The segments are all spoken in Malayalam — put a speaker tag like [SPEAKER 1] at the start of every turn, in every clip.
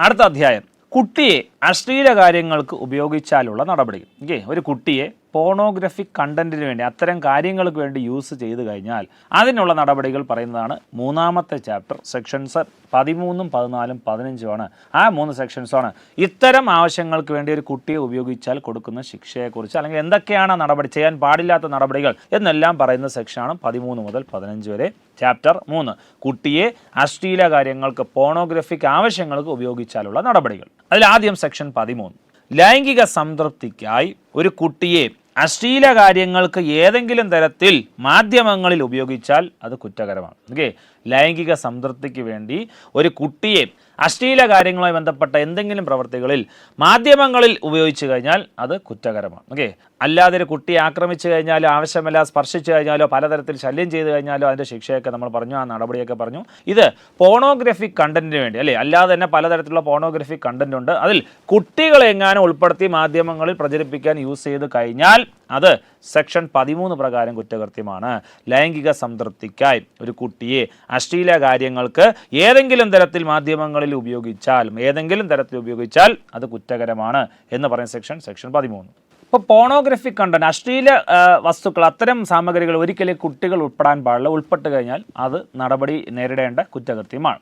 [SPEAKER 1] അടുത്ത അധ്യായം കുട്ടിയെ അശ്ലീല കാര്യങ്ങൾക്ക് ഉപയോഗിച്ചാലുള്ള നടപടികൾ. ഒരു കുട്ടിയെ പോണോഗ്രഫിക് കണ്ടന്റിന് വേണ്ടി അത്തരം കാര്യങ്ങൾക്ക് വേണ്ടി യൂസ് ചെയ്ത് കഴിഞ്ഞാൽ അതിനുള്ള നടപടികൾ പറയുന്നതാണ് മൂന്നാമത്തെ ചാപ്റ്റർ. സെക്ഷൻസ് 13, 14, 15 ആ 3 സെക്ഷൻസാണ് ഇത്തരം ആവശ്യങ്ങൾക്ക് വേണ്ടി ഒരു കുട്ടിയെ ഉപയോഗിച്ചാൽ കൊടുക്കുന്ന ശിക്ഷയെക്കുറിച്ച്, അല്ലെങ്കിൽ എന്തൊക്കെയാണ് നടപടി ചെയ്യാൻ പാടില്ലാത്ത നടപടികൾ എന്നെല്ലാം പറയുന്ന സെക്ഷനാണ് 13 മുതൽ 15 വരെ. ചാപ്റ്റർ 3 കുട്ടിയെ അശ്ലീല കാര്യങ്ങൾക്ക് പോണോഗ്രഫിക് ആവശ്യങ്ങൾക്ക് ഉപയോഗിച്ചാലുള്ള നടപടികൾ. അതിലാദ്യം സെക്ഷൻ 13 ലൈംഗിക സംതൃപ്തിക്കായി ഒരു കുട്ടിയെ അശ്ലീല കാര്യങ്ങൾക്ക് ഏതെങ്കിലും തരത്തിൽ മാധ്യമങ്ങളിൽ ഉപയോഗിച്ചാൽ അത് കുറ്റകരമാണ്. ലൈംഗിക സംതൃപ്തിക്ക് വേണ്ടി ഒരു കുട്ടിയെ അശ്ലീല കാര്യങ്ങളുമായി ബന്ധപ്പെട്ട എന്തെങ്കിലും പ്രവൃത്തികളിൽ മാധ്യമങ്ങളിൽ ഉപയോഗിച്ചു കഴിഞ്ഞാൽ അത് കുറ്റകരമാണ്. അല്ലാതെ ഒരു കുട്ടിയെ ആക്രമിച്ചു കഴിഞ്ഞാലോ ആവശ്യമല്ല സ്പർശിച്ചു കഴിഞ്ഞാലോ പലതരത്തിൽ ശല്യം ചെയ്തു കഴിഞ്ഞാലോ അതിൻ്റെ ശിക്ഷയൊക്കെ നമ്മൾ പറഞ്ഞു, ആ നടപടിയൊക്കെ പറഞ്ഞു. ഇത് പോണോഗ്രഫിക് കണ്ടന്റിന് വേണ്ടി അല്ലാതെ തന്നെ പലതരത്തിലുള്ള പോണോഗ്രഫിക് കണ്ടന്റ് ഉണ്ട്. അതിൽ കുട്ടികളെ എങ്ങാനും ഉൾപ്പെടുത്തി മാധ്യമങ്ങളിൽ പ്രചരിപ്പിക്കാൻ യൂസ് ചെയ്ത് കഴിഞ്ഞാൽ അത് സെക്ഷൻ 13 പ്രകാരം കുറ്റകൃത്യമാണ്. ലൈംഗിക സംതൃപ്തിക്കായി ഒരു കുട്ടിയെ അശ്ലീല കാര്യങ്ങൾക്ക് ഏതെങ്കിലും തരത്തിൽ മാധ്യമങ്ങളിൽ ഉപയോഗിച്ചാൽ അത് കുറ്റകരമാണ് എന്ന് പറയുന്ന സെക്ഷൻ 13. ഇപ്പോൾ പോണോഗ്രഫിക് കണ്ടന്റ് അശ്ലീല വസ്തുക്കൾ അത്തരം സാമഗ്രികൾ ഒരിക്കലും കുട്ടികൾ ഉൾപ്പെടാൻ പാടില്ല. ഉൾപ്പെട്ട് കഴിഞ്ഞാൽ അത് നടപടി നേരിടേണ്ട കുറ്റകൃത്യമാണ്.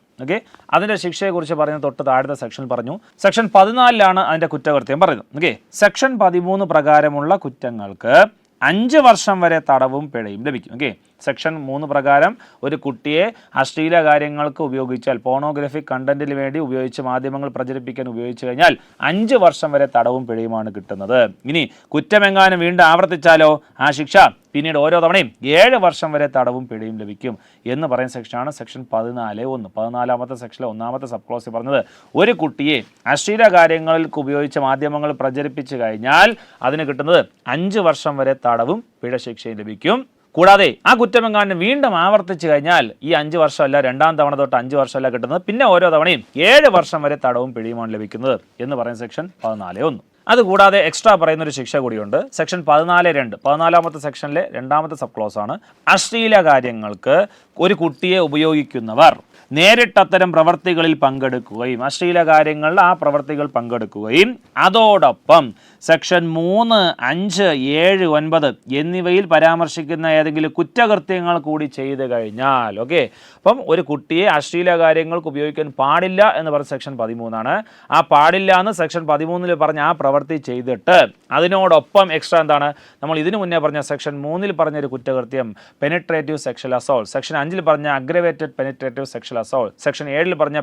[SPEAKER 1] അതിൻ്റെ ശിക്ഷയെക്കുറിച്ച് പറയുന്ന തൊട്ട് താഴത്തെ സെക്ഷനിൽ പറഞ്ഞു. സെക്ഷൻ 14 അതിൻ്റെ കുറ്റകൃത്യം പറയുന്നത്. സെക്ഷൻ 13 പ്രകാരമുള്ള കുറ്റങ്ങൾക്ക് 5 വർഷം വരെ തടവും പിഴയും ലഭിക്കും. സെക്ഷൻ 3 പ്രകാരം ഒരു കുട്ടിയെ അശ്ലീല കാര്യങ്ങൾക്ക് ഉപയോഗിച്ചാൽ പോണോഗ്രഫിക് കണ്ടന്റിന് വേണ്ടി ഉപയോഗിച്ച് മാധ്യമങ്ങൾ പ്രചരിപ്പിക്കാൻ ഉപയോഗിച്ചു കഴിഞ്ഞാൽ 5 വർഷം വരെ തടവും പിഴയുമാണ് കിട്ടുന്നത്. ഇനി കുറ്റമെങ്ങാനും വീണ്ടും ആവർത്തിച്ചാലോ ആ ശിക്ഷ പിന്നീട് ഓരോ തവണയും 7 വർഷം വരെ തടവും പിഴയും ലഭിക്കും എന്ന് പറയുന്ന സെക്ഷനാണ് സെക്ഷൻ 14(1). 14ാമത്തെ സെക്ഷനിലെ 1ാമത്തെ സബ് ക്ലോസിൽ പറഞ്ഞത് ഒരു കുട്ടിയെ അശ്ലീല കാര്യങ്ങൾക്ക് ഉപയോഗിച്ച് മാധ്യമങ്ങൾ പ്രചരിപ്പിച്ചു കഴിഞ്ഞാൽ അതിന് കിട്ടുന്നത് 5 വർഷം വരെ തടവും പിഴ ശിക്ഷയും ലഭിക്കും. കൂടാതെ ആ കുറ്റമെങ്ങാനും വീണ്ടും ആവർത്തിച്ചു കഴിഞ്ഞാൽ ഈ 5 വർഷമല്ല, 2ാം തവണ തൊട്ട് 5 വർഷമല്ല കിട്ടുന്നത്, പിന്നെ ഓരോ തവണയും 7 വർഷം വരെ തടവും പിഴയുമാണ് ലഭിക്കുന്നത് എന്ന് പറയുന്ന സെക്ഷൻ 14(1). അതുകൂടാതെ എക്സ്ട്രാ പറയുന്നൊരു ശിക്ഷ കൂടിയുണ്ട്. സെക്ഷൻ 14(2). 14ാമത്തെ സെക്ഷനിലെ 2ാമത്തെ സബ് ക്ലോസ് ആണ്. അശ്ലീല കാര്യങ്ങൾക്ക് ഒരു കുട്ടിയെ ഉപയോഗിക്കുന്നവർ നേരിട്ട് അത്തരം പ്രവർത്തികളിൽ പങ്കെടുക്കുകയും അശ്ലീല കാര്യങ്ങളിൽ ആ പ്രവർത്തികൾ പങ്കെടുക്കുകയും അതോടൊപ്പം സെക്ഷൻ 3, 5, 7, 9 എന്നിവയിൽ പരാമർശിക്കുന്ന ഏതെങ്കിലും കുറ്റകൃത്യങ്ങൾ കൂടി ചെയ്തു കഴിഞ്ഞാൽ അപ്പം ഒരു കുട്ടിയെ അശ്ലീല കാര്യങ്ങൾക്ക് ഉപയോഗിക്കാൻ പാടില്ല എന്ന് പറഞ്ഞ സെക്ഷൻ 13 ആ പാടില്ല എന്ന് സെക്ഷൻ 13 പറഞ്ഞ ആ പ്രവൃത്തി ചെയ്തിട്ട് അതിനോടൊപ്പം എക്സ്ട്രാ എന്താണ് നമ്മൾ ഇതിനു മുന്നേ പറഞ്ഞ സെക്ഷൻ 3 പറഞ്ഞൊരു കുറ്റകൃത്യം പെനിട്രേറ്റീവ് സെക്ഷൽ അസോൾട്ട്, സെക്ഷൻ 5 പറഞ്ഞ aggravated penetrative sexual assault, section 7 പറഞ്ഞ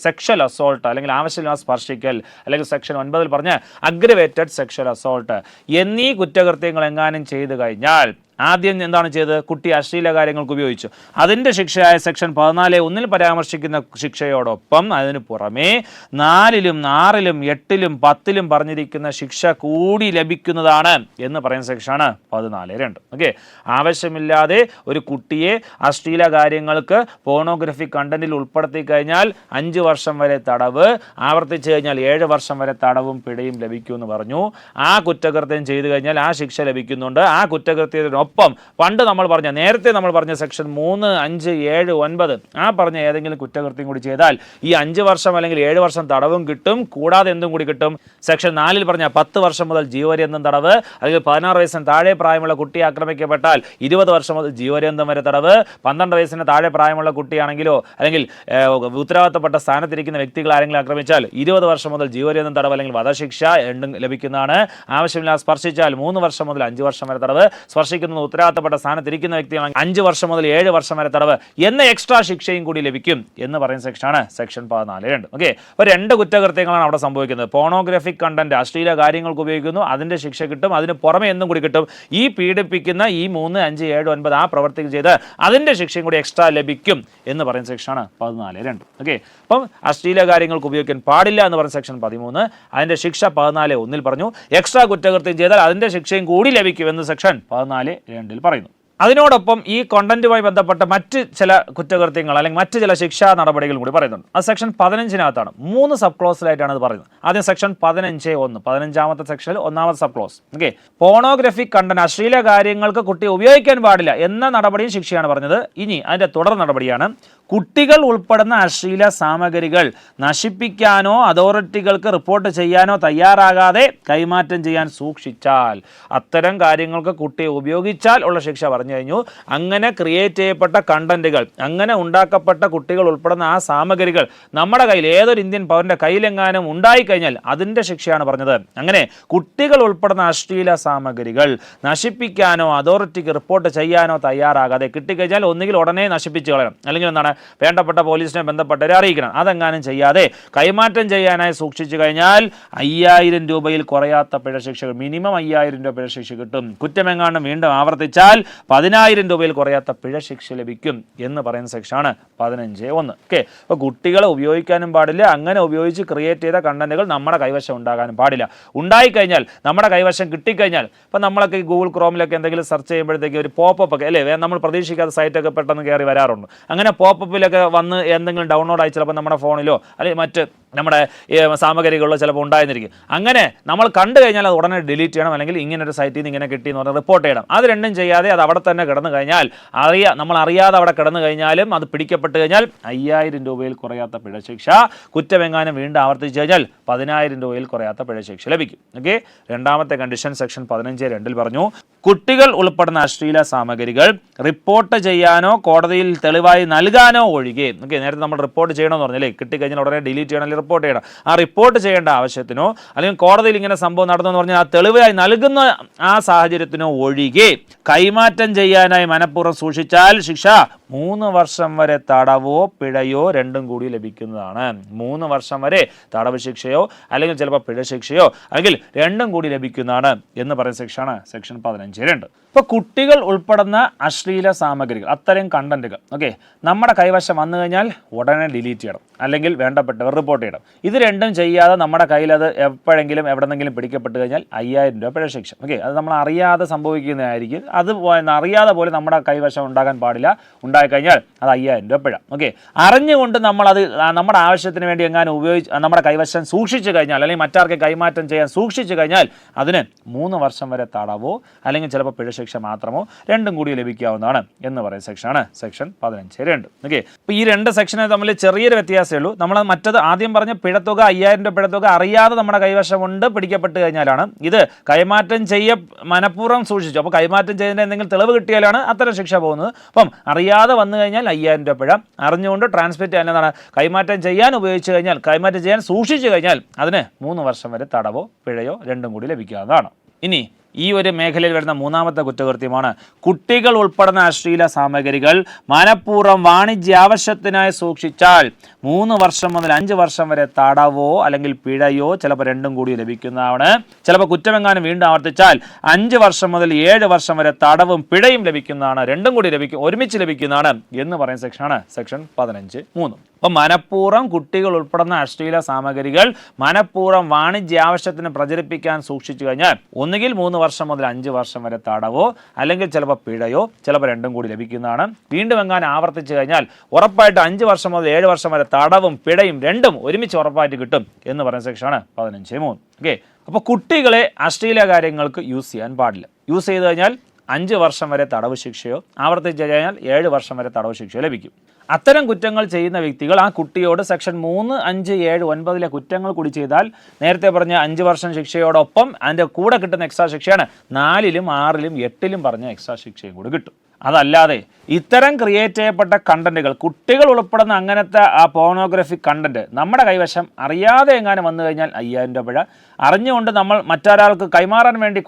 [SPEAKER 1] സെക്ഷൽ അസോൾട്ട് അല്ലെങ്കിൽ ആവശ്യമില്ലാതെ സ്പർശിക്കൽ, അല്ലെങ്കിൽ സെക്ഷൻ 9 പറഞ്ഞ അഗ്രവേറ്റഡ് സെക്ഷൽ അസോൾട്ട് എന്നീ കുറ്റകൃത്യങ്ങൾ എങ്ങാനും ചെയ്തു കഴിഞ്ഞാൽ ആദ്യം എന്താണ് ചെയ്തത്? കുട്ടി അശ്ലീല കാര്യങ്ങൾക്ക് ഉപയോഗിച്ചു. അതിൻ്റെ ശിക്ഷയായ സെക്ഷൻ 14(1) പരാമർശിക്കുന്ന ശിക്ഷയോടൊപ്പം അതിന് പുറമേ 4ലും 6ലും 8ലും 10ലും പറഞ്ഞിരിക്കുന്ന ശിക്ഷ കൂടി ലഭിക്കുന്നതാണ് എന്ന് പറയുന്ന സെക്ഷനാണ് 14(2). ആവശ്യമില്ലാതെ ഒരു കുട്ടിയെ അശ്ലീല കാര്യങ്ങൾക്ക് പോണോഗ്രഫിക് കണ്ടന്റിൽ ഉൾപ്പെടുത്തി കഴിഞ്ഞാൽ 5 വർഷം വരെ തടവ്, ആവർത്തിച്ചു കഴിഞ്ഞാൽ 7 വർഷം വരെ തടവും പിഴയും ലഭിക്കുമെന്ന് പറഞ്ഞു. ആ കുറ്റകൃത്യം ചെയ്തു കഴിഞ്ഞാൽ ആ ശിക്ഷ ലഭിക്കുന്നുണ്ട്. ആ കുറ്റകൃത്യത്തിനൊപ്പം നേരത്തെ നമ്മൾ പറഞ്ഞ സെക്ഷൻ 3, 5, 7, 9 ആ പറഞ്ഞ ഏതെങ്കിലും കുറ്റകൃത്യം കൂടി ചെയ്താൽ ഈ 5 വർഷം അല്ലെങ്കിൽ 7 വർഷം തടവും കിട്ടും. കൂടാതെ എന്തും കൂടി കിട്ടും? സെക്ഷൻ 4 പറഞ്ഞ 10 വർഷം മുതൽ ജീവപര്യന്തം തടവ്, അല്ലെങ്കിൽ 16 വയസ്സിന് താഴെ പ്രായമുള്ള കുട്ടി ആക്രമിക്കപ്പെട്ടാൽ 20 വർഷം മുതൽ ജീവപര്യന്തം വരെ തടവ്, 12 വയസ്സിന് താഴെ പ്രായമുള്ള കുട്ടിയാണെങ്കിലോ അല്ലെങ്കിൽ ഉത്തരവാദിത്തപ്പെട്ട സ്ഥാനത്തിരിക്കുന്ന വ്യക്തികൾ ആരെങ്കിലും ആക്രമിച്ചാൽ 20 വർഷം മുതൽ ജീവപര്യന്തം തടവ് അല്ലെങ്കിൽ വധശിക്ഷ ലഭിക്കുന്നതാണ്. ആവശ്യമില്ലാതെ സ്പർശിച്ചാൽ 3 വർഷം മുതൽ 5 വർഷം വരെ തടവ്, സ്പർശിക്കുന്ന ഉത്തരവാദിത്തപ്പെട്ട സ്ഥാനത്തിരിക്കുന്ന വ്യക്തിയാണെങ്കിൽ 5 വർഷം മുതൽ 7 വർഷം വരെ തടവ് എന്ന എക്സ്ട്രാ ശിക്ഷയും കൂടി ലഭിക്കും എന്ന് പറയുന്ന സെക്ഷനാണ് സെക്ഷൻ 14(2). അപ്പോൾ 2 കുറ്റകൃത്യങ്ങളാണ് അവിടെ സംഭവിക്കുന്നത്. പോണോഗ്രഫിക് കണ്ടന്റ് അശ്ലീല കാര്യങ്ങൾക്ക് ഉപയോഗിക്കുന്നു, അതിന്റെ ശിക്ഷ കിട്ടും. അതിന് പുറമെ എന്നും കൂടി കിട്ടും ഈ പീഡിപ്പിക്കുന്ന ഈ 3, 5, 7, 9 ആ പ്രവർത്തികൾ ചെയ്ത് അതിന്റെ ശിക്ഷയും കൂടി എക്സ്ട്രാ ലഭിക്കും എന്ന് പറയുന്ന സെക്ഷനാണ് 14(2). അപ്പം അശ്ലീല കാര്യങ്ങൾക്ക് ഉപയോഗിക്കാൻ പാടില്ല എന്ന് പറഞ്ഞ സെക്ഷൻ 13 അതിന്റെ ശിക്ഷ 14(1) പറഞ്ഞു. എക്സ്ട്രാ കുറ്റകൃത്യം ചെയ്താൽ അതിന്റെ ശിക്ഷയും കൂടി ലഭിക്കും എന്ന് സെക്ഷൻ 14(2) പറയുന്നു. അതിനോടൊപ്പം ഈ കണ്ടന്റുമായി ബന്ധപ്പെട്ട മറ്റ് ചില കുറ്റകൃത്യങ്ങൾ അല്ലെങ്കിൽ മറ്റ് ചില ശിക്ഷാ നടപടികൾ കൂടി പറയുന്നുണ്ട്. അത് സെക്ഷൻ 15-നകത്താണ്. 3 സബ് ക്ലോസിലായിട്ടാണ് ഇത് പറയുന്നത്. ആദ്യം സെക്ഷൻ 15(1), 15ാമത്തെ സെക്ഷനിൽ 1ാമത്തെ സബ് ക്ലോസ്. പോണോഗ്രഫിക് കണ്ടന്റ് അശ്ലീല കാര്യങ്ങൾക്ക് കുട്ടി ഉപയോഗിക്കാൻ പാടില്ല എന്ന നടപടിയും ശിക്ഷയാണ് പറഞ്ഞത്. ഇനി അതിന്റെ തുടർ നടപടിയാണ് കുട്ടികൾ ഉൾപ്പെടുന്ന അശ്ലീല സാമഗ്രികൾ നശിപ്പിക്കാനോ അതോറിറ്റികൾക്ക് റിപ്പോർട്ട് ചെയ്യാനോ തയ്യാറാകാതെ കൈമാറ്റം ചെയ്യാൻ സൂക്ഷിച്ചാൽ, അത്തരം കാര്യങ്ങൾക്ക് കുട്ടിയെ ഉപയോഗിച്ചാൽ ഉള്ള ശിക്ഷ പറഞ്ഞു കഴിഞ്ഞു. അങ്ങനെ ക്രിയേറ്റ് ചെയ്യപ്പെട്ട കണ്ടന്റുകൾ, അങ്ങനെ ഉണ്ടാക്കപ്പെട്ട കുട്ടികൾ ഉൾപ്പെടുന്ന ആ സാമഗ്രികൾ നമ്മുടെ കയ്യിൽ, ഏതൊരു ഇന്ത്യൻ പൗരന്റെ കയ്യിലെങ്ങാനും ഉണ്ടായിക്കഴിഞ്ഞാൽ അതിൻ്റെ ശിക്ഷയാണ് പറഞ്ഞത്. അങ്ങനെ കുട്ടികൾ ഉൾപ്പെടുന്ന അശ്ലീല സാമഗ്രികൾ നശിപ്പിക്കാനോ അതോറിറ്റിക്ക് റിപ്പോർട്ട് ചെയ്യാനോ തയ്യാറാകാതെ കിട്ടിക്കഴിഞ്ഞാൽ ഒന്നുകിൽ ഉടനെ നശിപ്പിച്ച് കളയണം, അല്ലെങ്കിൽ എന്താണ് വേണ്ടപ്പെട്ട പോലീസിനെ ബന്ധപ്പെട്ടവരെ അറിയിക്കണം. അതെങ്ങാനും ചെയ്യാതെ കൈമാറ്റം ചെയ്യാനായി സൂക്ഷിച്ചു കഴിഞ്ഞാൽ 5000 രൂപയിൽ കുറയാത്ത പിഴ ശിക്ഷകൾ, മിനിമം 5000 രൂപ പിഴ ശിക്ഷ കിട്ടും. കുറ്റമെങ്ങാനും വീണ്ടും ആവർത്തിച്ചാൽ 10000 രൂപയിൽ കുറയാത്ത പിഴ ശിക്ഷ ലഭിക്കും എന്ന് പറയുന്ന സെക്ഷനാണ് 15(1). ഓക്കെ, അപ്പോൾ കുട്ടികളെ ഉപയോഗിക്കാനും പാടില്ല, അങ്ങനെ ഉപയോഗിച്ച് ക്രിയേറ്റ് ചെയ്ത കണ്ടന്റുകൾ നമ്മുടെ കൈവശം ഉണ്ടാകാനും പാടില്ല. ഉണ്ടായിക്കഴിഞ്ഞാൽ, നമ്മുടെ കൈവശം കിട്ടിക്കഴിഞ്ഞാൽ, ഇപ്പം നമ്മളൊക്കെ ഈ ഗൂഗിൾ ക്രോമിലൊക്കെ എന്തെങ്കിലും സെർച്ച് ചെയ്യുമ്പോഴത്തേക്ക് ഒരു പോപ്പപ്പ് ഒക്കെ അല്ലേ, നമ്മൾ പ്രതീക്ഷിക്കാത്ത സൈറ്റൊക്കെ പെട്ടെന്ന് കയറി വരാറുണ്ട്. അങ്ങനെ പോപ്പപ്പിലൊക്കെ വന്ന് എന്തെങ്കിലും ഡൗൺലോഡ് ആയി ചിലപ്പോൾ നമ്മുടെ ഫോണിലോ അല്ലെങ്കിൽ മറ്റ് നമ്മുടെ സാമഗ്രികളിലോ ചിലപ്പോൾ ഉണ്ടായിരുന്നിരിക്കും. അങ്ങനെ നമ്മൾ കണ്ടു കഴിഞ്ഞാൽ അത് ഉടനെ ഡിലീറ്റ് ചെയ്യണം, അല്ലെങ്കിൽ ഇങ്ങനൊരു സൈറ്റിൽ നിന്ന് ഇങ്ങനെ കിട്ടിയെന്ന് പറഞ്ഞാൽ റിപ്പോർട്ട് ചെയ്യണം. അത് രണ്ടും ചെയ്യാതെ അത് അവിടെ തന്നെ കിടന്നു കഴിഞ്ഞാൽ, നമ്മൾ അറിയാതെ അവിടെ കിടന്നു കഴിഞ്ഞാലും അത് പിടിക്കപ്പെട്ട് കഴിഞ്ഞാൽ 5000 രൂപയിൽ കുറയാത്ത പിഴ ശിക്ഷ, കുറ്റമെങ്ങാനും വീണ്ടും ആവർത്തിച്ചു കഴിഞ്ഞാൽ 10000 രൂപയിൽ കുറയാത്ത പിഴ ശിക്ഷ ലഭിക്കും. ഓക്കെ, രണ്ടാമത്തെ കണ്ടീഷൻ സെക്ഷൻ 15(2) പറഞ്ഞു, കുട്ടികൾ ഉൾപ്പെടുന്ന അശ്ലീല സാമഗ്രികൾ റിപ്പോർട്ട് ചെയ്യാനോ കോടതിയിൽ തെളിവായി നൽകാനോ ഒഴികെ, ഓക്കെ, നേരത്തെ നമ്മൾ റിപ്പോർട്ട് ചെയ്യണമെന്ന് പറഞ്ഞല്ലേ, കിട്ടിക്കഴിഞ്ഞാൽ ഉടനെ ഡിലീറ്റ് ചെയ്യണം അല്ലെങ്കിൽ റിപ്പോർട്ട് ചെയ്യണം. ആ റിപ്പോർട്ട് ചെയ്യേണ്ട ആവശ്യത്തിനോ അല്ലെങ്കിൽ കോടതിയിൽ ഇങ്ങനെ സംഭവം നടന്നെന്ന് പറഞ്ഞാൽ ആ തെളിവായി നൽകുന്ന ആ സാഹചര്യത്തിനോ ഒഴികെ കൈമാറ്റം ചെയ്യാനായി മനഃപൂർവ്വം സൂക്ഷിച്ചാൽ ശിക്ഷ 3 വർഷം വരെ തടവോ പിഴയോ രണ്ടും കൂടി ലഭിക്കുന്നതാണ്. 3 വർഷം വരെ തടവ് ശിക്ഷയോ അല്ലെങ്കിൽ ചിലപ്പോൾ പിഴ ശിക്ഷയോ അല്ലെങ്കിൽ രണ്ടും കൂടി ലഭിക്കുന്നതാണ് എന്ന് പറയുന്ന സെക്ഷനാണ് സെക്ഷൻ 15(2). ഇപ്പോൾ കുട്ടികൾ ഉൾപ്പെടുന്ന അശ്ലീല സാമഗ്രികൾ, അത്തരം കണ്ടന്റുകൾ ഓക്കെ നമ്മുടെ കൈവശം വന്നു കഴിഞ്ഞാൽ ഉടനെ ഡിലീറ്റ് ചെയ്യണം, അല്ലെങ്കിൽ വേണ്ടപ്പെട്ടവർ റിപ്പോർട്ട് ചെയ്യണം. ഇത് രണ്ടും ചെയ്യാതെ നമ്മുടെ കയ്യിൽ അത് എപ്പോഴെങ്കിലും എവിടെന്നെങ്കിലും പിടിക്കപ്പെട്ട് കഴിഞ്ഞാൽ 5000 രൂപ പിഴ ശിക്ഷ. ഓക്കെ, അത് നമ്മൾ അറിയാതെ സംഭവിക്കുന്നതായിരിക്കും. അത് അറിയാതെ പോലെ നമ്മുടെ കൈവശം ഉണ്ടാകാൻ പാടില്ല. ഉണ്ടായിക്കഴിഞ്ഞാൽ അത് 5000 രൂപ പിഴ. ഓക്കെ, അറിഞ്ഞുകൊണ്ട് നമ്മളത് നമ്മുടെ ആവശ്യത്തിന് വേണ്ടി എങ്ങാനും നമ്മുടെ കൈവശം സൂക്ഷിച്ചു കഴിഞ്ഞാൽ, അല്ലെങ്കിൽ മറ്റാർക്ക് കൈമാറ്റം ചെയ്യാൻ സൂക്ഷിച്ചു കഴിഞ്ഞാൽ അതിന് 3 വർഷം വരെ തടവോ അല്ലെങ്കിൽ ചിലപ്പോൾ പിഴ ശിക്ഷ മാത്രമോ രണ്ടും കൂടി ലഭിക്കാവുന്നതാണ് എന്ന് പറയുന്ന സെക്ഷനാണ് സെക്ഷൻ 15(2). ഓക്കെ, ഇപ്പോൾ ഈ രണ്ട് സെക്ഷനെ തമ്മിൽ ചെറിയൊരു വ്യത്യാസമേ ഉള്ളൂ. നമ്മൾ മറ്റത് ആദ്യം പറഞ്ഞ പിഴത്തുക 5000 രൂപ പിഴത്തുക അറിയാതെ നമ്മുടെ കൈവശമുണ്ട് പിടിക്കപ്പെട്ട് കഴിഞ്ഞാലാണ്. ഇത് കൈമാറ്റം മനഃപൂർവ്വം സൂക്ഷിച്ചു, അപ്പോൾ കൈമാറ്റം ചെയ്തതിൻ്റെ എന്തെങ്കിലും തെളിവ് കിട്ടിയാലാണ് അത്തരം ശിക്ഷ പോകുന്നത്. അപ്പം അറിയാതെ വന്നു കഴിഞ്ഞാൽ 5000 രൂപ പിഴ, അറിഞ്ഞുകൊണ്ട് ട്രാൻസ്മിറ്റ് എന്നതാണ് കൈമാറ്റം ചെയ്യാൻ ഉപയോഗിച്ച് കഴിഞ്ഞാൽ, കൈമാറ്റം ചെയ്യാൻ സൂക്ഷിച്ചു കഴിഞ്ഞാൽ അതിന് 3 വർഷം വരെ തടവോ പിഴയോ രണ്ടും കൂടി ലഭിക്കാവുന്നതാണ്. ഇനി ഈ ഒരു മേഖലയിൽ വരുന്ന മൂന്നാമത്തെ കുറ്റകൃത്യമാണ് കുട്ടികൾ ഉൾപ്പെടുന്ന അശ്ലീല സാമഗ്രികൾ മനഃപൂർവ്വം വാണിജ്യ ആവശ്യത്തിനായി സൂക്ഷിച്ചാൽ 3 വർഷം മുതൽ 5 വർഷം വരെ തടവോ അല്ലെങ്കിൽ പിഴയോ ചിലപ്പോൾ രണ്ടും കൂടി ലഭിക്കുന്നതാണ്. ചിലപ്പോൾ കുറ്റമെങ്ങാനും വീണ്ടും ആവർത്തിച്ചാൽ 5 വർഷം മുതൽ 7 വർഷം വരെ തടവും പിഴയും ലഭിക്കുന്നതാണ്. രണ്ടും കൂടി ഒരുമിച്ച് ലഭിക്കുന്നതാണ് എന്ന് പറയുന്ന സെക്ഷനാണ് സെക്ഷൻ 15(3). അപ്പം മനഃപൂർവ്വം കുട്ടികൾ ഉൾപ്പെടുന്ന അശ്ലീല സാമഗ്രികൾ മനഃപൂർവ്വം വാണിജ്യ ആവശ്യത്തിന് പ്രചരിപ്പിക്കാൻ സൂക്ഷിച്ചു കഴിഞ്ഞാൽ ഒന്നുകിൽ 3 വർഷം മുതൽ 5 വർഷം വരെ തടവോ അല്ലെങ്കിൽ ചിലപ്പോൾ പിഴയോ ചിലപ്പോൾ രണ്ടും കൂടി ലഭിക്കുന്നതാണ്. വീണ്ടും എങ്ങാനും ആവർത്തിച്ചു കഴിഞ്ഞാൽ ഉറപ്പായിട്ട് 5 വർഷം മുതൽ 7 വർഷം വരെ തടവും പിഴയും രണ്ടും ഒരുമിച്ച് ഉറപ്പായിട്ട് കിട്ടും എന്ന് പറയുന്ന സെക്ഷനാണ് 15(3). ഓക്കെ, അപ്പോൾ കുട്ടികളെ അശ്ലീല കാര്യങ്ങൾക്ക് യൂസ് ചെയ്യാൻ പാടില്ല. യൂസ് ചെയ്ത് കഴിഞ്ഞാൽ 5 വർഷം വരെ തടവ് ശിക്ഷയോ ആവർത്തിച്ചു കഴിഞ്ഞാൽ 7 വർഷം വരെ തടവ് ശിക്ഷയോ ലഭിക്കും. അത്തരം കുറ്റങ്ങൾ ചെയ്യുന്ന വ്യക്തികൾ ആ കുട്ടിയോട് സെക്ഷൻ 3, 5, 7, 9 കുറ്റങ്ങൾ കൂടി ചെയ്താൽ നേരത്തെ പറഞ്ഞ 5 വർഷം ശിക്ഷയോടൊപ്പം അതിൻ്റെ കൂടെ കിട്ടുന്ന എക്സ്ട്രാ ശിക്ഷയാണ് 4ലും 6ലും 8ലും പറഞ്ഞ എക്സ്ട്രാ ശിക്ഷയും കൂടി കിട്ടും. അതല്ലാതെ ഇത്തരം ക്രിയേറ്റ് ചെയ്യപ്പെട്ട കണ്ടന്റുകൾ, കുട്ടികൾ ഉൾപ്പെടുന്ന അങ്ങനത്തെ ആ പോർണോഗ്രാഫിക് കണ്ടന്റ് നമ്മുടെ കൈവശം അറിയാതെ എങ്ങാനും വന്നു കഴിഞ്ഞാൽ 5000 രൂപ പിഴ. അറിഞ്ഞുകൊണ്ട് നമ്മൾ മറ്റൊരാൾക്ക് കൈമാറാൻ വേണ്ടി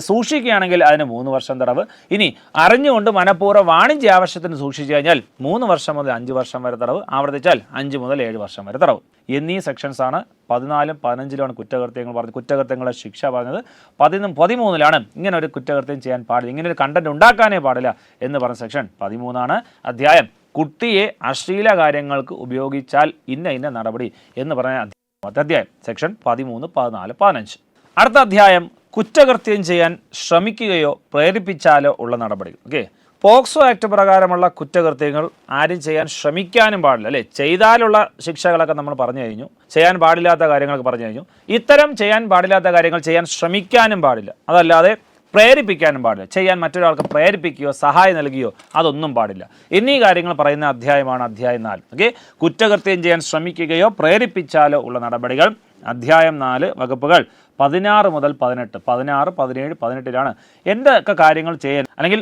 [SPEAKER 1] സൂക്ഷിക്കുകയാണെങ്കിൽ അതിന് 3 വർഷം തടവ്. ഇനി അറിഞ്ഞുകൊണ്ട് മനഃപൂർവ്വം വാണിജ്യ ആവശ്യത്തിന് സൂക്ഷിച്ചു കഴിഞ്ഞാൽ 3 വർഷം മുതൽ 5 വർഷം വരെ തടവ്, ആവർത്തിച്ചാൽ 5 മുതൽ 7 വർഷം വരെ തടവ് എന്നീ സെക്ഷൻസാണ് 14, 15 കുറ്റകൃത്യങ്ങൾ പറഞ്ഞത്. കുറ്റകൃത്യങ്ങളുടെ ശിക്ഷ പറഞ്ഞത് 13ലാണ് ഇങ്ങനെ ഒരു കുറ്റകൃത്യം ചെയ്യാൻ പാടില്ല, ഇങ്ങനെ ഒരു കണ്ടന്റ് ഉണ്ടാക്കാനേ പാടില്ല എന്ന് പറഞ്ഞ സെക്ഷൻ 13 അധ്യായം കുട്ടിയെ അശ്ലീല കാര്യങ്ങൾക്ക് ഉപയോഗിച്ചാൽ ഇന്ന നടപടി എന്ന് പറഞ്ഞ അധ്യായം സെക്ഷൻ 13, 14, 15. അടുത്ത അധ്യായം കുറ്റകൃത്യം ചെയ്യാൻ ശ്രമിക്കുകയോ പ്രേരിപ്പിച്ചാലോ ഉള്ള നടപടികൾ. ഓക്കെ, പോക്സോ ആക്ട് പ്രകാരമുള്ള കുറ്റകൃത്യങ്ങൾ ആരും ചെയ്യാൻ ശ്രമിക്കാനും പാടില്ല അല്ലേ. ചെയ്താലുള്ള ശിക്ഷകളൊക്കെ നമ്മൾ പറഞ്ഞു കഴിഞ്ഞു, ചെയ്യാൻ പാടില്ലാത്ത കാര്യങ്ങളൊക്കെ പറഞ്ഞു കഴിഞ്ഞു. ഇത്തരം ചെയ്യാൻ പാടില്ലാത്ത കാര്യങ്ങൾ ചെയ്യാൻ ശ്രമിക്കാനും പാടില്ല. അതല്ലാതെ പ്രേരിപ്പിക്കാനും പാടില്ല. ചെയ്യാൻ മറ്റൊരാൾക്ക് പ്രേരിപ്പിക്കുകയോ സഹായം നൽകുകയോ അതൊന്നും പാടില്ല. എന്നീ കാര്യങ്ങൾ പറയുന്ന അധ്യായമാണ് അധ്യായം 4. ഓക്കെ, കുറ്റകൃത്യം ചെയ്യാൻ ശ്രമിക്കുകയോ പ്രേരിപ്പിച്ചാലോ ഉള്ള നടപടികൾ. അധ്യായം 4 വകുപ്പുകൾ 16 മുതൽ 18, 16, 17, 18 എന്തൊക്കെ കാര്യങ്ങൾ ചെയ്യാൻ അല്ലെങ്കിൽ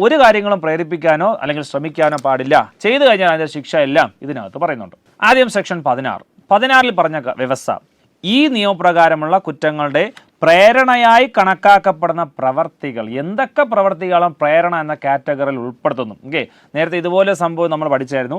[SPEAKER 1] ഒരു കാര്യങ്ങളും പ്രേരിപ്പിക്കാനോ അല്ലെങ്കിൽ ശ്രമിക്കാനോ പാടില്ല. ചെയ്തു കഴിഞ്ഞാൽ അതിൻ്റെ ശിക്ഷ എല്ലാം ഇതിനകത്ത് പറയുന്നുണ്ട്. ആദ്യം സെക്ഷൻ 16 പറഞ്ഞ വ്യവസ്ഥ, ഈ നിയമപ്രകാരമുള്ള കുറ്റങ്ങളുടെ പ്രേരണയായി കണക്കാക്കപ്പെടുന്ന പ്രവർത്തികൾ. എന്തൊക്കെ പ്രവർത്തികളും പ്രേരണ എന്ന കാറ്റഗറിയിൽ ഉൾപ്പെടുത്തുന്നു. ഓക്കെ, നേരത്തെ ഇതുപോലെ സംഭവം നമ്മൾ പഠിച്ചായിരുന്നു.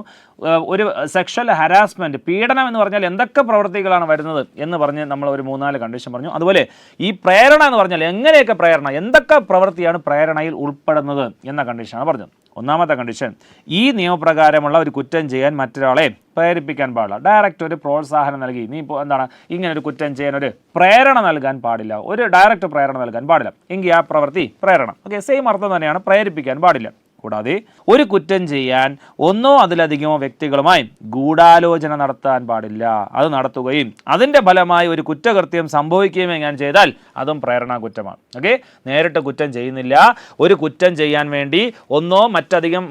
[SPEAKER 1] ഒരു സെക്ഷൽ ഹരാസ്മെൻറ്റ്, പീഡനം എന്ന് പറഞ്ഞാൽ എന്തൊക്കെ പ്രവർത്തികളാണ് വരുന്നത് എന്ന് പറഞ്ഞ് നമ്മൾ ഒരു 3-4 കണ്ടീഷൻ പറഞ്ഞു. അതുപോലെ ഈ പ്രേരണ എന്ന് പറഞ്ഞാൽ എങ്ങനെയൊക്കെ പ്രേരണ, എന്തൊക്കെ പ്രവൃത്തിയാണ് പ്രേരണയിൽ ഉൾപ്പെടുന്നത് എന്ന കണ്ടീഷനാണ് പറഞ്ഞത്. ഒന്നാമത്തെ കണ്ടീഷൻ, ഈ നിയമപ്രകാരമുള്ള ഒരു കുറ്റം ചെയ്യാൻ മറ്റൊരാളെ പ്രേരിപ്പിക്കാൻ പാടില്ല. ഡയറക്റ്റ് ഒരു പ്രോത്സാഹനം നൽകി നീ ഇപ്പോൾ എന്താണ് ഇങ്ങനെ ഒരു കുറ്റം ചെയ്യാൻ ഒരു പ്രേരണ നൽകാൻ പാടില്ല, ഒരു ഡയറക്റ്റ് പ്രേരണ നൽകാൻ പാടില്ല. എങ്കിൽ ആ പ്രവൃത്തി പ്രേരണ. ഓക്കെ, സെയിം അർത്ഥം തന്നെയാണ്, പ്രേരിപ്പിക്കാൻ പാടില്ല. കൂടാതെ ഒരു കുറ്റം ചെയ്യാൻ ഒന്നോ അതിലധികമോ വ്യക്തികളുമായി ഗൂഢാലോചന നടത്താൻ പാടില്ല. അത് നടത്തുകയും അതിൻ്റെ ഫലമായി ഒരു കുറ്റകൃത്യം സംഭവിക്കുകയും എങ്ങനെ ചെയ്താൽ അതും പ്രേരണാ കുറ്റമാണ്. ഓക്കെ, നേരിട്ട് കുറ്റം ചെയ്യുന്നില്ല, ഒരു കുറ്റം ചെയ്യാൻ വേണ്ടി ഒന്നോ മറ്റധികം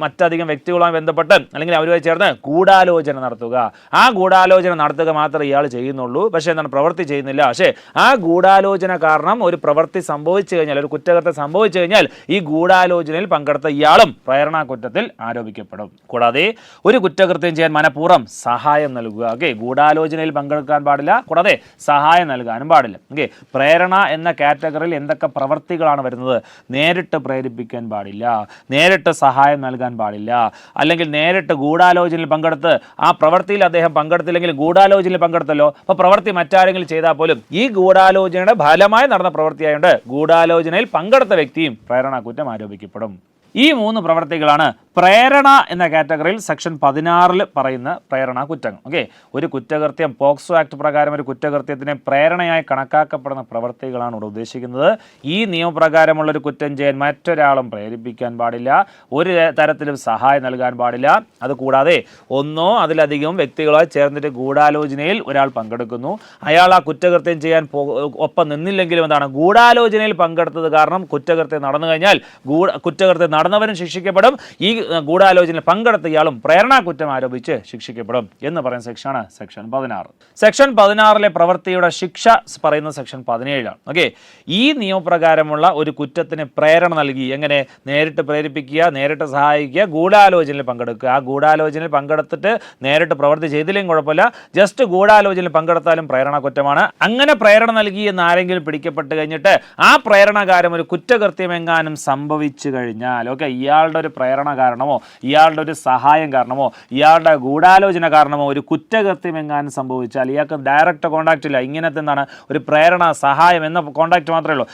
[SPEAKER 1] വ്യക്തികളുമായി ബന്ധപ്പെട്ട് അല്ലെങ്കിൽ അവരുമായി ചേർന്ന് ഗൂഢാലോചന നടത്തുക. ആ ഗൂഢാലോചന നടത്തുക മാത്രമേ ഇയാൾ ചെയ്യുന്നുള്ളൂ, പക്ഷേ എന്താണ് പ്രവൃത്തി ചെയ്യുന്നില്ല. പക്ഷേ ആ ഗൂഢാലോചന കാരണം ഒരു പ്രവൃത്തി സംഭവിച്ചു കഴിഞ്ഞാൽ, ഒരു കുറ്റകൃത്യം സംഭവിച്ചു കഴിഞ്ഞാൽ ഈ ഗൂഢാലോചനയിൽ പങ്കെടുത്ത ഇയാളും പ്രേരണാ കുറ്റത്തിൽ ആരോപിക്കപ്പെടും. കൂടാതെ ഒരു കുറ്റകൃത്യം ചെയ്യാൻ മനഃപൂർവ്വം സഹായം നൽകുക. ഓക്കെ, ഗൂഢാലോചനയിൽ പങ്കെടുക്കാൻ പാടില്ല, കൂടാതെ സഹായം നൽകാനും പാടില്ല. ഓക്കെ, പ്രേരണ എന്ന കാറ്റഗറിയിൽ എന്തൊക്കെ പ്രവർത്തികളാണ് വരുന്നത്? നേരിട്ട് പ്രേരിപ്പിക്കാൻ പാടില്ല, നേരിട്ട് സഹായം നൽകാൻ പാടില്ല, അല്ലെങ്കിൽ നേരിട്ട് ഗൂഢാലോചനയിൽ പങ്കെടുത്ത് ആ പ്രവൃത്തിയിൽ അദ്ദേഹം പങ്കെടുത്തില്ലെങ്കിൽ ഗൂഢാലോചനയിൽ പങ്കെടുത്തല്ലോ, അപ്പോൾ പ്രവൃത്തി മറ്റാരെങ്കിലും ചെയ്താൽ പോലും ഈ ഗൂഢാലോചനയുടെ ഫലമായി നടന്ന പ്രവൃത്തിയായതുകൊണ്ട് ഗൂഢാലോചനയിൽ പങ്കെടുത്ത വ്യക്തിയും പ്രേരണാ കുറ്റം ആരോപിക്കപ്പെടും. ഈ 3 പ്രവർത്തികളാണ് പ്രേരണ എന്ന കാറ്റഗറിയിൽ സെക്ഷൻ 16 പറയുന്ന പ്രേരണാ കുറ്റങ്ങൾ. ഓക്കെ, ഒരു കുറ്റകൃത്യം പോക്സോ ആക്ട് പ്രകാരം ഒരു കുറ്റകൃത്യത്തിനെ പ്രേരണയായി കണക്കാക്കപ്പെടുന്ന പ്രവർത്തികളാണ് ഇവിടെ ഉദ്ദേശിക്കുന്നത്. ഈ നിയമപ്രകാരമുള്ള ഒരു കുറ്റം ചെയ്യാൻ മറ്റൊരാളും പ്രേരിപ്പിക്കാൻ പാടില്ല, ഒരു തരത്തിലും സഹായം നൽകാൻ പാടില്ല. അതുകൂടാതെ ഒന്നോ അതിലധികം വ്യക്തികളുമായി ചേർന്നിട്ട് ഗൂഢാലോചനയിൽ ഒരാൾ പങ്കെടുക്കുന്നു, അയാൾ ആ കുറ്റകൃത്യം ചെയ്യാൻ ഒപ്പം നിന്നില്ലെങ്കിലും എന്താണ് ഗൂഢാലോചനയിൽ പങ്കെടുത്തത് കാരണം കുറ്റകൃത്യം നടന്നു കഴിഞ്ഞാൽ കുറ്റകൃത്യം നടന്നവരും ശിക്ഷിക്കപ്പെടും, ഈ ഗൂഢാലോചനയിൽ പങ്കെടുത്ത ഇയാളും പ്രേരണാ കുറ്റം ആരോപിച്ച് ശിക്ഷിക്കപ്പെടും എന്ന് പറയുന്ന സെക്ഷനാണ് സെക്ഷൻ 16. സെക്ഷൻ 16 പ്രവൃത്തിയുടെ ശിക്ഷ പറയുന്ന സെക്ഷൻ 17. ഓക്കെ, ഈ നിയമപ്രകാരമുള്ള ഒരു കുറ്റത്തിന് പ്രേരണ നൽകി, എങ്ങനെ? നേരിട്ട് പ്രേരിപ്പിക്കുക, നേരിട്ട് സഹായിക്കുക, ഗൂഢാലോചനയിൽ പങ്കെടുക്കുക. ആ ഗൂഢാലോചനയിൽ പങ്കെടുത്തിട്ട് നേരിട്ട് പ്രവൃത്തി ചെയ്തില്ലെങ്കിൽ കുഴപ്പമില്ല, ജസ്റ്റ് ഗൂഢാലോചനയിൽ പങ്കെടുത്താലും പ്രേരണാ കുറ്റമാണ്. അങ്ങനെ പ്രേരണ നൽകി എന്ന് ആരെങ്കിലും പിടിക്കപ്പെട്ട് കഴിഞ്ഞിട്ട് ആ പ്രേരണകാരം ഒരു കുറ്റകൃത്യം എങ്ങാനും സംഭവിച്ചു കഴിഞ്ഞാൽ, ഓക്കെ, ഇയാളുടെ ഒരു പ്രേരണ കാരണമോ ഇയാളുടെ ഒരു സഹായം കാരണമോ ഇയാളുടെ ഗൂഢാലോചന കാരണമോ ഒരു കുറ്റകൃത്യം എങ്ങാനും സംഭവിച്ചാൽ ഇയാൾക്ക് ഡയറക്റ്റ് കോണ്ടാക്റ്റ് ഇല്ല, ഇങ്ങനത്തെ എന്താണ് ഒരു പ്രേരണ സഹായം എന്ന കോണ്ടാക്റ്റ് മാത്രമേ ഉള്ളൂ.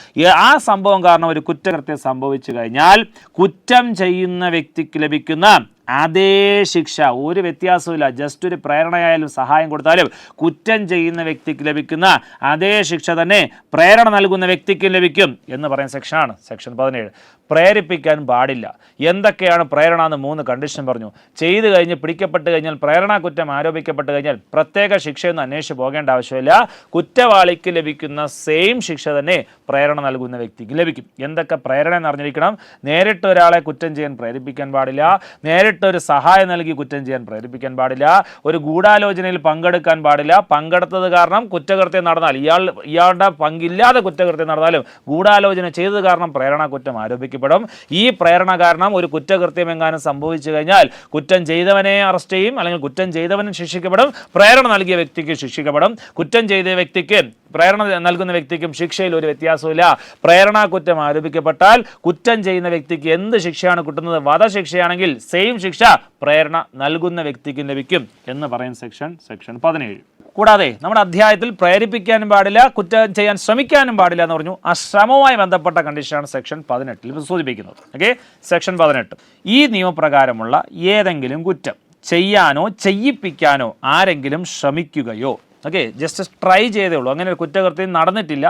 [SPEAKER 1] ആ സംഭവം കാരണം ഒരു കുറ്റകൃത്യം സംഭവിച്ചു കഴിഞ്ഞാൽ കുറ്റം ചെയ്യുന്ന വ്യക്തിക്ക് ലഭിക്കുന്ന അതേ ശിക്ഷ, ഒരു വ്യത്യാസവുമില്ല, ജസ്റ്റ് ഒരു പ്രേരണയായാലും സഹായം കൊടുത്താലും കുറ്റം ചെയ്യുന്ന വ്യക്തിക്ക് ലഭിക്കുന്ന അതേ ശിക്ഷ തന്നെ പ്രേരണ നൽകുന്ന വ്യക്തിക്കും ലഭിക്കും എന്ന് പറയുന്ന സെക്ഷനാണ് സെക്ഷൻ 17. പ്രേരിപ്പിക്കാൻ പാടില്ല. എന്തൊക്കെയാണ് പ്രേരണ എന്ന് 3 കണ്ടീഷൻ പറഞ്ഞു. ചെയ്തു കഴിഞ്ഞ് പിടിക്കപ്പെട്ട് കഴിഞ്ഞാൽ പ്രേരണാ കുറ്റം ആരോപിക്കപ്പെട്ട് കഴിഞ്ഞാൽ പ്രത്യേക ശിക്ഷയൊന്നും അന്വേഷിച്ച് പോകേണ്ട ആവശ്യമില്ല, കുറ്റവാളിക്ക് ലഭിക്കുന്ന സെയിം ശിക്ഷ തന്നെ പ്രേരണ നൽകുന്ന വ്യക്തിക്ക് ലഭിക്കും. എന്തൊക്കെ പ്രേരണ എന്ന് അറിഞ്ഞിരിക്കണം? നേരിട്ട് ഒരാളെ കുറ്റം ചെയ്യാൻ പ്രേരിപ്പിക്കാൻ പാടില്ല, നേരിട്ട് ഒരു സഹായം നൽകി കുറ്റം ചെയ്യാൻ പ്രേരിപ്പിക്കാൻ പാടില്ല, ഒരു ഗൂഢാലോചനയിൽ പങ്കെടുക്കാൻ പാടില്ല, പങ്കെടുത്തത് കാരണം കുറ്റകൃത്യം നടന്നാൽ ഇയാളുടെ പങ്കില്ലാതെ കുറ്റകൃത്യം നടന്നാലും ഗൂഢാലോചന ചെയ്തത് കാരണം പ്രേരണാ കുറ്റം ആരോപിക്കപ്പെടും. ഈ പ്രേരണ കാരണം ഒരു കുറ്റകൃത്യം എങ്ങാനും സംഭവിച്ചു കഴിഞ്ഞാൽ കുറ്റം ചെയ്തവനെ അറസ്റ്റ് ചെയ്യും, അല്ലെങ്കിൽ കുറ്റം ചെയ്തവനും ശിക്ഷിക്കപ്പെടും, പ്രേരണ നൽകിയ വ്യക്തിക്ക് ശിക്ഷിക്കപ്പെടും. കുറ്റം ചെയ്ത വ്യക്തിക്ക് പ്രേരണ നൽകുന്ന വ്യക്തിക്കും ശിക്ഷയിൽ ഒരു വ്യത്യാസമില്ല. പ്രേരണാ കുറ്റം ആരോപിക്കപ്പെട്ടാൽ കുറ്റം ചെയ്യുന്ന വ്യക്തിക്ക് എന്ത് ശിക്ഷയാണ് കിട്ടുന്നത്? വധശിക്ഷയാണെങ്കിൽ സെയിം ശിക്ഷ പ്രേരണ നൽകുന്ന വ്യക്തിക്കും ലഭിക്കും എന്ന് പറയുന്ന സെക്ഷൻ 17. കൂടാതെ നമ്മുടെ അധ്യായത്തിൽ പ്രേരിപ്പിക്കാനും പാടില്ല, കുറ്റം ചെയ്യാൻ ശ്രമിക്കാനും പാടില്ല എന്ന് പറഞ്ഞു. ആ ശ്രമവുമായി ബന്ധപ്പെട്ട കണ്ടീഷനാണ് സെക്ഷൻ 18 സൂചിപ്പിക്കുന്നത്. ഓക്കെ, സെക്ഷൻ 18, ഈ നിയമപ്രകാരമുള്ള ഏതെങ്കിലും കുറ്റം ചെയ്യാനോ ചെയ്യിപ്പിക്കാനോ ആരെങ്കിലും ശ്രമിക്കുകയോ, ഓക്കെ, ജസ്റ്റ് ട്രൈ ചെയ്തേ ഉള്ളൂ, അങ്ങനെ ഒരു കുറ്റകൃത്യം നടന്നിട്ടില്ല,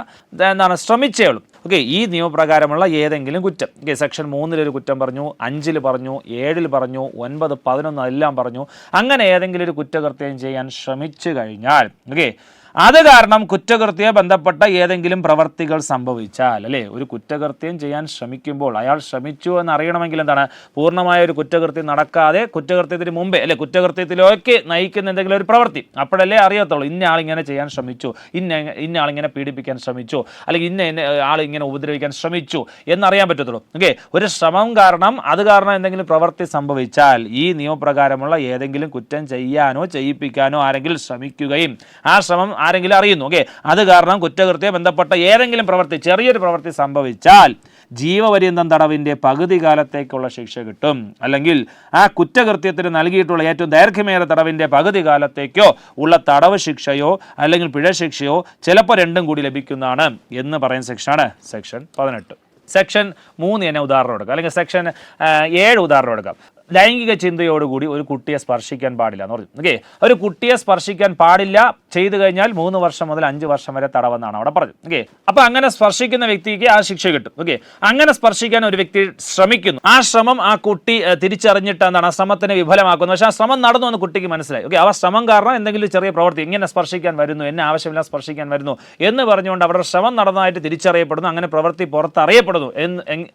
[SPEAKER 1] എന്താണ് ശ്രമിച്ചേ ഉള്ളൂ. ഓക്കെ, ഈ നിയമപ്രകാരമുള്ള ഏതെങ്കിലും കുറ്റം, ഓക്കെ, സെക്ഷൻ 3 കുറ്റം പറഞ്ഞു, 5 പറഞ്ഞു, 7 പറഞ്ഞു, 9, 11 എല്ലാം പറഞ്ഞു. അങ്ങനെ ഏതെങ്കിലും ഒരു കുറ്റകൃത്യം ചെയ്യാൻ ശ്രമിച്ചു കഴിഞ്ഞാൽ, ഓക്കെ, അത് കാരണം കുറ്റകൃത്യ ബന്ധപ്പെട്ട ഏതെങ്കിലും പ്രവർത്തികൾ സംഭവിച്ചാൽ, അല്ലേ, ഒരു കുറ്റകൃത്യം ചെയ്യാൻ ശ്രമിക്കുമ്പോൾ അയാൾ ശ്രമിച്ചു എന്ന് അറിയണമെങ്കിൽ എന്താണ്, പൂർണ്ണമായ ഒരു കുറ്റകൃത്യം നടക്കാതെ കുറ്റകൃത്യത്തിന് മുമ്പേ, അല്ലെ, കുറ്റകൃത്യത്തിലേക്ക് നയിക്കുന്ന എന്തെങ്കിലും ഒരു പ്രവൃത്തി, അപ്പോഴല്ലേ അറിയത്തുള്ളൂ ഇന്ന ആളിങ്ങനെ ചെയ്യാൻ ശ്രമിച്ചു, ഇന്ന ആളിങ്ങനെ പീഡിപ്പിക്കാൻ ശ്രമിച്ചു, അല്ലെങ്കിൽ ഇന്ന ആളിങ്ങനെ ഉപദ്രവിക്കാൻ ശ്രമിച്ചു എന്നറിയാൻ പറ്റത്തുള്ളൂ. ഓക്കെ, ഒരു ശ്രമം കാരണം, അത് കാരണം എന്തെങ്കിലും പ്രവൃത്തി സംഭവിച്ചാൽ ഈ നിയമപ്രകാരമുള്ള ഏതെങ്കിലും കുറ്റം ചെയ്യാനോ ചെയ്യിപ്പിക്കാനോ ആരെങ്കിലും ശ്രമിക്കുകയും ആ ശ്രമം ആരെങ്കിലും അറിയുന്നു, ഓക്കെ, അത് കാരണം കുറ്റകൃത്യം ബന്ധപ്പെട്ട ഏതെങ്കിലും പ്രവൃത്തി, ചെറിയൊരു പ്രവൃത്തി സംഭവിച്ചാൽ ജീവപര്യന്തം തടവിൻ്റെ പകുതി കാലത്തേക്കുള്ള ശിക്ഷ കിട്ടും. അല്ലെങ്കിൽ ആ കുറ്റകൃത്യത്തിന് നൽകിയിട്ടുള്ള ഏറ്റവും ദൈർഘ്യമേറിയ തടവിൻ്റെ പകുതി കാലത്തേക്കോ ഉള്ള തടവ് ശിക്ഷയോ അല്ലെങ്കിൽ പിഴ ശിക്ഷയോ ചിലപ്പോൾ രണ്ടും കൂടി ലഭിക്കുന്നതാണ് എന്ന് പറയുന്ന സെക്ഷനാണ് സെക്ഷൻ 18. സെക്ഷൻ 3 തന്നെ ഉദാഹരണം എടുക്കാം, അല്ലെങ്കിൽ സെക്ഷൻ 7 ഉദാഹരണം എടുക്കാം. ലൈംഗിക ചിന്തയോടുകൂടി ഒരു കുട്ടിയെ സ്പർശിക്കാൻ പാടില്ല എന്ന് പറഞ്ഞു. ഓക്കെ, ഒരു കുട്ടിയെ സ്പർശിക്കാൻ പാടില്ല, ചെയ്തു കഴിഞ്ഞാൽ 3 വർഷം മുതൽ 5 വർഷം വരെ തടവെന്നാണ് അവിടെ പറഞ്ഞു. ഓക്കെ, അപ്പോൾ അങ്ങനെ സ്പർശിക്കുന്ന വ്യക്തിക്ക് ആ ശിക്ഷ കിട്ടും. ഓക്കെ, അങ്ങനെ സ്പർശിക്കാൻ ഒരു വ്യക്തി ശ്രമിക്കുന്നു, ആ ശ്രമം ആ കുട്ടി തിരിച്ചറിഞ്ഞിട്ട് എന്താണ്, ആ ശ്രമത്തിനെ വിഫലമാക്കുന്നു. പക്ഷേ ആ ശ്രമം നടന്നു എന്ന് കുട്ടിക്ക് മനസ്സിലായി. ഓക്കെ, ആ ശ്രമം കാരണം എന്തെങ്കിലും ചെറിയ പ്രവൃത്തി, ഇങ്ങനെ സ്പർശിക്കാൻ വരുന്നു, എന്നെ ആവശ്യമില്ല സ്പർശിക്കാൻ വരുന്നു എന്ന് പറഞ്ഞുകൊണ്ട് അവരുടെ ശ്രമം നടന്നതായിട്ട് തിരിച്ചറിയപ്പെടുന്നു, അങ്ങനെ പ്രവൃത്തി പുറത്തറിയപ്പെടുന്നു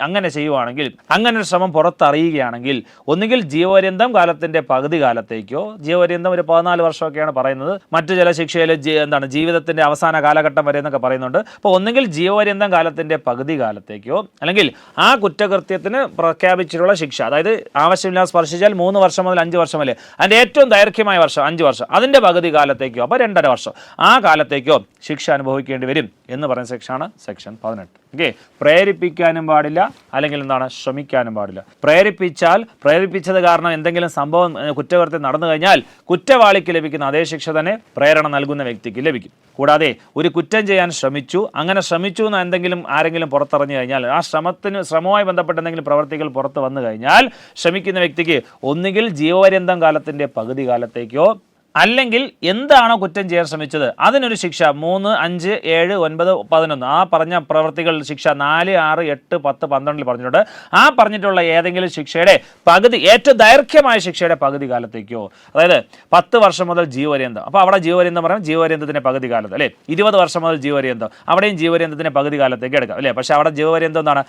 [SPEAKER 1] അങ്ങനെ ചെയ്യുവാണെങ്കിൽ, അങ്ങനെ ഒരു ശ്രമം പുറത്തറിയുകയാണെങ്കിൽ ഒന്നുകിൽ ജീവപര്യന്തം കാലത്തിന്റെ പകുതി കാലത്തേക്കോ, ജീവപര്യന്തം ഒരു 14 വർഷമൊക്കെയാണ് പറയുന്നത്, മറ്റു ചില ശിക്ഷയിൽ എന്താണ് ജീവിതത്തിന്റെ അവസാന കാലഘട്ടം വരെ എന്നൊക്കെ പറയുന്നുണ്ട്. അപ്പോൾ ഒന്നുകിൽ ജീവപര്യന്തം കാലത്തിന്റെ പകുതി കാലത്തേക്കോ, അല്ലെങ്കിൽ ആ കുറ്റകൃത്യത്തിന് പ്രഖ്യാപിച്ചിട്ടുള്ള ശിക്ഷ, അതായത് ആവശ്യമില്ലാതെ സ്പർശിച്ചാൽ 3 വർഷം മുതൽ 5 വർഷം വരെ, അതിൻ്റെ ഏറ്റവും ദൈർഘ്യമായ വർഷം 5 വർഷം, അതിൻ്റെ പകുതി കാലത്തേക്കോ, അപ്പോൾ 2.5 വർഷം, ആ കാലത്തേക്കോ ശിക്ഷ അനുഭവിക്കേണ്ടി വരും എന്ന് പറയുന്ന സെക്ഷനാണ് സെക്ഷൻ 18. ഓക്കെ, പ്രേരിപ്പിക്കാനും പാടില്ല, അല്ലെങ്കിൽ എന്താണ്, ശ്രമിക്കാനും പാടില്ല. പ്രേരിപ്പിച്ചത് കാരണം എന്തെങ്കിലും സംഭവം, കുറ്റകൃത്യം നടന്നു കഴിഞ്ഞാൽ കുറ്റവാളിക്ക് ലഭിക്കുന്ന അതേ ശിക്ഷ തന്നെ പ്രേരണ നൽകുന്ന വ്യക്തിക്ക് ലഭിക്കും. കൂടാതെ ഒരു കുറ്റം ചെയ്യാൻ ശ്രമിച്ചു, അങ്ങനെ ശ്രമിച്ചു എന്ന് എന്തെങ്കിലും ആരെങ്കിലും പുറത്തറിഞ്ഞു കഴിഞ്ഞാൽ, ആ ശ്രമവുമായി ബന്ധപ്പെട്ട എന്തെങ്കിലും പ്രവർത്തികൾ പുറത്ത് വന്നു കഴിഞ്ഞാൽ ശ്രമിക്കുന്ന വ്യക്തിക്ക് ഒന്നുകിൽ ജീവപര്യന്തം കാലത്തിൻ്റെ പകുതി കാലത്തേക്കോ, അല്ലെങ്കിൽ എന്താണോ കുറ്റം ചെയ്യാൻ ശ്രമിച്ചത് അതിനൊരു ശിക്ഷ 3, 5, 7, 9, 11 ആ പറഞ്ഞ പ്രവർത്തികൾ ശിക്ഷ 4, 6, 8, 10, 12 പറഞ്ഞിട്ടുണ്ട്. ആ പറഞ്ഞിട്ടുള്ള ഏതെങ്കിലും ശിക്ഷയുടെ പകുതി, ഏറ്റവും ദൈർഘ്യമായ ശിക്ഷയുടെ പകുതി കാലത്തേക്കോ, അതായത് 10 വർഷം മുതൽ ജീവപര്യന്തം, അപ്പോൾ അവിടെ ജീവപര്യന്തം പറയാം, ജീവപര്യന്തത്തിൻ്റെ പകുതി കാലത്ത്, അല്ലേ, 20 വർഷം മുതൽ ജീവപര്യന്തം, അവിടെയും ജീവപര്യന്തത്തിൻ്റെ പകുതി കാലത്തേക്ക് എടുക്കാം, അല്ലേ, പക്ഷേ അവിടെ ജീവപര്യന്തം എന്താണ്,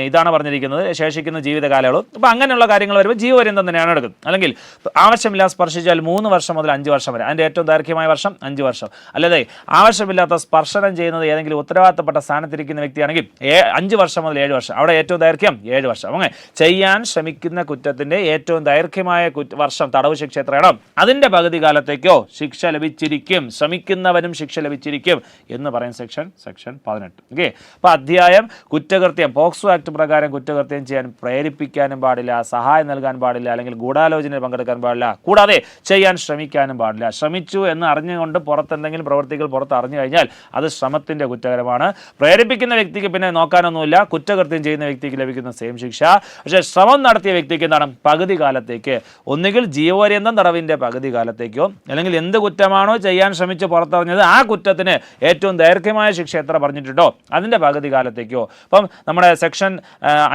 [SPEAKER 1] ഇതാണ് പറഞ്ഞിരിക്കുന്നത്, ശേഷിക്കുന്ന ജീവിത കാലയളവ്. അപ്പോൾ അങ്ങനെയുള്ള കാര്യങ്ങൾ വരുമ്പോൾ ജീവപര്യന്തം തന്നെയാണ് എടുക്കുന്നത്. അല്ലെങ്കിൽ ആവശ്യമില്ലാതെ സ്പർശിച്ചാൽ 3 വർഷം മുതൽ 5 വർഷം വരെ, അതിൻ്റെ ഏറ്റവും ദൈർഘ്യമായ വർഷം 5 വർഷം. അല്ലാതെ ആവശ്യമില്ലാത്ത സ്പർശനം ചെയ്യുന്നത് ഏതെങ്കിലും ഉത്തരവാദിത്തപ്പെട്ട സ്ഥാനത്തിരിക്കുന്ന വ്യക്തിയാണെങ്കിൽ 5 വർഷം മുതൽ 7 വർഷം, അവിടെ ഏറ്റവും ദൈർഘ്യം 7 വർഷം. അങ്ങനെ ചെയ്യാൻ ശ്രമിക്കുന്ന കുറ്റത്തിൻ്റെ ഏറ്റവും ദൈർഘ്യമായ വർഷം തടവ് ശിക്ഷ എത്രയാണോ അതിൻ്റെ പകുതി കാലത്തേക്കോ ശിക്ഷ ലഭിച്ചിരിക്കും, ശ്രമിക്കുന്നവനും ശിക്ഷ ലഭിച്ചിരിക്കും എന്ന് പറയുന്ന സെക്ഷൻ 18. ഓക്കെ, അപ്പോൾ അധ്യായം കുറ്റകൃത്യം, പോക്സോ ആക്ട് പ്രകാരം കുറ്റകൃത്യം ചെയ്യാൻ പ്രേരിപ്പിക്കാനും പാടില്ല, സഹായം നൽകാൻ പാടില്ല, അല്ലെങ്കിൽ ഗൂഢാലോചനയിൽ പങ്കെടുക്കാൻ പാടില്ല, കൂടാതെ ചെയ്യാൻ ശ്രമിക്കാനും പാടില്ല. ശ്രമിച്ചു എന്ന് അറിഞ്ഞുകൊണ്ട് പുറത്തെന്തെങ്കിലും പ്രവൃത്തികൾ പുറത്ത് അറിഞ്ഞു കഴിഞ്ഞാൽ അത് ശ്രമത്തിൻ്റെ കുറ്റകരമാണ്. പ്രേരിപ്പിക്കുന്ന വ്യക്തിക്ക് പിന്നെ നോക്കാനൊന്നുമില്ല, കുറ്റകൃത്യം ചെയ്യുന്ന വ്യക്തിക്ക് ലഭിക്കുന്ന സെയിം ശിക്ഷ. പക്ഷേ ശ്രമം നടത്തിയ വ്യക്തിക്ക് എന്താണ്, പകുതി കാലത്തേക്ക്, ഒന്നുകിൽ ജീവപര്യന്തം തടവിൻ്റെ പകുതി കാലത്തേക്കോ, അല്ലെങ്കിൽ എന്ത് കുറ്റമാണോ ചെയ്യാൻ ശ്രമിച്ച് പുറത്തറിഞ്ഞത് ആ കുറ്റത്തിന് ഏറ്റവും ദൈർഘ്യമായ ശിക്ഷ എത്ര പറഞ്ഞിട്ടുണ്ടോ അതിൻ്റെ പകുതി കാലത്തേക്കോ. അപ്പം നമ്മുടെ സെക്ഷൻ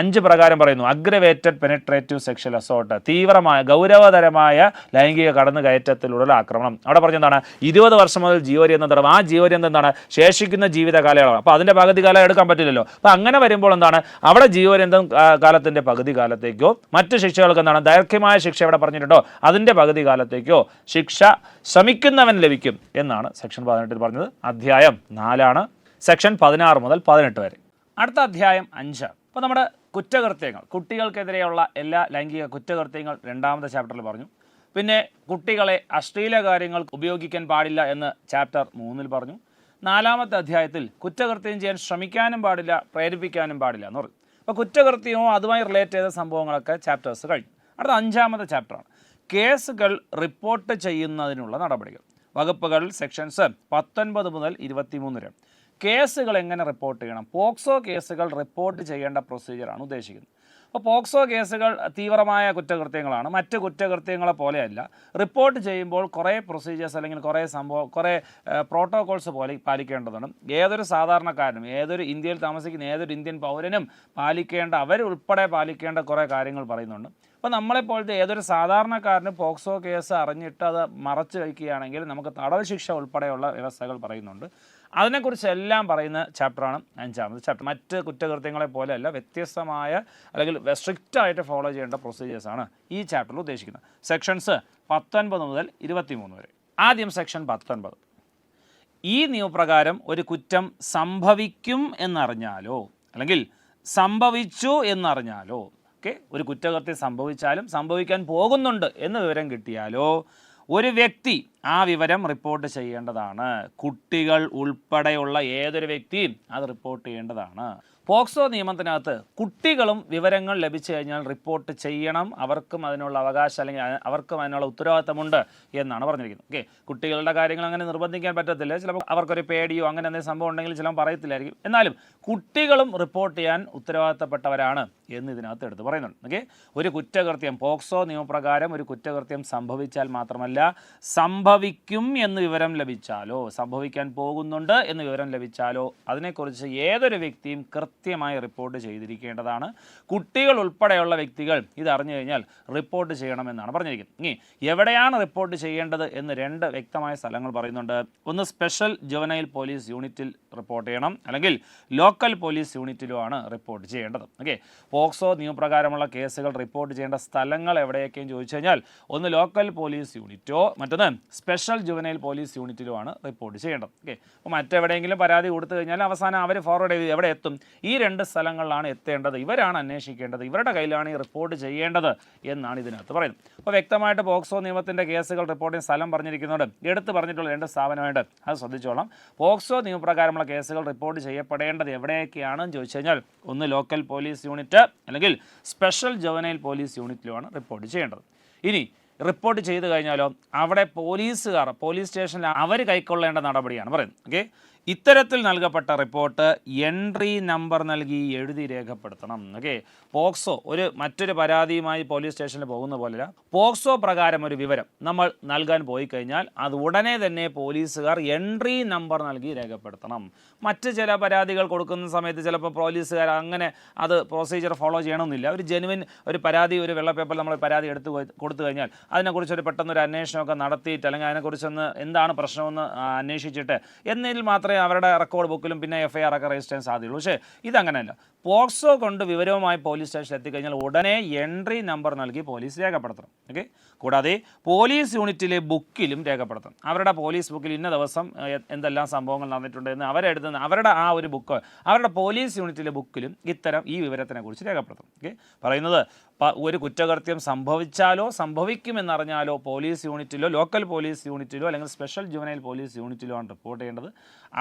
[SPEAKER 1] 5 പ്രകാരം പറയുന്നു, അഗ്രവേറ്റഡ് പെനിട്രേറ്റീവ് സെക്ഷൽ അസോൾട്ട്, തീവ്രമായ ഗൗരവതരമായ ലൈംഗിക കടന്നുകയറ്റത്തിലുള്ള ആക്രമണം. അവിടെ പറഞ്ഞതാണ് 20 വർഷം മുതൽ ജീവപര്യന്തം തടവ്, ആ ജീവപര്യന്തം എന്താണ്, ശേഷിക്കുന്ന ജീവിത കാലയളവ്, അപ്പോൾ അതിൻ്റെ പകുതി കാലം എടുക്കാൻ പറ്റില്ലല്ലോ. അപ്പോൾ അങ്ങനെ വരുമ്പോൾ എന്താണ്, അവിടെ ജീവപര്യന്തം കാലത്തിൻ്റെ പകുതി കാലത്തേക്കോ, മറ്റ് ശിക്ഷകൾക്ക് എന്താണ്, ദൈർഘ്യമായ ശിക്ഷ ഇവിടെ പറഞ്ഞിട്ടുണ്ടോ അതിൻ്റെ പകുതി കാലത്തേക്കോ ശിക്ഷ ശ്രമിക്കുന്നവൻ ലഭിക്കും എന്നാണ് സെക്ഷൻ 18 പറഞ്ഞത്. അധ്യായം 4 സെക്ഷൻ 16 മുതൽ 18 വരെ. അടുത്ത അധ്യായം 5. അപ്പോൾ നമ്മുടെ കുറ്റകൃത്യങ്ങൾ, കുട്ടികൾക്കെതിരെയുള്ള എല്ലാ ലൈംഗിക കുറ്റകൃത്യങ്ങൾ 2ാമത്തെ ചാപ്റ്ററിൽ പറഞ്ഞു. പിന്നെ കുട്ടികളെ അശ്ലീല കാര്യങ്ങൾ ഉപയോഗിക്കാൻ പാടില്ല എന്ന് ചാപ്റ്റർ 3 പറഞ്ഞു. 4ാമത്തെ അധ്യായത്തിൽ കുറ്റകൃത്യം ചെയ്യാൻ ശ്രമിക്കാനും പാടില്ല, പ്രേരിപ്പിക്കാനും പാടില്ല എന്ന് പറഞ്ഞു. അപ്പോൾ കുറ്റകൃത്യവും അതുമായി റിലേറ്റ് ചെയ്ത സംഭവങ്ങളൊക്കെ ചാപ്റ്റേഴ്സ് കഴിഞ്ഞു. അടുത്ത 5ാമത്തെ ചാപ്റ്ററാണ് കേസുകൾ റിപ്പോർട്ട് ചെയ്യുന്നതിനുള്ള നടപടികൾ. വകുപ്പുകൾ സെക്ഷൻസ് 19 മുതൽ 23 വരെ. കേസുകൾ എങ്ങനെ റിപ്പോർട്ട് ചെയ്യണം, പോക്സോ കേസുകൾ റിപ്പോർട്ട് ചെയ്യേണ്ട പ്രൊസീജിയറാണ് ഉദ്ദേശിക്കുന്നത്. അപ്പോൾ പോക്സോ കേസുകൾ തീവ്രമായ കുറ്റകൃത്യങ്ങളാണ്, മറ്റ് കുറ്റകൃത്യങ്ങളെ പോലെയല്ല. റിപ്പോർട്ട് ചെയ്യുമ്പോൾ കുറേ പ്രൊസീജിയേഴ്സ്, അല്ലെങ്കിൽ കുറേ പ്രോട്ടോകോൾസ് പോലെ പാലിക്കേണ്ടതുണ്ട്. ഏതൊരു സാധാരണക്കാരനും, ഏതൊരു ഇന്ത്യയിൽ താമസിക്കുന്ന ഏതൊരു ഇന്ത്യൻ പൗരനും പാലിക്കേണ്ട, അവരുൾപ്പെടെ പാലിക്കേണ്ട കുറേ കാര്യങ്ങൾ പറയുന്നുണ്ട്. അപ്പോൾ നമ്മളെപ്പോലത്തെ ഏതൊരു സാധാരണക്കാരന് പോക്സോ കേസ് അറിഞ്ഞിട്ട് അത് മറച്ചു വയ്ക്കുകയാണെങ്കിൽ നമുക്ക് തടവ് ശിക്ഷ ഉൾപ്പെടെയുള്ള വ്യവസ്ഥകൾ പറയുന്നുണ്ട്. അതിനെക്കുറിച്ചെല്ലാം പറയുന്ന ചാപ്റ്ററാണ് 5ാമത് ചാപ്റ്റർ. മറ്റ് കുറ്റകൃത്യങ്ങളെ പോലെയല്ല, വ്യത്യസ്തമായ അല്ലെങ്കിൽ സ്ട്രിക്റ്റായിട്ട് ഫോളോ ചെയ്യേണ്ട പ്രൊസീജിയേഴ്സാണ് ഈ ചാപ്റ്ററിൽ ഉദ്ദേശിക്കുന്നത്. സെക്ഷൻസ് 19 മുതൽ 23 വരെ. ആദ്യം സെക്ഷൻ 19. ഈ നിയമപ്രകാരം ഒരു കുറ്റം സംഭവിക്കും എന്നറിഞ്ഞാലോ അല്ലെങ്കിൽ സംഭവിച്ചു എന്നറിഞ്ഞാലോ, ഒരു കുറ്റകൃത്യം സംഭവിച്ചാലും സംഭവിക്കാൻ പോകുന്നുണ്ട് എന്ന് വിവരം കിട്ടിയാലോ ഒരു വ്യക്തി ആ വിവരം റിപ്പോർട്ട് ചെയ്യേണ്ടതാണ്. കുട്ടികൾ ഉൾപ്പെടെയുള്ള ഏതൊരു വ്യക്തിയും അത് റിപ്പോർട്ട് ചെയ്യേണ്ടതാണ്. പോക്സോ നിയമത്തിനകത്ത് കുട്ടികളും വിവരങ്ങൾ ലഭിച്ചു കഴിഞ്ഞാൽ റിപ്പോർട്ട് ചെയ്യണം, അവർക്കും അതിനുള്ള അവകാശം അല്ലെങ്കിൽ അവർക്കും അതിനുള്ള ഉത്തരവാദിത്തമുണ്ട് എന്നാണ് പറഞ്ഞിരിക്കുന്നത്. കുട്ടികളുടെ കാര്യങ്ങൾ അങ്ങനെ നിർബന്ധിക്കാൻ പറ്റത്തില്ല. ചിലപ്പോൾ അവർക്കൊരു പേടിയോ അങ്ങനെ എന്തെങ്കിലും സംഭവം ഉണ്ടെങ്കിൽ ചിലപ്പോൾ പറയത്തില്ലായിരിക്കും. എന്നാലും കുട്ടികളും റിപ്പോർട്ട് ചെയ്യാൻ ഉത്തരവാദിത്തപ്പെട്ടവരാണ് എന്ന് ഇതിനകത്ത് എടുത്ത് പറയുന്നുണ്ട്. ഒരു കുറ്റകൃത്യം പോക്സോ നിയമപ്രകാരം ഒരു കുറ്റകൃത്യം സംഭവിച്ചാൽ മാത്രമല്ല, സംഭവിക്കും എന്ന് വിവരം ലഭിച്ചാലോ സംഭവിക്കാൻ പോകുന്നുണ്ട് എന്ന് വിവരം ലഭിച്ചാലോ അതിനെക്കുറിച്ച് ഏതൊരു വ്യക്തിയും കൃത്യമായി റിപ്പോർട്ട് ചെയ്തിരിക്കേണ്ടതാണ്. കുട്ടികൾ ഉൾപ്പെടെയുള്ള വ്യക്തികൾ ഇതറിഞ്ഞു കഴിഞ്ഞാൽ റിപ്പോർട്ട് ചെയ്യണമെന്നാണ് പറഞ്ഞിരിക്കുന്നത്. ഇനി എവിടെയാണ് റിപ്പോർട്ട് ചെയ്യേണ്ടത് എന്ന് 2 വ്യക്തമായ സ്ഥലങ്ങൾ പറയുന്നുണ്ട്. ഒന്ന് സ്പെഷ്യൽ ജുവനൈൽ പോലീസ് യൂണിറ്റിൽ റിപ്പോർട്ട് ചെയ്യണം, അല്ലെങ്കിൽ ലോക്കൽ പോലീസ് യൂണിറ്റിലുമാണ് റിപ്പോർട്ട് ചെയ്യേണ്ടത്. പോക്സോ നിയമപ്രകാരമുള്ള കേസുകൾ റിപ്പോർട്ട് ചെയ്യേണ്ട സ്ഥലങ്ങൾ എവിടെയൊക്കെയും ചോദിച്ചു കഴിഞ്ഞാൽ ഒന്ന് ലോക്കൽ പോലീസ് യൂണിറ്റോ മറ്റൊന്ന് സ്പെഷ്യൽ ജുവനൈൽ പോലീസ് യൂണിറ്റിലുമാണ് റിപ്പോർട്ട് ചെയ്യേണ്ടത്. അപ്പോൾ മറ്റെവിടെയെങ്കിലും പരാതി കൊടുത്തു കഴിഞ്ഞാൽ അവസാനം അവർ ഫോർവേഡ് ചെയ്ത് എവിടെ എത്തും? ഈ 2 സ്ഥലങ്ങളിലാണ് എത്തേണ്ടത്. ഇവരാണ് അന്വേഷിക്കേണ്ടത്, ഇവരുടെ കയ്യിലാണ് ഈ റിപ്പോർട്ട് ചെയ്യേണ്ടത് എന്നാണ് ഇതിനകത്ത് പറയുന്നത്. അപ്പോൾ വ്യക്തമായിട്ട് പോക്സോ നിയമത്തിൻ്റെ കേസുകൾ റിപ്പോർട്ട് ചെയ്യുന്ന സ്ഥലം പറഞ്ഞിരിക്കുന്നുണ്ട്. എടുത്ത് പറഞ്ഞിട്ടുള്ള 2 സ്ഥാപനമായിട്ട് അത് ശ്രദ്ധിച്ചോളാം. പോക്സോ നിയമപ്രകാരമുള്ള കേസുകൾ റിപ്പോർട്ട് ചെയ്യപ്പെടേണ്ടത് എവിടെയൊക്കെയാണെന്ന് ചോദിച്ചു കഴിഞ്ഞാൽ ഒന്ന് ലോക്കൽ പോലീസ് യൂണിറ്റ് അല്ലെങ്കിൽ സ്പെഷ്യൽ ജുവനൈൽ പോലീസ് യൂണിറ്റിലുമാണ് റിപ്പോർട്ട് ചെയ്യേണ്ടത്. ഇനി റിപ്പോർട്ട് ചെയ്ത് കഴിഞ്ഞാലോ അവിടെ പോലീസുകാർ പോലീസ് സ്റ്റേഷനിൽ അവർ കൈക്കൊള്ളേണ്ട നടപടിയാണ് പറയുന്നത്. ഇത്തരത്തിൽ നൽകപ്പെട്ട റിപ്പോർട്ട് എൻട്രി നമ്പർ നൽകി എഴുതി രേഖപ്പെടുത്തണം. പോക്സോ മറ്റൊരു പരാതിയുമായി പോലീസ് സ്റ്റേഷനിൽ പോകുന്ന പോലെയല്ല, പോക്സോ പ്രകാരം ഒരു വിവരം നമ്മൾ നൽകാൻ പോയി കഴിഞ്ഞാൽ അത് ഉടനെ തന്നെ പോലീസുകാർ എൻട്രി നമ്പർ നൽകി രേഖപ്പെടുത്തണം. മറ്റ് ചില പരാതികൾ കൊടുക്കുന്ന സമയത്ത് ചിലപ്പോൾ പോലീസുകാർ അങ്ങനെ അത് പ്രൊസീജിയർ ഫോളോ ചെയ്യണമെന്നില്ല. ഒരു ജെനുവിൻ ഒരു പരാതി ഒരു വെള്ള പേപ്പറിൽ നമ്മൾ പരാതി കൊടുത്തു കഴിഞ്ഞാൽ അതിനെക്കുറിച്ചൊരു പെട്ടെന്നൊരു അന്വേഷണമൊക്കെ നടത്തിയിട്ട് അല്ലെങ്കിൽ അതിനെക്കുറിച്ചൊന്ന് എന്താണ് പ്രശ്നമെന്ന് അന്വേഷിച്ചിട്ട് എന്നതിൽ മാത്രമേ അവരുടെ റെക്കോർഡ് ബുക്കിലും പിന്നെ FIR ഒക്കെ രജിസ്റ്റർ ചെയ്യാൻ സാധ്യതയുള്ളൂ. പക്ഷേ ഇതങ്ങനെയല്ല. പോക്സോ കൊണ്ട് വിവരവുമായി പോലീസ് സ്റ്റേഷനിൽ എത്തിക്കഴിഞ്ഞാൽ ഉടനെ എൻട്രി നമ്പർ നൽകി പോലീസ് രേഖപ്പെടുത്തണം. കൂടാതെ പോലീസ് യൂണിറ്റിലെ ബുക്കിലും രേഖപ്പെടുത്തണം. അവരുടെ പോലീസ് ബുക്കിൽ ഇന്ന ദിവസം എന്തെല്ലാം സംഭവങ്ങൾ നടന്നിട്ടുണ്ട് എന്ന് അവരെടുത്തുന്ന അവരുടെ ആ ഒരു ബുക്ക് അവരുടെ പോലീസ് യൂണിറ്റിലെ ബുക്കിലും ഇത്തരം ഈ വിവരത്തിനെ കുറിച്ച് രേഖപ്പെടുത്തണം. പറയുന്നത് ഒരു കുറ്റകൃത്യം സംഭവിച്ചാലോ സംഭവിക്കുമെന്നറിഞ്ഞാലോ പോലീസ് യൂണിറ്റിലോ ലോക്കൽ പോലീസ് യൂണിറ്റിലോ അല്ലെങ്കിൽ സ്പെഷ്യൽ ജുവനൈൽ പോലീസ് യൂണിറ്റിലോ ആണ് റിപ്പോർട്ട് ചെയ്യേണ്ടത്.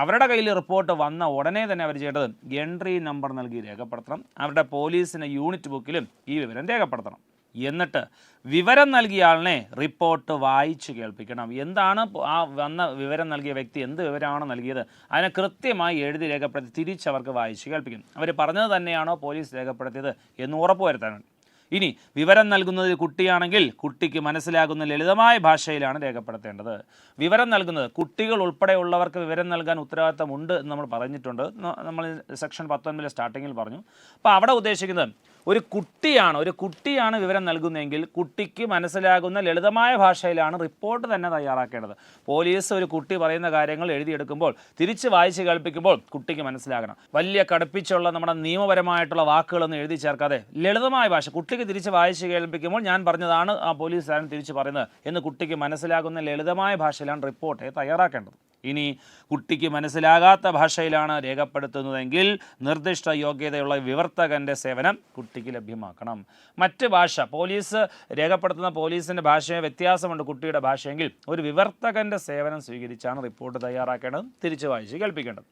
[SPEAKER 1] അവരുടെ കയ്യിൽ റിപ്പോർട്ട് വന്ന ഉടനെ തന്നെ അവർ ചെയ്യേണ്ടത് എൻട്രി നമ്പർ നൽകി രേഖപ്പെടുത്തണം. അവരുടെ പോലീസിൻ്റെ യൂണിറ്റ് ബുക്കിലും ഈ വിവരം രേഖപ്പെടുത്തണം. എന്നിട്ട് വിവരം നൽകിയ ആളിനെ റിപ്പോർട്ട് വായിച്ച് കേൾപ്പിക്കണം. എന്താണ് ആ വന്ന വിവരം നൽകിയ വ്യക്തി എന്ത് വിവരമാണ് നൽകിയത് അതിനെ കൃത്യമായി എഴുതി രേഖപ്പെടുത്തി തിരിച്ചവർക്ക് വായിച്ച് കേൾപ്പിക്കണം. അവർ പറഞ്ഞത് തന്നെയാണോ പോലീസ് രേഖപ്പെടുത്തിയത് എന്ന് ഉറപ്പുവരുത്താനുണ്ട്. ഇനി വിവരം നൽകുന്നത് കുട്ടിയാണെങ്കിൽ കുട്ടിക്ക് മനസ്സിലാകുന്ന ലളിതമായ ഭാഷയിലാണ് രേഖപ്പെടുത്തേണ്ടത്. വിവരം നൽകുന്നത് കുട്ടികൾ ഉൾപ്പെടെയുള്ളവർക്ക് വിവരം നൽകാൻ ഉത്തരവാദിത്തമുണ്ട് എന്ന് നമ്മൾ പറഞ്ഞിട്ടുണ്ട്. നമ്മൾ സെക്ഷൻ 19 സ്റ്റാർട്ടിങ്ങിൽ പറഞ്ഞു. അപ്പോൾ അവിടെ ഉദ്ദേശിക്കുന്നത് ഒരു കുട്ടിയാണ് വിവരം നൽകുന്നതെങ്കിൽ കുട്ടിക്ക് മനസ്സിലാകുന്ന ലളിതമായ ഭാഷയിലാണ് റിപ്പോർട്ട് തന്നെ തയ്യാറാക്കേണ്ടത്. പോലീസ് ഒരു കുട്ടി പറയുന്ന കാര്യങ്ങൾ എഴുതിയെടുക്കുമ്പോൾ തിരിച്ച് വായിച്ച് കേൾപ്പിക്കുമ്പോൾ കുട്ടിക്ക് മനസ്സിലാകണം. വലിയ കടുപ്പിച്ചുള്ള നമ്മുടെ നിയമപരമായിട്ടുള്ള വാക്കുകളൊന്നും എഴുതി ചേർക്കാതെ ലളിതമായ ഭാഷ കുട്ടിക്ക് തിരിച്ച് വായിച്ച് കേൾപ്പിക്കുമ്പോൾ ഞാൻ പറഞ്ഞതാണ് ആ പോലീസുകാരൻ തിരിച്ച് പറയുന്നത് എന്ന് കുട്ടിക്ക് മനസ്സിലാകുന്ന ലളിതമായ ഭാഷയിലാണ് റിപ്പോർട്ട് തയ്യാറാക്കേണ്ടത്. ഇനി കുട്ടിക്ക് മനസ്സിലാകാത്ത ഭാഷയിലാണ് രേഖപ്പെടുത്തുന്നതെങ്കിൽ നിർദ്ദിഷ്ട യോഗ്യതയുള്ള വിവർത്തകൻ്റെ സേവനം കുട്ടിക്ക് ലഭ്യമാക്കണം. മറ്റ് ഭാഷ പോലീസ് രേഖപ്പെടുത്തുന്ന പോലീസിൻ്റെ ഭാഷയെ വ്യത്യാസമുണ്ട് കുട്ടിയുടെ ഭാഷയെങ്കിൽ ഒരു വിവർത്തകൻ്റെ സേവനം സ്വീകരിച്ചാണ് റിപ്പോർട്ട് തയ്യാറാക്കേണ്ടത്, തിരിച്ച് വായിച്ച് കേൾപ്പിക്കേണ്ടത്.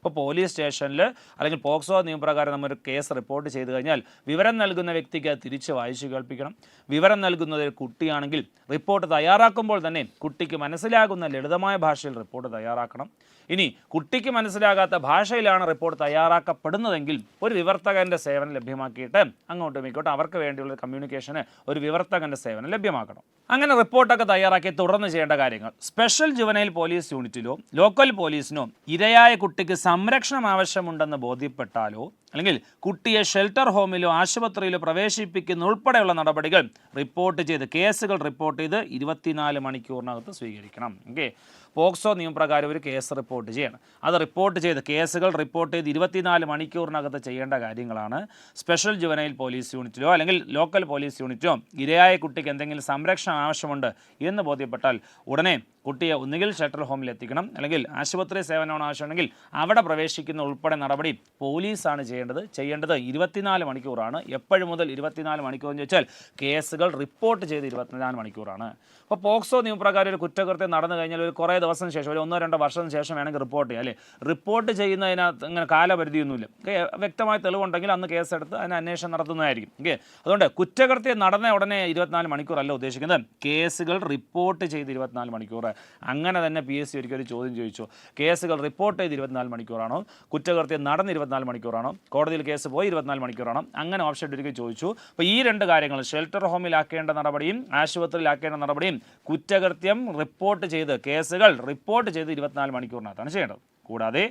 [SPEAKER 1] അപ്പോൾ പോലീസ് സ്റ്റേഷനിൽ അല്ലെങ്കിൽ പോക്സോ നിയമപ്രകാരം നമ്മൾ കേസ് റിപ്പോർട്ട് ചെയ്ത് കഴിഞ്ഞാൽ വിവരം നൽകുന്ന വ്യക്തിക്ക് തിരിച്ച് വായിച്ച് കേൾപ്പിക്കണം. വിവരം നൽകുന്നത് ഒരു കുട്ടിയാണെങ്കിൽ റിപ്പോർട്ട് തയ്യാറാക്കുമ്പോൾ തന്നെ കുട്ടിക്ക് മനസ്സിലാകുന്ന ലളിതമായ ഭാഷയിൽ റിപ്പോർട്ട് തയ്യാറാക്കണം. ഇനി കുട്ടിക്ക് മനസ്സിലാകാത്ത ഭാഷയിലാണ് റിപ്പോർട്ട് തയ്യാറാക്കപ്പെടുന്നതെങ്കിൽ ഒരു വിവർത്തകൻ്റെ സേവനം ലഭ്യമാക്കിയിട്ട് അങ്ങോട്ടും ഇങ്ങോട്ടും അവർക്ക് വേണ്ടിയുള്ള കമ്മ്യൂണിക്കേഷന് ഒരു വിവർത്തകൻ്റെ സേവനം ലഭ്യമാക്കണം. അങ്ങനെ റിപ്പോർട്ടൊക്കെ തയ്യാറാക്കി തുടർന്ന് ചെയ്യേണ്ട കാര്യങ്ങൾ: സ്പെഷ്യൽ ജുവനൈൽ പോലീസ് യൂണിറ്റിലോ ലോക്കൽ പോലീസിനോ ഇരയായ കുട്ടിക്ക് സംരക്ഷണം ആവശ്യമുണ്ടെന്ന് ബോധ്യപ്പെട്ടാലോ അല്ലെങ്കിൽ കുട്ടിയെ ഷെൽട്ടർ ഹോമിലോ ആശുപത്രിയിലോ പ്രവേശിപ്പിക്കുന്ന ഉൾപ്പെടെയുള്ള നടപടികൾ റിപ്പോർട്ട് ചെയ്ത് കേസുകൾ റിപ്പോർട്ട് ചെയ്ത് 24 മണിക്കൂറിനകത്ത് സ്വീകരിക്കണം. ഓക്കെ, പോക്സോ നിയമപ്രകാരം ഒരു കേസ് റിപ്പോർട്ട് ചെയ്യണം. അത് റിപ്പോർട്ട് ചെയ്ത് കേസുകൾ റിപ്പോർട്ട് ചെയ്ത് 24 മണിക്കൂറിനകത്ത് ചെയ്യേണ്ട കാര്യങ്ങളാണ്. സ്പെഷ്യൽ ജുവനൈൽ പോലീസ് യൂണിറ്റിലോ അല്ലെങ്കിൽ ലോക്കൽ പോലീസ് യൂണിറ്റിലോ ഇരയായ കുട്ടിക്ക് എന്തെങ്കിലും സംരക്ഷണം ആവശ്യമുണ്ട് എന്ന് ബോധ്യപ്പെട്ടാൽ ഉടനെ കുട്ടിയെ ഒന്നുകിൽ ഷെൽട്ടർ ഹോമിൽ എത്തിക്കണം, അല്ലെങ്കിൽ ആശുപത്രി സേവനമാണ് ആവശ്യമുണ്ടെങ്കിൽ അവിടെ പ്രവേശിക്കുന്ന ഉൾപ്പെടെ നടപടി പോലീസാണ് ചെയ്യേണ്ടത്. 24 മണിക്കൂറാണ്. എപ്പോഴും മുതൽ 24 മണിക്കൂർ എന്ന് വെച്ചാൽ കേസുകൾ റിപ്പോർട്ട് ചെയ്ത് 24 മണിക്കൂറാണ്. അപ്പോൾ പോക്സോ നിയമപ്രകാരം ഒരു കുറ്റകൃത്യം നടന്നു കഴിഞ്ഞാൽ ഒരു കുറേ ദിവസം ശേഷം, ഒരു 1-2 വർഷത്തിന് ശേഷം വേണമെങ്കിൽ റിപ്പോർട്ട് ചെയ്യാം, അല്ലേ? റിപ്പോർട്ട് ചെയ്യുന്നതിനകത്ത് അങ്ങനെ കാലപരിധിയൊന്നുമില്ല. വ്യക്തമായ തെളിവുണ്ടെങ്കിൽ അന്ന് കേസെടുത്ത് അതിന് അന്വേഷണം നടത്തുന്നതായിരിക്കും. ഓക്കെ, അതുകൊണ്ട് കുറ്റകൃത്യം നടന്ന ഉടനെ 24 മണിക്കൂറല്ല ഉദ്ദേശിക്കുന്നത്, കേസുകൾ റിപ്പോർട്ട് ചെയ്ത് 24 മണിക്കൂർ. അങ്ങനെ തന്നെ PSC ഒരിക്കലും ചോദ്യം ചോദിച്ചു, കേസുകൾ റിപ്പോർട്ട് ചെയ്ത് 24 മണിക്കൂറാണോ, കുറ്റകൃത്യം നടന്ന് 24 മണിക്കൂറാണോ, കോടതിയിൽ കേസ് പോയി 24 മണിക്കൂറാണോ? അങ്ങനെ ഓപ്ഷൻ ഒരിക്കൽ ചോദിച്ചു. അപ്പോൾ ഈ 2 കാര്യങ്ങൾ, ഷെൽട്ടർ ഹോമിലാക്കേണ്ട നടപടിയും ആശുപത്രിയിലാക്കേണ്ട നടപടിയും കുറ്റകൃത്യം റിപ്പോർട്ട് ചെയ്ത് കേസുകൾ റിപ്പോർട്ട് ചെയ്ത് 24 മണിക്കൂറിനകത്താണ് ചെയ്യേണ്ടത്. കൂടാതെ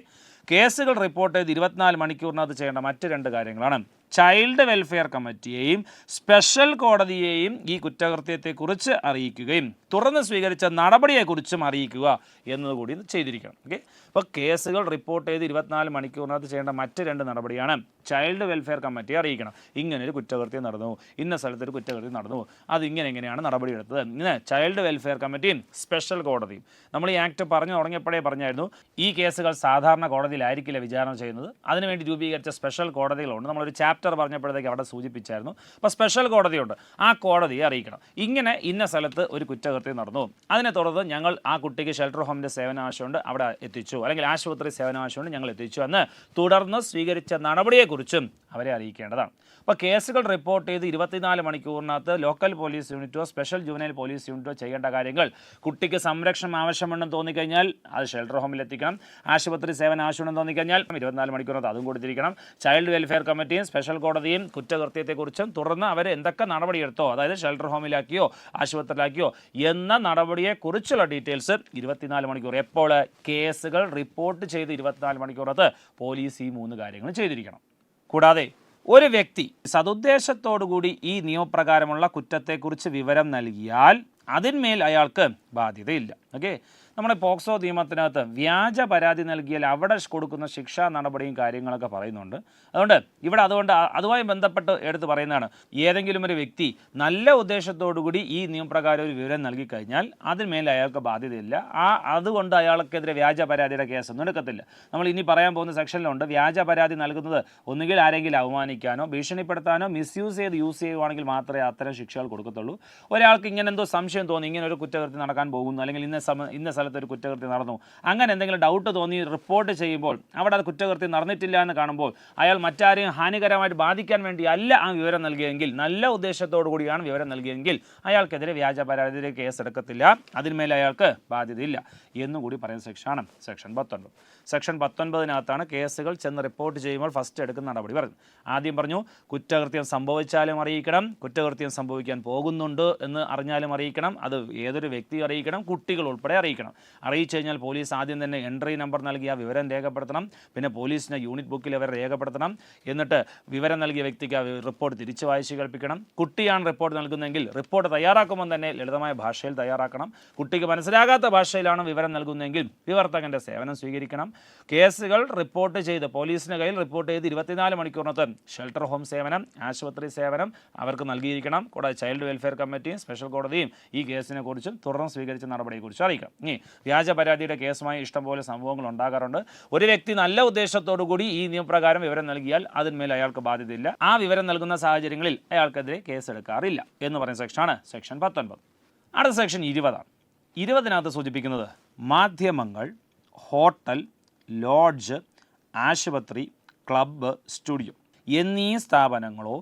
[SPEAKER 1] കേസുകൾ റിപ്പോർട്ട് ചെയ്ത് 24 മണിക്കൂറിനകത്ത് ചെയ്യേണ്ട മറ്റ് 2 കാര്യങ്ങളാണ്: ചൈൽഡ് വെൽഫെയർ കമ്മിറ്റിയെയും സ്പെഷ്യൽ കോടതിയെയും ഈ കുറ്റകൃത്യത്തെക്കുറിച്ച് അറിയിക്കുകയും തുടർന്ന് സ്വീകരിച്ച നടപടിയെക്കുറിച്ചും അറിയിക്കുക എന്നതുകൂടി ചെയ്തിരിക്കണം. ഓക്കെ, അപ്പോൾ കേസുകൾ റിപ്പോർട്ട് ചെയ്ത് 24 മണിക്കൂറിനകത്ത് ചെയ്യേണ്ട മറ്റ് 2 നടപടിയാണ് ചൈൽഡ് വെൽഫെയർ കമ്മിറ്റിയെ അറിയിക്കണം. ഇങ്ങനൊരു കുറ്റകൃത്യം നടന്നു, ഇന്ന സ്ഥലത്തൊരു കുറ്റകൃത്യം നടന്നു, അത് എങ്ങനെയാണ് നടപടിയെടുത്തത്. ഇങ്ങനെ ചൈൽഡ് വെൽഫെയർ കമ്മിറ്റിയും സ്പെഷ്യൽ കോടതിയും. നമ്മൾ ഈ ആക്ട് പറഞ്ഞു തുടങ്ങിയപ്പോഴേ പറഞ്ഞായിരുന്നു, ഈ കേസുകൾ സാധാരണ കോടതിയിലായിരിക്കില്ല വിചാരണ ചെയ്യുന്നത്, അതിനുവേണ്ടി രൂപീകരിച്ച സ്പെഷ്യൽ കോടതികളുണ്ട്. നമ്മളൊരു ചാപ്റ്റർ പറഞ്ഞപ്പോഴത്തേക്ക് അവിടെ സൂചിപ്പിച്ചായിരുന്നു. അപ്പോൾ സ്പെഷ്യൽ കോടതിയുണ്ട്, ആ കോടതിയെ അറിയിക്കണം. ഇങ്ങനെ ഇന്ന സ്ഥലത്ത് ഒരു കുറ്റകൃത്യം നടന്നു, അതിനെ തുടർന്ന് ഞങ്ങൾ ആ കുട്ടിക്ക് ഷെൽട്ടർ ഹോമിൻ്റെ സേവനം ആവശ്യമുണ്ട്, അവിടെ എത്തിച്ചു, അല്ലെങ്കിൽ ആശുപത്രി സേവനം ആവശ്യമുണ്ട്, ഞങ്ങൾ എത്തിച്ചു എന്ന് തുടർന്ന് സ്വീകരിച്ച നടപടിയെക്കുറിച്ചും അവരെ അറിയിക്കേണ്ടതാണ്. അപ്പോൾ കേസുകൾ റിപ്പോർട്ട് ചെയ്ത് 24 മണിക്കൂറിനകത്ത് ലോക്കൽ പോലീസ് യൂണിറ്റോ സ്പെഷ്യൽ ജുവനൈൽ പോലീസ് യൂണിറ്റോ ചെയ്യേണ്ട കാര്യങ്ങൾ: കുട്ടിക്ക് സംരക്ഷണം ആവശ്യമുണ്ടെന്ന് തോന്നിക്കഴിഞ്ഞാൽ അത് ഷെൽട്ടർ ഹോമിൽ എത്തിക്കണം, ആശുപത്രി സേവനം ആവശ്യമുണ്ടെന്ന് തോന്നിക്കഴിഞ്ഞാൽ 24 മണിക്കൂറിനകത്ത് അതും കൊടുത്തിരിക്കണം. ചൈൽഡ് വെൽഫെയർ കമ്മിറ്റിയും സ്പെഷ്യൽ കോടതിയും കുറ്റകൃത്യത്തെക്കുറിച്ചും തുടർന്ന് അവർ എന്തൊക്കെ നടപടിയെടുത്തോ, അതായത് ഷെൽട്ടർ ഹോമിലാക്കിയോ ആശുപത്രിയിലാക്കിയോ എന്ന നടപടിയെക്കുറിച്ചുള്ള ഡീറ്റെയിൽസ് 24 മണിക്കൂർ, എപ്പോൾ കേസുകൾ റിപ്പോർട്ട് ചെയ്ത് 24 മണിക്കൂറത്ത് പോലീസ് ഈ 3 കാര്യങ്ങൾ ചെയ്തിരിക്കണം. കൂടാതെ ഒരു വ്യക്തി സതുദ്ദേശത്തോടുകൂടി ഈ നിയമപ്രകാരമുള്ള കുറ്റത്തെക്കുറിച്ച് വിവരം നൽകിയാൽ അതിന്മേൽ അയാൾക്ക് ബാധ്യതയില്ല. ഓക്കെ, നമ്മുടെ പോക്സോ നിയമത്തിനകത്ത് വ്യാജ പരാതി നൽകിയാൽ അവിടെ കൊടുക്കുന്ന ശിക്ഷാ നടപടിയും കാര്യങ്ങളൊക്കെ പറയുന്നുണ്ട്. അതുകൊണ്ട് അതുമായി ബന്ധപ്പെട്ട് എടുത്ത് പറയുന്നതാണ്, ഏതെങ്കിലും ഒരു വ്യക്തി നല്ല ഉദ്ദേശത്തോടുകൂടി ഈ നിയമപ്രകാരം ഒരു വിവരം നൽകിക്കഴിഞ്ഞാൽ അതിന്മേൽ അയാൾക്ക് ബാധ്യതയില്ല. അതുകൊണ്ട് അയാൾക്കെതിരെ വ്യാജ പരാതിയുടെ കേസൊന്നും എടുക്കത്തില്ല. നമ്മൾ ഇനി പറയാൻ പോകുന്ന സെക്ഷനിലുണ്ട്, വ്യാജ പരാതി നൽകുന്നത് ഒന്നുകിൽ ആരെങ്കിലും അവമാനിക്കാനോ ഭീഷണിപ്പെടുത്താനോ യൂസ് ചെയ്യുവാണെങ്കിൽ മാത്രമേ അത്തരം ശിക്ഷകൾ കൊടുക്കത്തുള്ളൂ. ഒരാൾക്ക് ഇങ്ങനെ എന്തോ സംശയം തോന്നി, ഇങ്ങനെ ഒരു കുറ്റകൃത്യം നടക്കാൻ പോകുന്നു, അല്ലെങ്കിൽ ഇന്ന സ്ഥലത്ത് ഒരു കുറ്റകൃത്യം നടന്നു, അങ്ങനെ എന്തെങ്കിലും ഡൗട്ട് തോന്നി റിപ്പോർട്ട് ചെയ്യുമ്പോൾ അവിടെ അത് കുറ്റകൃത്യം നടന്നിട്ടില്ല എന്ന് കാണുമ്പോൾ അയാൾ മറ്റാരെയും ഹാനികരമായിട്ട് ബാധിക്കാൻ വേണ്ടി അല്ല ആ വിവരം നൽകിയെങ്കിൽ, നല്ല ഉദ്ദേശത്തോടു കൂടിയാണ് വിവരം നൽകിയെങ്കിൽ അയാൾക്കെതിരെ വ്യാജ പരാതിയുടെ കേസ് എടുക്കത്തില്ല, അതിന്മേൽ അയാൾക്ക് ബാധ്യതയില്ല എന്നുകൂടി പറയുന്ന സെക്ഷനാണ് സെക്ഷൻ 19. സെക്ഷൻ 19-നകത്താണ് കേസുകൾ ചെന്ന് റിപ്പോർട്ട് ചെയ്യുമ്പോൾ ഫസ്റ്റ് എടുക്കുന്ന നടപടി പറയുന്നത്. ആദ്യം പറഞ്ഞു, കുറ്റകൃത്യം സംഭവിച്ചാലും അറിയിക്കണം, കുറ്റകൃത്യം സംഭവിക്കാൻ പോകുന്നുണ്ട് എന്ന് അറിഞ്ഞാലും അറിയിക്കണം, അത് ഏതൊരു വ്യക്തി അറിയിക്കണം, കുട്ടികൾ ഉൾപ്പെടെ അറിയിക്കണം. അറിയിച്ചു കഴിഞ്ഞാൽ പോലീസ് ആദ്യം തന്നെ എൻട്രി നമ്പർ നൽകി ആ വിവരം രേഖപ്പെടുത്തണം, പിന്നെ പോലീസിൻ്റെ യൂണിറ്റ് ബുക്കിൽ അവർ രേഖപ്പെടുത്തണം, എന്നിട്ട് വിവരം നൽകിയ വ്യക്തിക്ക് ആ റിപ്പോർട്ട് തിരിച്ചു വായിച്ച് കേൾപ്പിക്കണം. കുട്ടിയാണ് റിപ്പോർട്ട് നൽകുന്നതെങ്കിൽ റിപ്പോർട്ട് തയ്യാറാക്കുമ്പോൾ തന്നെ ലളിതമായ ഭാഷയിൽ തയ്യാറാക്കണം. കുട്ടിക്ക് മനസ്സിലാകാത്ത ഭാഷയിലാണ് വിവരം നൽകുന്നതെങ്കിൽ വിവർത്തകൻ്റെ സേവനം സ്വീകരിക്കണം. കേസുകൾ റിപ്പോർട്ട് ചെയ്ത് പോലീസിന് കയ്യിൽ റിപ്പോർട്ട് ചെയ്ത് 24 മണിക്കൂറിനകത്ത് ഷെൽട്ടർ ഹോം സേവനം, ആശുപത്രി സേവനം അവർക്ക് നൽകിയിരിക്കണം. കൂടാതെ ചൈൽഡ് വെൽഫെയർ കമ്മിറ്റിയും സ്പെഷ്യൽ കോടതിയും ഈ കേസിനെ കുറിച്ചും തുടർന്ന് സ്വീകരിച്ച നടപടിയെക്കുറിച്ച് അറിയിക്കണം. ഇനി വ്യാജ പരാതിയുടെ കേസുമായി ഇഷ്ടംപോലെ സംഭവങ്ങൾ ഉണ്ടാകാറുണ്ട്. ഒരു വ്യക്തി നല്ല ഉദ്ദേശത്തോടു കൂടി ഈ നിയമപ്രകാരം വിവരം നൽകിയാൽ അതിന്മേൽ അയാൾക്ക് ബാധ്യതയില്ല. ആ വിവരം നൽകുന്ന സാഹചര്യങ്ങളിൽ അയാൾക്കെതിരെ കേസെടുക്കാറില്ല എന്ന് പറയുന്ന സെക്ഷനാണ് സെക്ഷൻ 19. അടുത്ത സെക്ഷൻ 20 ആണ്. 20-നകത്ത് സൂചിപ്പിക്കുന്നത് മാധ്യമങ്ങൾ, ഹോട്ടൽ, ലോഡ്ജ്, ആശുപത്രി, ക്ലബ്ബ്, സ്റ്റുഡിയോ എന്നീ സ്ഥാപനങ്ങളോ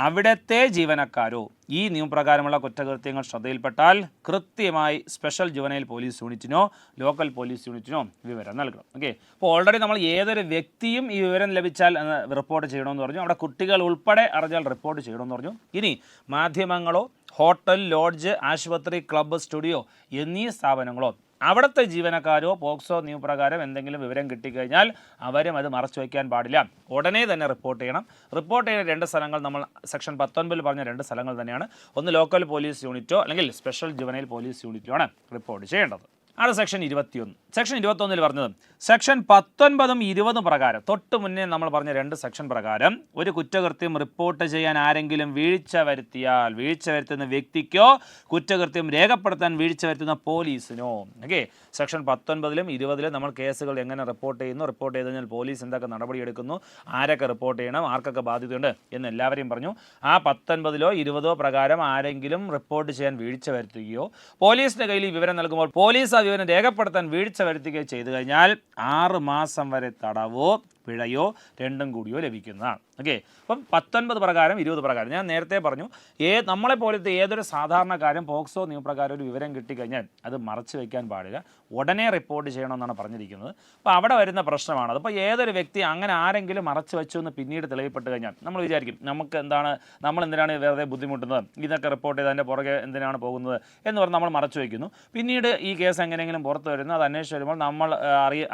[SPEAKER 1] അവിടുത്തെ ജീവനക്കാരോ ഈ നിയമപ്രകാരമുള്ള കുറ്റകൃത്യങ്ങൾ ശ്രദ്ധയിൽപ്പെട്ടാൽ കൃത്യമായി സ്പെഷ്യൽ ജുവനൈൽ പോലീസ് യൂണിറ്റിനോ ലോക്കൽ പോലീസ് യൂണിറ്റിനോ വിവരം നൽകണം. ഓക്കെ, അപ്പോൾ ഓൾറെഡി നമ്മൾ ഏതൊരു വ്യക്തിയും ഈ വിവരം ലഭിച്ചാൽ റിപ്പോർട്ട് ചെയ്യണമെന്ന് പറഞ്ഞു. അവിടെ കുട്ടികൾ ഉൾപ്പെടെ അറിഞ്ഞാൽ റിപ്പോർട്ട് ചെയ്യണമെന്ന് പറഞ്ഞു. ഇനി മാധ്യമങ്ങളോ ഹോട്ടൽ, ലോഡ്ജ്, ആശുപത്രി, ക്ലബ്ബ്, സ്റ്റുഡിയോ എന്നീ സ്ഥാപനങ്ങളോ അവിടുത്തെ ജീവനക്കാരോ പോക്സോ നിയമപ്രകാരം എന്തെങ്കിലും വിവരം കിട്ടിക്കഴിഞ്ഞാൽ അവരും അത് മറച്ചു വയ്ക്കാൻ പാടില്ല, ഉടനെ തന്നെ റിപ്പോർട്ട് ചെയ്യണം. റിപ്പോർട്ട് ചെയ്യുന്ന 2 സ്ഥലങ്ങൾ നമ്മൾ സെക്ഷൻ 19 പറഞ്ഞ 2 സ്ഥലങ്ങൾ തന്നെയാണ്. ഒന്ന് ലോക്കൽ പോലീസ് യൂണിറ്റോ അല്ലെങ്കിൽ സ്പെഷ്യൽ ജുവനൈൽ പോലീസ് യൂണിറ്റോ ആണ് റിപ്പോർട്ട് ചെയ്യേണ്ടത്. ആണ് സെക്ഷൻ 21. സെക്ഷൻ 21 പറഞ്ഞത് സെക്ഷൻ 19ഉം 20 പ്രകാരം തൊട്ട് മുന്നേ നമ്മൾ പറഞ്ഞ 2 സെക്ഷൻ പ്രകാരം ഒരു കുറ്റകൃത്യം റിപ്പോർട്ട് ചെയ്യാൻ ആരെങ്കിലും വീഴ്ച വരുത്തിയാൽ വീഴ്ച വരുത്തുന്ന വ്യക്തിക്കോ കുറ്റകൃത്യം രേഖപ്പെടുത്താൻ വീഴ്ച വരുത്തുന്ന പോലീസിനോ. ഓക്കെ, സെക്ഷൻ 19ലും 20ലും നമ്മൾ കേസുകൾ എങ്ങനെ റിപ്പോർട്ട് ചെയ്യുന്നു, റിപ്പോർട്ട് ചെയ്ത് കഴിഞ്ഞാൽ പോലീസ് എന്തൊക്കെ നടപടിയെടുക്കുന്നു, ആരൊക്കെ റിപ്പോർട്ട് ചെയ്യണം, ആർക്കൊക്കെ ബാധ്യതയുണ്ട് എന്ന് എല്ലാവരെയും പറഞ്ഞു. ആ 19ലോ 20ഓ പ്രകാരം ആരെങ്കിലും റിപ്പോർട്ട് ചെയ്യാൻ വീഴ്ച വരുത്തുകയോ പോലീസിൻ്റെ കയ്യിൽ വിവരം നൽകുമ്പോൾ പോലീസ് ആ വിവരം രേഖപ്പെടുത്താൻ വീഴ്ച വരുത്തുകയോ ചെയ്തു കഴിഞ്ഞാൽ 6 മാസം വരെ തടവോ പിഴയോ രണ്ടും കൂടിയോ ലഭിക്കുന്നതാണ്. ഓക്കെ, അപ്പം 19 പ്രകാരം 20 പ്രകാരം ഞാൻ നേരത്തെ പറഞ്ഞു, നമ്മളെ പോലത്തെ ഏതൊരു സാധാരണക്കാരും പോക്സോ നിയമപ്രകാരം ഒരു വിവരം കിട്ടിക്കഴിഞ്ഞാൽ അത് മറച്ചു വയ്ക്കാൻ പാടില്ല, ഉടനെ റിപ്പോർട്ട് ചെയ്യണമെന്നാണ് പറഞ്ഞിരിക്കുന്നത്. അപ്പോൾ അവിടെ വരുന്ന പ്രശ്നമാണ്. അപ്പോൾ ഏതൊരു വ്യക്തി അങ്ങനെ ആരെങ്കിലും മറച്ചു വെച്ചു എന്ന് പിന്നീട് തെളിയപ്പെട്ട് കഴിഞ്ഞാൽ നമ്മൾ വിചാരിക്കും നമ്മൾ എന്തിനാണ് വെറുതെ ബുദ്ധിമുട്ടുന്നത്, ഇതൊക്കെ റിപ്പോർട്ട് ചെയ്ത് അതിൻ്റെ പുറകെ എന്തിനാണ് പോകുന്നത് എന്ന് പറഞ്ഞ് നമ്മൾ മറച്ചു വയ്ക്കുന്നു. പിന്നീട് ഈ കേസ് എങ്ങനെയെങ്കിലും പുറത്ത് വരുന്നു, അത് അന്വേഷിച്ച് വരുമ്പോൾ നമ്മൾ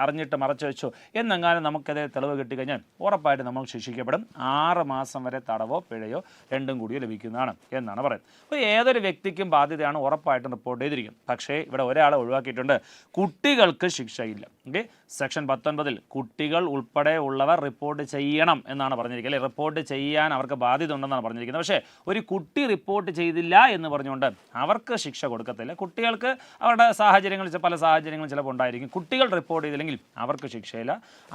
[SPEAKER 1] അറിഞ്ഞിട്ട് മറച്ചു വെച്ചു എന്നെങ്ങാനും നമുക്കത് തെളിവ് കിട്ടിക്കഴിഞ്ഞാൽ ഉറപ്പായിട്ട് നമ്മൾ ശിക്ഷിക്കപ്പെടും. 6 മാസം വരെ തടവോ പിഴയോ രണ്ടും കൂടിയോ ലഭിക്കുന്നതാണ് എന്നാണ് പറയുന്നത്. അപ്പോൾ ഏതൊരു വ്യക്തിക്കും ബാധ്യതയാണ്, ഉറപ്പായിട്ടും റിപ്പോർട്ട് ചെയ്തിരിക്കും. പക്ഷേ ഇവിടെ ഒരാളെ ഒഴിവാക്കിയിട്ടുണ്ട്, കുട്ടികൾക്ക് ശിക്ഷയില്ല. ഓക്കെ, സെക്ഷൻ 19 കുട്ടികൾ ഉൾപ്പെടെ ഉള്ളവർ റിപ്പോർട്ട് ചെയ്യണം എന്നാണ് പറഞ്ഞിരിക്കുന്നത്, അല്ലെ, റിപ്പോർട്ട് ചെയ്യാൻ അവർക്ക് ബാധ്യത ഉണ്ടെന്നാണ് പറഞ്ഞിരിക്കുന്നത്. പക്ഷേ ഒരു കുട്ടി റിപ്പോർട്ട് ചെയ്തില്ല എന്ന് പറഞ്ഞുകൊണ്ട് അവർക്ക് ശിക്ഷ കൊടുക്കത്തില്ല. കുട്ടികൾക്ക് അവരുടെ പല സാഹചര്യങ്ങളും ചിലപ്പോൾ ഉണ്ടായിരിക്കും. കുട്ടികൾ റിപ്പോർട്ട് ചെയ്തില്ലെങ്കിൽ അവർക്ക് ശിക്ഷയില്ല.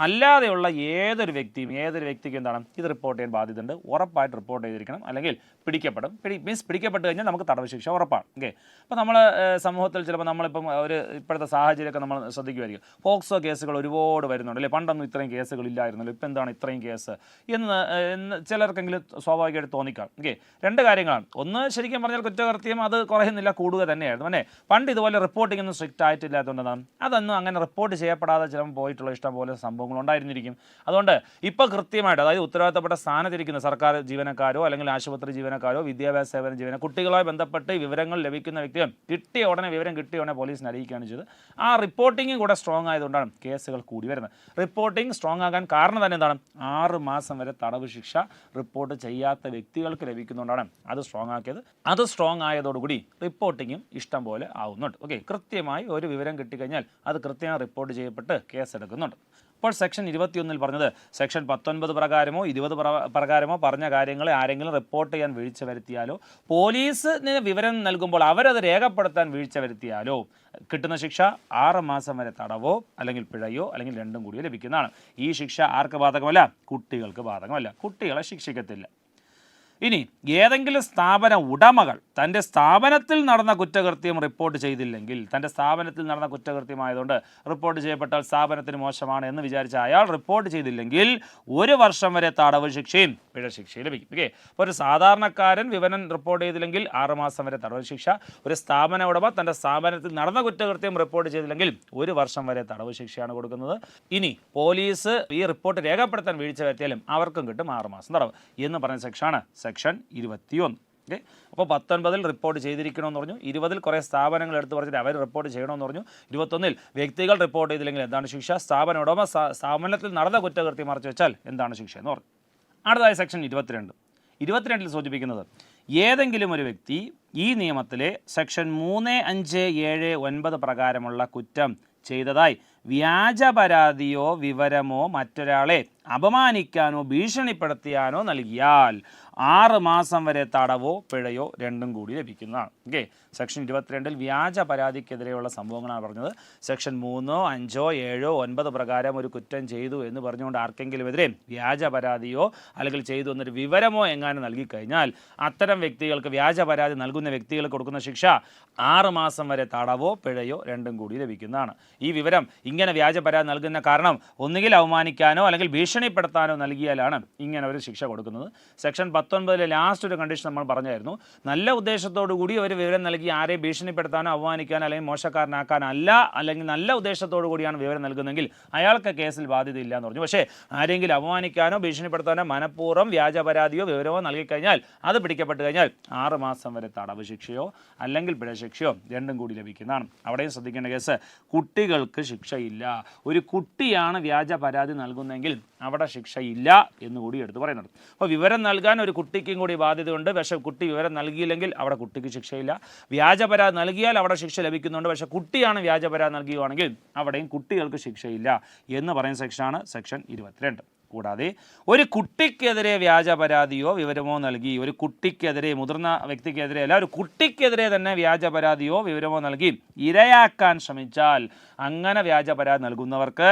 [SPEAKER 1] അല്ലാതെയുള്ള ഏതൊരു വ്യക്തിക്ക് എന്താണ് ഇത് റിപ്പോർട്ട് ചെയ്യാൻ ബാധ്യതയുണ്ട്, ഉറപ്പായിട്ട് റിപ്പോർട്ട് ചെയ്തിരിക്കണം, അല്ലെങ്കിൽ പിടിക്കപ്പെടും. പിടിക്കപ്പെട്ട് കഴിഞ്ഞാൽ നമുക്ക് തടവ് ശിക്ഷ ഉറപ്പാണ്. ഓക്കെ, അപ്പോൾ നമ്മൾ സമൂഹത്തിൽ ചിലപ്പോൾ നമ്മളിപ്പം ഇപ്പോഴത്തെ സാഹചര്യമൊക്കെ നമ്മൾ ശ്രദ്ധിക്കുമായിരിക്കും. പോക്സോ കേസുകൾ ഒരുപാട് വരുന്നുണ്ട്, അല്ലേ, പണ്ടൊന്നും ഇത്രയും കേസുകളില്ലായിരുന്നല്ലോ, ഇപ്പം എന്താണ് ഇത്രയും കേസ് എന്ന് ചിലർക്കെങ്കിലും സ്വാഭാവികമായിട്ട് തോന്നിക്കാം. ഓക്കെ, 2 കാര്യങ്ങളാണ്. ഒന്ന്, ശരിക്കും പറഞ്ഞാൽ കുറ്റകൃത്യം അത് കുറയുന്നില്ല, കൂടുക തന്നെയായിരുന്നു. പിന്നെ പണ്ട് ഇതുപോലെ റിപ്പോർട്ടിംഗ് ഒന്നും സ്ട്രിക്റ്റ് ആയിട്ടില്ലാത്തതുകൊണ്ടാണ് അതൊന്നും അങ്ങനെ റിപ്പോർട്ട് ചെയ്യപ്പെടാതെ ചിലപ്പോൾ പോയിട്ടുള്ള ഇഷ്ടം പോലെ സംഭവങ്ങൾ ഉണ്ടായിരുന്നിരിക്കും. അതുകൊണ്ട് ഇപ്പോൾ കൃത്യമായിട്ട്, അതായത് ഉത്തരവാദിത്തപ്പെട്ട സ്ഥാനത്തിരിക്കുന്ന സർക്കാർ ജീവനക്കാരോ അല്ലെങ്കിൽ ആശുപത്രി ജീവനക്കാരോ വിദ്യാഭ്യാസ സേവന ജീവനക്കാരോ കുട്ടികളുമായി ബന്ധപ്പെട്ട് വിവരങ്ങൾ ലഭിക്കുന്ന വ്യക്തികൾ വിവരം കിട്ടിയ ഉടനെ പോലീസിനെ അറിയിക്കുകയാണ് ചെയ്തത്. ആ റിപ്പോർട്ടിംഗ് കൂടെ സ്ട്രോങ് ആയതുകൊണ്ടാണ് കേസുകൾ കൂടി വരുന്നത്. റിപ്പോർട്ടിംഗ് സ്ട്രോങ് ആകാൻ കാരണം തന്നെ എന്താണ്, 6 മാസം വരെ തടവ് ശിക്ഷ റിപ്പോർട്ട് ചെയ്യാത്ത വ്യക്തികൾക്ക് ലഭിക്കുന്നതുകൊണ്ടാണ് അത് സ്ട്രോങ് ആക്കിയത്. അത് സ്ട്രോങ് ആയതോടുകൂടി റിപ്പോർട്ടിങ്ങും ഇഷ്ടം പോലെ ആവുന്നുണ്ട്. ഓക്കെ, കൃത്യമായി ഒരു വിവരം കിട്ടിക്കഴിഞ്ഞാൽ അത് കൃത്യമായി റിപ്പോർട്ട് ചെയ്യപ്പെട്ട് കേസെടുക്കുന്നുണ്ട്. അപ്പോൾ സെക്ഷൻ 21 പറഞ്ഞത് സെക്ഷൻ 19 പ്രകാരമോ 20 പ്രകാരമോ പറഞ്ഞ കാര്യങ്ങളെ ആരെങ്കിലും റിപ്പോർട്ട് ചെയ്യാൻ വീഴ്ച വരുത്തിയാലോ പോലീസിന് വിവരം നൽകുമ്പോൾ അവരത് രേഖപ്പെടുത്താൻ വീഴ്ച വരുത്തിയാലോ കിട്ടുന്ന ശിക്ഷ 6 മാസം വരെ തടവോ അല്ലെങ്കിൽ പിഴയോ അല്ലെങ്കിൽ രണ്ടും കൂടിയോ ലഭിക്കുന്നതാണ്. ഈ ശിക്ഷ ആർക്ക് ബാധകമല്ല, കുട്ടികൾക്ക് ബാധകമല്ല, കുട്ടികളെ ശിക്ഷിക്കത്തില്ല. ഇനി ഏതെങ്കിലും സ്ഥാപന ഉടമകൾ തൻ്റെ സ്ഥാപനത്തിൽ നടന്ന കുറ്റകൃത്യം റിപ്പോർട്ട് ചെയ്തില്ലെങ്കിൽ, തൻ്റെ സ്ഥാപനത്തിൽ നടന്ന കുറ്റകൃത്യമായതുകൊണ്ട് റിപ്പോർട്ട് ചെയ്യപ്പെട്ടാൽ സ്ഥാപനത്തിന് മോശമാണ് എന്ന് വിചാരിച്ച അയാൾ റിപ്പോർട്ട് ചെയ്തില്ലെങ്കിൽ 1 വർഷം വരെ തടവ് ശിക്ഷയും പിഴ ശിക്ഷയും ലഭിക്കും. ഓക്കെ, അപ്പോൾ ഒരു സാധാരണക്കാരൻ വിവരം റിപ്പോർട്ട് ചെയ്തില്ലെങ്കിൽ 6 മാസം വരെ തടവ് ശിക്ഷ, ഒരു സ്ഥാപന ഉടമ തൻ്റെ സ്ഥാപനത്തിൽ നടന്ന കുറ്റകൃത്യം റിപ്പോർട്ട് ചെയ്തില്ലെങ്കിൽ 1 വർഷം വരെ തടവ് ശിക്ഷയാണ് കൊടുക്കുന്നത്. ഇനി പോലീസ് ഈ റിപ്പോർട്ട് രേഖപ്പെടുത്താൻ വീഴ്ച വരുത്തിയാലും അവർക്കും കിട്ടും 6 മാസം തടവ് എന്ന് പറഞ്ഞ സെക്ഷനാണ് സെക്ഷൻ 21. ഓക്കെ, അപ്പോൾ 19 റിപ്പോർട്ട് ചെയ്തിരിക്കണമെന്ന് പറഞ്ഞു, 20 കുറേ സ്ഥാപനങ്ങൾ എടുത്ത് പറഞ്ഞിട്ട് അവർ റിപ്പോർട്ട് ചെയ്യണമെന്ന് പറഞ്ഞു, 21 വ്യക്തികൾ റിപ്പോർട്ട് ചെയ്തില്ലെങ്കിൽ എന്താണ് ശിക്ഷ, സ്ഥാപന ഉടമ സ്ഥാപനത്തിൽ നടന്ന കുറ്റകൃത്യം മറച്ചു വെച്ചാൽ എന്താണ് ശിക്ഷ എന്ന് പറഞ്ഞു. അടുത്തതായി സെക്ഷൻ 22 സൂചിപ്പിക്കുന്നത് ഏതെങ്കിലും ഒരു വ്യക്തി ഈ നിയമത്തിലെ സെക്ഷൻ 3, 5, 7, 9 പ്രകാരമുള്ള കുറ്റം ചെയ്തതായി വ്യാജ പരാതിയോ വിവരമോ മറ്റൊരാളെ അപമാനിക്കാനോ ഭീഷണിപ്പെടുത്തിയാനോ നൽകിയാൽ 6 മാസം വരെ തടവോ പിഴയോ രണ്ടും കൂടി ലഭിക്കുന്നതാണ്. ഓക്കെ. സെക്ഷൻ 22 വ്യാജ പരാതിക്കെതിരെയുള്ള സംഭവങ്ങളാണ് പറഞ്ഞത്. സെക്ഷൻ 3, 5, 7, 9 പ്രകാരം ഒരു കുറ്റം ചെയ്തു എന്ന് പറഞ്ഞുകൊണ്ട് ആർക്കെങ്കിലുമെതിരെ വ്യാജ പരാതിയോ അല്ലെങ്കിൽ ചെയ്തു എന്നൊരു വിവരമോ എങ്ങാനും നൽകിക്കഴിഞ്ഞാൽ അത്തരം വ്യക്തികൾക്ക്, വ്യാജ പരാതി നൽകുന്ന വ്യക്തികൾക്ക് കൊടുക്കുന്ന ശിക്ഷ 6 മാസം വരെ തടവോ പിഴയോ രണ്ടും കൂടി ലഭിക്കുന്നതാണ്. ഈ വിവരം ഇങ്ങനെ വ്യാജ പരാതി നൽകുന്ന കാരണം ഒന്നുകിൽ അവമാനിക്കാനോ അല്ലെങ്കിൽ ഭീഷണിപ്പെടുത്താനോ നൽകിയാലാണ് ഇങ്ങനെ ഒരു ശിക്ഷ കൊടുക്കുന്നത്. സെക്ഷൻ 19 ലാസ്റ്റ് ഒരു കണ്ടീഷൻ നമ്മൾ പറഞ്ഞായിരുന്നു. നല്ല ഉദ്ദേശത്തോടു കൂടി ഒരു വിവരം നൽകി ആരെയും ഭീഷണിപ്പെടുത്താനോ അവമാനിക്കാനോ അല്ലെങ്കിൽ മോശക്കാരനാക്കാനല്ല, അല്ലെങ്കിൽ നല്ല ഉദ്ദേശത്തോടു കൂടിയാണ് വിവരം നൽകുന്നതെങ്കിൽ അയാൾക്ക് കേസിൽ ബാധ്യതയില്ല എന്ന് പറഞ്ഞു. പക്ഷേ ആരെങ്കിലും അവമാനിക്കാനോ ഭീഷണിപ്പെടുത്താനോ മനഃപൂർവ്വം വ്യാജ പരാതിയോ വിവരമോ നൽകിക്കഴിഞ്ഞാൽ അത് പിടിക്കപ്പെട്ട് കഴിഞ്ഞാൽ 6 മാസം വരെ തടവ് ശിക്ഷയോ അല്ലെങ്കിൽ പിഴ ശിക്ഷയോ രണ്ടും കൂടി ലഭിക്കുന്നതാണ്. അവിടെയും ശ്രദ്ധിക്കേണ്ട കേസ്, കുട്ടികൾക്ക് ശിക്ഷയില്ല. ഒരു കുട്ടിയാണ് വ്യാജ പരാതി നൽകുന്നതെങ്കിൽ അവിടെ ശിക്ഷയില്ല എന്നുകൂടി എടുത്ത് പറയുന്നുണ്ട്. അപ്പോൾ വിവരം നൽകാൻ ഒരു കുട്ടിക്കും കൂടി ബാധ്യതയുണ്ട്. പക്ഷേ കുട്ടി വിവരം നൽകിയില്ലെങ്കിൽ അവിടെ കുട്ടിക്ക് ശിക്ഷയില്ല. വ്യാജ പരാതി നൽകിയാൽ അവിടെ ശിക്ഷ ലഭിക്കുന്നുണ്ട്. പക്ഷേ കുട്ടിയാണ് വ്യാജ പരാതി നൽകുകയാണെങ്കിൽ അവിടെയും കുട്ടികൾക്ക് ശിക്ഷയില്ല എന്ന് പറയുന്ന സെക്ഷനാണ് സെക്ഷൻ 22. കൂടാതെ ഒരു കുട്ടിക്കെതിരെ വ്യാജ പരാതിയോ വിവരമോ നൽകി, ഒരു കുട്ടിക്കെതിരെ, മുതിർന്ന വ്യക്തിക്കെതിരെ അല്ല, ഒരു കുട്ടിക്കെതിരെ തന്നെ വ്യാജ പരാതിയോ വിവരമോ നൽകി ഇരയാക്കാൻ ശ്രമിച്ചാൽ അങ്ങനെ വ്യാജ പരാതി നൽകുന്നവർക്ക്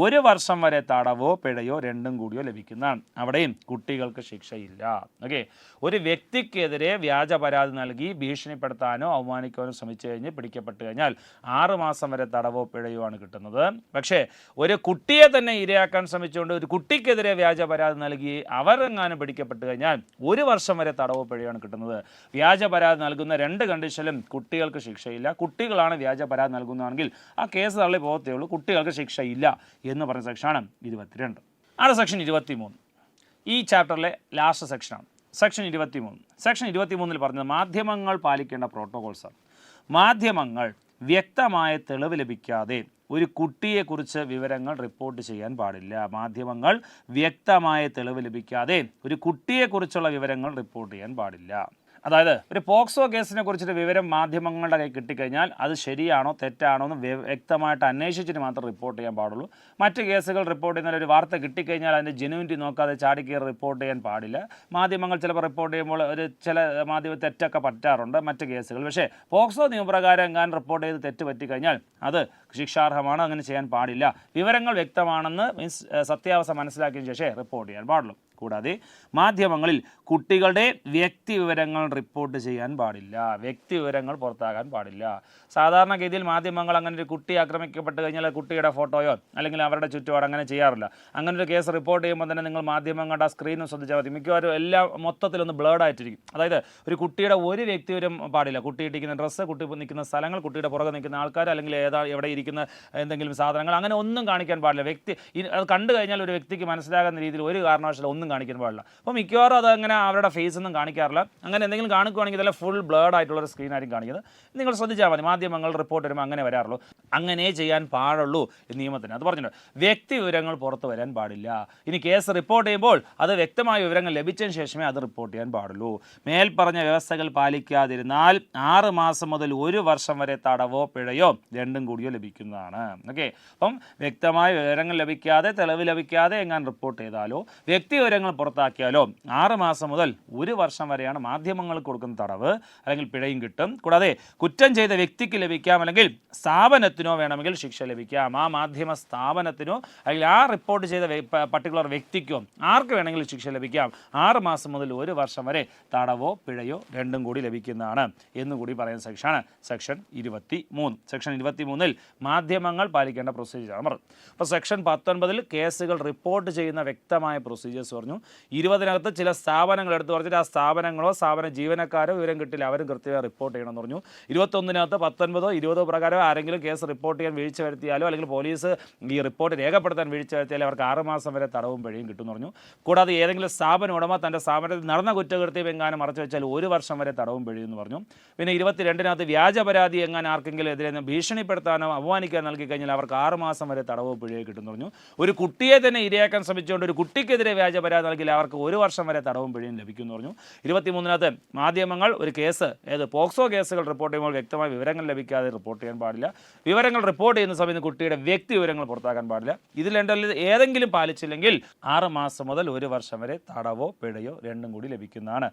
[SPEAKER 1] 1 വർഷം വരെ തടവോ പിഴയോ രണ്ടും കൂടിയോ ലഭിക്കുന്നതാണ്. അവിടെയും കുട്ടികൾക്ക് ശിക്ഷയില്ല. ഓക്കെ. ഒരു വ്യക്തിക്കെതിരെ വ്യാജ പരാതി നൽകി ഭീഷണിപ്പെടുത്താനോ അവമാനിക്കാനോ ശ്രമിച്ചു കഴിഞ്ഞ് പിടിക്കപ്പെട്ട് കഴിഞ്ഞാൽ 6 മാസം വരെ തടവോ പിഴയോ ആണ് കിട്ടുന്നത്. പക്ഷേ ഒരു കുട്ടിയെ തന്നെ ഇരയാക്കാൻ ശ്രമിച്ചുകൊണ്ട് ഒരു കുട്ടിക്കെതിരെ വ്യാജ പരാതി നൽകി അവരെങ്ങാനും പിടിക്കപ്പെട്ട് കഴിഞ്ഞാൽ 1 വർഷം വരെ തടവോ പിഴയാണ് കിട്ടുന്നത്. വ്യാജ പരാതി നൽകുന്ന 2 കണ്ടീഷനിലും കുട്ടികൾക്ക് ശിക്ഷയില്ല. കുട്ടികളാണ് വ്യാജ പരാതി നൽകുന്നതാണെങ്കിൽ ആ കേസ് തള്ളി പോകത്തേ ഉള്ളൂ. കുട്ടികൾക്ക് ശിക്ഷയില്ല എന്ന് പറയുന്ന സെക്ഷനാണ് 22. അടുത്ത സെക്ഷൻ 23. ഈ ചാപ്റ്ററിലെ ലാസ്റ്റ് സെക്ഷനാണ് സെക്ഷൻ 23. സെക്ഷൻ 23 പറഞ്ഞത് മാധ്യമങ്ങൾ പാലിക്കേണ്ട പ്രോട്ടോകോൾസാണ്. മാധ്യമങ്ങൾ വ്യക്തമായ തെളിവ് ലഭിക്കാതെ ഒരു കുട്ടിയെക്കുറിച്ച് വിവരങ്ങൾ റിപ്പോർട്ട് ചെയ്യാൻ പാടില്ല. മാധ്യമങ്ങൾ വ്യക്തമായ തെളിവ് ലഭിക്കാതെ ഒരു കുട്ടിയെക്കുറിച്ചുള്ള വിവരങ്ങൾ റിപ്പോർട്ട് ചെയ്യാൻ പാടില്ല. അതായത് ഒരു പോക്സോ കേസിനെ കുറിച്ചൊരു വിവരം മാധ്യമങ്ങളുടെ കയ്യിൽ കിട്ടിക്കഴിഞ്ഞാൽ അത് ശരിയാണോ തെറ്റാണോ എന്ന് വ്യക്തമായിട്ട് അന്വേഷിച്ചിട്ട് മാത്രം റിപ്പോർട്ട് ചെയ്യാൻ പാടുള്ളൂ. മറ്റ് കേസുകൾ റിപ്പോർട്ട് ചെയ്യുന്ന ഒരു വാർത്ത കിട്ടിക്കഴിഞ്ഞാൽ അതിൻ്റെ ജെനുവിനിറ്റി നോക്കാതെ ചാടിക്കയറി റിപ്പോർട്ട് ചെയ്യാൻ പാടില്ല. മാധ്യമങ്ങൾ ചിലപ്പോൾ റിപ്പോർട്ട് ചെയ്യുമ്പോൾ ചില മാധ്യമ തെറ്റൊക്കെ പറ്റാറുണ്ട് മറ്റ് കേസുകൾ. പക്ഷേ പോക്സോ നിയമപ്രകാരം എങ്ങാനും റിപ്പോർട്ട് ചെയ്ത് തെറ്റ് പറ്റിക്കഴിഞ്ഞാൽ അത് ശിക്ഷാർഹമാണ്. അങ്ങനെ ചെയ്യാൻ പാടില്ല. വിവരങ്ങൾ വ്യക്തമാണെന്ന് സത്യാവസ്ഥ മനസ്സിലാക്കിയതിന് ശേഷം റിപ്പോർട്ട് ചെയ്യാൻ പാടുള്ളൂ. കൂടാതെ മാധ്യമങ്ങളിൽ കുട്ടികളുടെ വ്യക്തി വിവരങ്ങൾ റിപ്പോർട്ട് ചെയ്യാൻ പാടില്ല. വ്യക്തി വിവരങ്ങൾ പുറത്താകാൻ പാടില്ല. സാധാരണഗതിയിൽ മാധ്യമങ്ങൾ അങ്ങനെ ഒരു കുട്ടി ആക്രമിക്കപ്പെട്ട് കഴിഞ്ഞാൽ കുട്ടിയുടെ ഫോട്ടോയോ അല്ലെങ്കിൽ അവരുടെ ചുറ്റുപാട് അങ്ങനെ ചെയ്യാറില്ല. അങ്ങനെ ഒരു കേസ് റിപ്പോർട്ട് ചെയ്യുമ്പോൾ തന്നെ നിങ്ങൾ മാധ്യമങ്ങളുടെ ആ സ്ക്രീനും ശ്രദ്ധിച്ചാൽ മതി. മിക്കവാറും എല്ലാം മൊത്തത്തിലൊന്ന് ബ്ലേഡ് ആയിട്ടിരിക്കും. അതായത് ഒരു കുട്ടിയുടെ ഒരു വ്യക്തി വിവരം പാടില്ല. കുട്ടി ഇട്ടിരിക്കുന്ന ഡ്രസ്സ്, കുട്ടി നിൽക്കുന്ന സ്ഥലങ്ങൾ, കുട്ടിയുടെ പുറകെ നിൽക്കുന്ന ആൾക്കാർ, അല്ലെങ്കിൽ എവിടെ ഇരിക്കുന്ന എന്തെങ്കിലും സാധനങ്ങൾ, അങ്ങനെ ഒന്നും കാണിക്കാൻ പാടില്ല. വ്യക്തി അത് കണ്ടു കഴിഞ്ഞാൽ ഒരു വ്യക്തിക്ക് മനസ്സിലാകുന്ന രീതിയിൽ ഒരു കാരണവശാലും ഒന്നും കാണിക്കാൻ പാടില്ല. അപ്പോൾ മിക്കവാറും അതങ്ങനെ അവരുടെ ഫേസ് ഒന്നും കാണിക്കാറില്ല. അങ്ങനെ എന്തെങ്കിലും കാണിക്കുകയാണെങ്കിൽ ഇതെല്ലാം ഫുൾ ബ്ലേഡ് ആയിട്ടുള്ളൊരു സ്ക്രീനായിരിക്കും കാണിക്കുന്നത്. നിങ്ങൾ ശ്രദ്ധിച്ചാൽ മതി. മാധ്യമങ്ങൾ റിപ്പോർട്ട് വരുമ്പോൾ അങ്ങനെ വരാറുള്ളൂ. അങ്ങനെ ചെയ്യാൻ പാടുള്ളൂ നിയമത്തിന് അത് പറഞ്ഞിട്ടുണ്ട്. വ്യക്തി വിവരങ്ങൾ പുറത്ത് വരാൻ പാടില്ല. ഇനി കേസ് റിപ്പോർട്ട് ചെയ്യുമ്പോൾ അത് വ്യക്തമായ വിവരങ്ങൾ ലഭിച്ചതിന് ശേഷമേ അത് റിപ്പോർട്ട് ചെയ്യാൻ പാടുള്ളൂ. മേൽപ്പറഞ്ഞ വ്യവസ്ഥകൾ പാലിക്കാതിരുന്നാൽ 6 മാസം മുതൽ 1 വർഷം വരെ തടവോ പിഴയോ രണ്ടും കൂടിയോ ലഭിക്കുന്നതാണ്. ഓക്കെ. അപ്പം വ്യക്തമായ വിവരങ്ങൾ ലഭിക്കാതെ, തെളിവ് ലഭിക്കാതെ എങ്ങാൻ റിപ്പോർട്ട് ചെയ്താലോ വ്യക്തി വിവരങ്ങൾ പുറത്താക്കിയാലോ 6 മാസം മുതൽ 1 വർഷം വരെയാണ് മാധ്യമങ്ങൾക്ക് കൊടുക്കുന്ന തടവ് അല്ലെങ്കിൽ പിഴയും കിട്ടും. കൂടാതെ കുറ്റം ചെയ്ത വ്യക്തിക്ക് ലഭിക്കാം, അല്ലെങ്കിൽ സ്ഥാപനത്തിനോ വേണമെങ്കിൽ ശിക്ഷ ലഭിക്കാം. ആ മാധ്യമ സ്ഥാപനത്തിനോ അല്ലെങ്കിൽ ആ റിപ്പോർട്ട് ചെയ്ത പർട്ടിക്കുലർ വ്യക്തിക്കോ ആർക്ക് വേണമെങ്കിലും ശിക്ഷ ലഭിക്കാം. 6 മാസം മുതൽ 1 വർഷം വരെ തടവോ പിഴയോ രണ്ടും കൂടി ലഭിക്കുന്നതാണ് എന്നുകൂടി പറയുന്ന സെക്ഷനാണ് സെക്ഷൻ 23. സെക്ഷൻ 23 മാധ്യമങ്ങൾ പാലിക്കേണ്ട പ്രൊസീജിയറാണ് പറഞ്ഞത്. അപ്പോൾ സെക്ഷൻ 19 കേസുകൾ റിപ്പോർട്ട് ചെയ്യുന്ന വ്യക്തമായ പ്രൊസീജിയേഴ്സ് പറഞ്ഞു. 20 ചില സ്ഥാപനങ്ങൾ എടുത്ത് പറഞ്ഞിട്ട് ആ സ്ഥാപനങ്ങളോ സ്ഥാപന ജീവനക്കാരോ വിവരം കിട്ടില്ല, അവരും കൃത്യമായി റിപ്പോർട്ട് ചെയ്യണമെന്ന് പറഞ്ഞു. 21 19 20 പ്രകാരം ആരെങ്കിലും കേസ് റിപ്പോർട്ട് ചെയ്യാൻ വീഴ്ച വരുത്തിയാലോ അല്ലെങ്കിൽ പോലീസ് ഈ റിപ്പോർട്ട് രേഖപ്പെടുത്താൻ വീഴ്ച വരുത്തിയാലോ അവർക്ക് 6 മാസം വരെ തടവും പിഴയും കിട്ടുമെന്ന് പറഞ്ഞു. കൂടാതെ ഏതെങ്കിലും സ്ഥാപന ഉടമ തൻ്റെ സ്ഥാപനത്തിൽ നടന്ന കുറ്റകൃത്യം എങ്ങാനും മറച്ചു വെച്ചാൽ 1 വർഷം വരെ തടവും പിഴയെന്ന് പറഞ്ഞു. പിന്നെ 22 വ്യാജ പരാതി എങ്ങാനും ആർക്കെങ്കിലും എതിരെ ഭീഷണിപ്പെടുത്താനോ അവമാനിക്കാൻ നൽകി കഴിഞ്ഞാൽ അവർക്ക് 6 മാസം വരെ തടവോ പിഴയോ കിട്ടുമെന്ന് പറഞ്ഞു. ഒരു കുട്ടിയെ തന്നെ ഇരയാക്കാൻ ശ്രമിച്ചുകൊണ്ട് ഒരു കുട്ടിക്കെതിരെ വ്യാജ പരാതി നൽകിയില്ല അവർക്ക് 1 വർഷം വരെ തടവും പിഴയും ലഭിക്കുമെന്ന് പറഞ്ഞു. 23-നകത്ത് മാധ്യമങ്ങൾ ഒരു കേസ് പോക്സോ കേസുകൾ റിപ്പോർട്ട് ചെയ്യുമ്പോൾ വ്യക്തമായ വിവരങ്ങൾ ലഭിക്കാതെ റിപ്പോർട്ട് ചെയ്യാൻ പാടില്ല. വിവരങ്ങൾ റിപ്പോർട്ട് ചെയ്യുന്ന സമയത്ത് കുട്ടിയുടെ വ്യക്തി വിവരങ്ങൾ പുറത്താക്കാൻ പാടില്ല. ഇതിൽ ഏതെങ്കിലും പാലിച്ചില്ലെങ്കിൽ 6 മാസം മുതൽ 1 വർഷം വരെ തടവോ പിഴയോ രണ്ടും കൂടി ലഭിക്കുന്നതാണ്.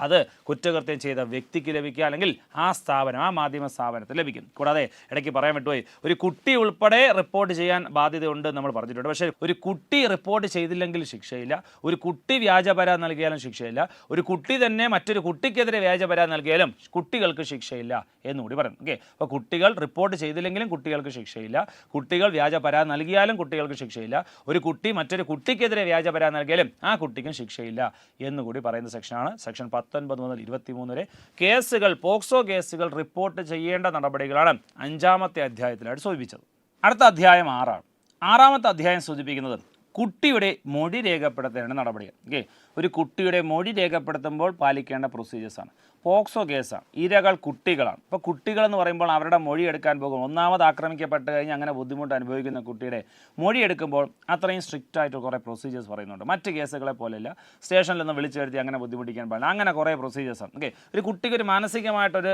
[SPEAKER 1] അത് കുറ്റകൃത്യം ചെയ്ത വ്യക്തിക്ക് ലഭിക്കുക, അല്ലെങ്കിൽ ആ മാധ്യമ സ്ഥാപനത്തിൽ ലഭിക്കും. കൂടാതെ ഇടയ്ക്ക് പറയാൻ വിട്ടുപോയി, ഒരു കുട്ടി ഉൾപ്പെടെ റിപ്പോർട്ട് ചെയ്യാൻ ബാധ്യതയുണ്ട് നമ്മൾ പറഞ്ഞിട്ടുണ്ട്. പക്ഷേ ഒരു കുട്ടി റിപ്പോർട്ട് ചെയ്തില്ലെങ്കിൽ ശിക്ഷയില്ല, ഒരു കുട്ടി വ്യാജ പരാതി നൽകിയാലും ശിക്ഷയില്ല, ഒരു കുട്ടി തന്നെ മറ്റൊരു കുട്ടിക്കെതിരെ വ്യാജ പരാതി നൽകിയാലും കുട്ടികൾക്ക് ശിക്ഷയില്ല എന്നുകൂടി പറയുന്നു. ഓക്കെ, അപ്പോൾ കുട്ടികൾ റിപ്പോർട്ട് ചെയ്തില്ലെങ്കിലും കുട്ടികൾക്ക് ശിക്ഷയില്ല, കുട്ടികൾ വ്യാജ പരാതി നൽകിയാലും കുട്ടികൾക്ക് ശിക്ഷയില്ല, ഒരു കുട്ടി മറ്റൊരു കുട്ടിക്കെതിരെ വ്യാജ പരാതി നൽകിയാലും ആ കുട്ടിക്കും ശിക്ഷയില്ല എന്നുകൂടി പറയുന്ന സെക്ഷനാണ് സെക്ഷൻ 19 മുതൽ 23 വരെ. കേസുകൾ, പോക്സോ കേസുകൾ റിപ്പോർട്ട് ചെയ്യേണ്ട നടപടികളാണ് 5-ാമത്തെ അധ്യായത്തിലായിട്ട് സൂചിപ്പിച്ചത്. അടുത്ത അധ്യായം 6 ആണ്. 6-ാമത്തെ അധ്യായം സൂചിപ്പിക്കുന്നത് കുട്ടിയുടെ മൊഴി രേഖപ്പെടുത്തേണ്ട നടപടികൾ. ഓക്കെ, ഒരു കുട്ടിയുടെ മൊഴി രേഖപ്പെടുത്തുമ്പോൾ പാലിക്കേണ്ട പ്രൊസീജിയേഴ്സാണ്. പോക്സോ കേസാണ്, ഇരകൾ കുട്ടികളാണ്. ഇപ്പോൾ കുട്ടികളെന്ന് പറയുമ്പോൾ അവരുടെ മൊഴി എടുക്കാൻ പോകും. ഒന്നാമത് ആക്രമിക്കപ്പെട്ട് കഴിഞ്ഞ് അങ്ങനെ ബുദ്ധിമുട്ട് അനുഭവിക്കുന്ന കുട്ടിയുടെ മൊഴി എടുക്കുമ്പോൾ അത്രയും സ്ട്രിക്റ്റ് ആയിട്ട് കുറേ പ്രൊസീജിയേഴ്സ് പറയുന്നുണ്ട്. മറ്റ് കേസുകളെ പോലെയല്ല സ്റ്റേഷനിൽ നിന്ന് വിളിച്ചു വരുത്തി അങ്ങനെ ബുദ്ധിമുട്ടിക്കാൻ പാടില്ല, അങ്ങനെ കുറേ പ്രൊസീജിയേഴ്സാണ്. ഓക്കെ, ഒരു കുട്ടിക്ക് ഒരു മാനസികമായിട്ടൊരു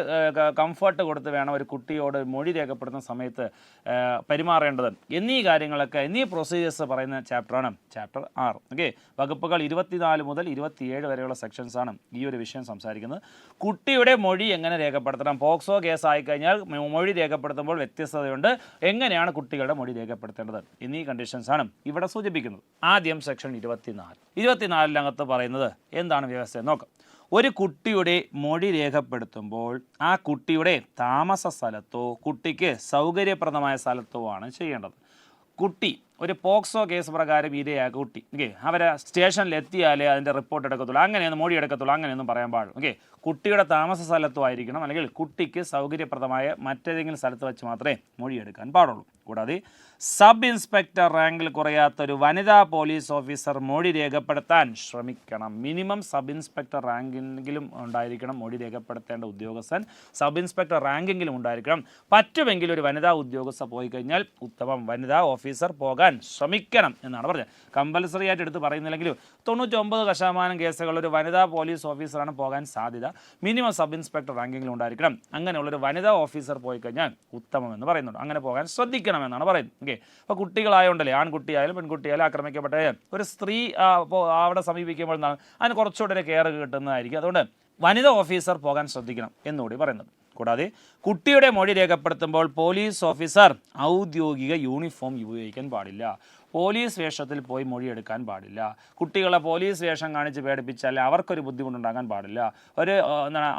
[SPEAKER 1] കംഫർട്ട് കൊടുത്ത് വേണം ഒരു കുട്ടിയോട് മൊഴി രേഖപ്പെടുത്തുന്ന സമയത്ത് പെരുമാറേണ്ടത് എന്നീ കാര്യങ്ങളൊക്കെ, എന്നീ പ്രൊസീജിയേഴ്സ് പറയുന്ന ചാപ്റ്ററാണ് ചാപ്റ്റർ 6. ഓക്കെ, വകുപ്പുകൾ 24 മുതൽ 27 വരെയുള്ള സെക്ഷൻസാണ് ഈ ഒരു വിഷയം സംസാരിക്കുന്നത്. കുട്ടിയുടെ മൊഴി എങ്ങനെ രേഖപ്പെടുത്തണം, പോക്സോ കേസ് ആയിക്കഴിഞ്ഞാൽ മൊഴി രേഖപ്പെടുത്തുമ്പോൾ വ്യത്യസ്തതയുണ്ട്, എങ്ങനെയാണ് കുട്ടികളുടെ മൊഴി രേഖപ്പെടുത്തേണ്ടത് എന്നീ കണ്ടീഷൻസാണ് ഇവിടെ സൂചിപ്പിക്കുന്നത്. ആദ്യം സെക്ഷൻ 24 പറയുന്നത് എന്താണ് വ്യവസ്ഥ എന്ന് നോക്കാം. ഒരു കുട്ടിയുടെ മൊഴി രേഖപ്പെടുത്തുമ്പോൾ ആ കുട്ടിയുടെ താമസ സ്ഥലത്തോ കുട്ടിക്ക് സൗകര്യപ്രദമായ സ്ഥലത്തോ ആണ് ചെയ്യേണ്ടത്. കുട്ടി ഒരു പോക്സോ കേസ് പ്രകാരം ഇരയായ കുട്ടി, ഓക്കെ, അവരെ സ്റ്റേഷനിൽ എത്തിയാലേ അതിൻ്റെ റിപ്പോർട്ട് എടുക്കത്തുള്ളൂ, അങ്ങനെയൊന്നും മൊഴി എടുക്കത്തുള്ളൂ, അങ്ങനെയൊന്നും പറയാൻ പാടില്ല. ഓക്കെ, കുട്ടിയുടെ താമസ സ്ഥലത്തും ആയിരിക്കണം, അല്ലെങ്കിൽ കുട്ടിക്ക് സൗകര്യപ്രദമായ മറ്റേതെങ്കിലും സ്ഥലത്ത് വെച്ച് മാത്രമേ മൊഴിയെടുക്കാൻ പാടുള്ളൂ. കൂടാതെ സബ് ഇൻസ്പെക്ടർ റാങ്കിൽ കുറയാത്തൊരു വനിതാ പോലീസ് ഓഫീസർ മൊഴി രേഖപ്പെടുത്താൻ ശ്രമിക്കണം. മിനിമം സബ് ഇൻസ്പെക്ടർ റാങ്കെങ്കിലും ഉണ്ടായിരിക്കണം മൊഴി രേഖപ്പെടുത്തേണ്ട ഉദ്യോഗസ്ഥൻ, സബ് ഇൻസ്പെക്ടർ റാങ്കെങ്കിലും ഉണ്ടായിരിക്കണം. പറ്റുമെങ്കിൽ ഒരു വനിതാ ഉദ്യോഗസ്ഥ പോയി കഴിഞ്ഞാൽ ഉത്തമം, വനിതാ ഓഫീസർ പോകാൻ ശ്രമിക്കണം എന്നാണ് പറഞ്ഞത്. കമ്പൽസറി ആയിട്ട് എടുത്ത് പറയുന്നില്ലെങ്കിലും 99% കേസുകൾ ഒരു വനിതാ പോലീസ് ഓഫീസറാണ് പോകാൻ സാധ്യത. മിനിമം സബ് ഇൻസ്പെക്ടർ റാങ്കെങ്കിലും ഉണ്ടായിരിക്കണം. അങ്ങനെയുള്ളൊരു വനിതാ ഓഫീസർ പോയി കഴിഞ്ഞാൽ ഉത്തമം എന്ന് പറയുന്നുണ്ട്. അങ്ങനെ പോകാൻ ശ്രദ്ധിക്കണമെന്നാണ് പറയുന്നത്. ഓക്കെ, അപ്പോൾ കുട്ടികളായതുകൊണ്ടല്ലേ, ആൺകുട്ടിയായാലും പെൺകുട്ടിയായാലും ആക്രമിക്കപ്പെട്ട ഒരു സ്ത്രീ അവിടെ സമീപിക്കുമ്പോൾ അതിന് കുറച്ചുകൂടെ കെയർ കിട്ടുന്നതായിരിക്കും. അതുകൊണ്ട് വനിതാ ഓഫീസർ പോകാൻ ശ്രദ്ധിക്കണം എന്നുകൂടി പറയുന്നുണ്ട്. കൂടാതെ കുട്ടിയുടെ മൊഴി രേഖപ്പെടുത്തുമ്പോൾ പോലീസ് ഓഫീസർ ഔദ്യോഗിക യൂണിഫോം ഉപയോഗിക്കാൻ പാടില്ല. പോലീസ് വേഷത്തിൽ പോയി മൊഴിയെടുക്കാൻ പാടില്ല. കുട്ടികളെ പോലീസ് വേഷം കാണിച്ച് പേടിപ്പിച്ചാൽ അവർക്കൊരു ബുദ്ധിമുട്ടുണ്ടാകാൻ പാടില്ല. ഒരു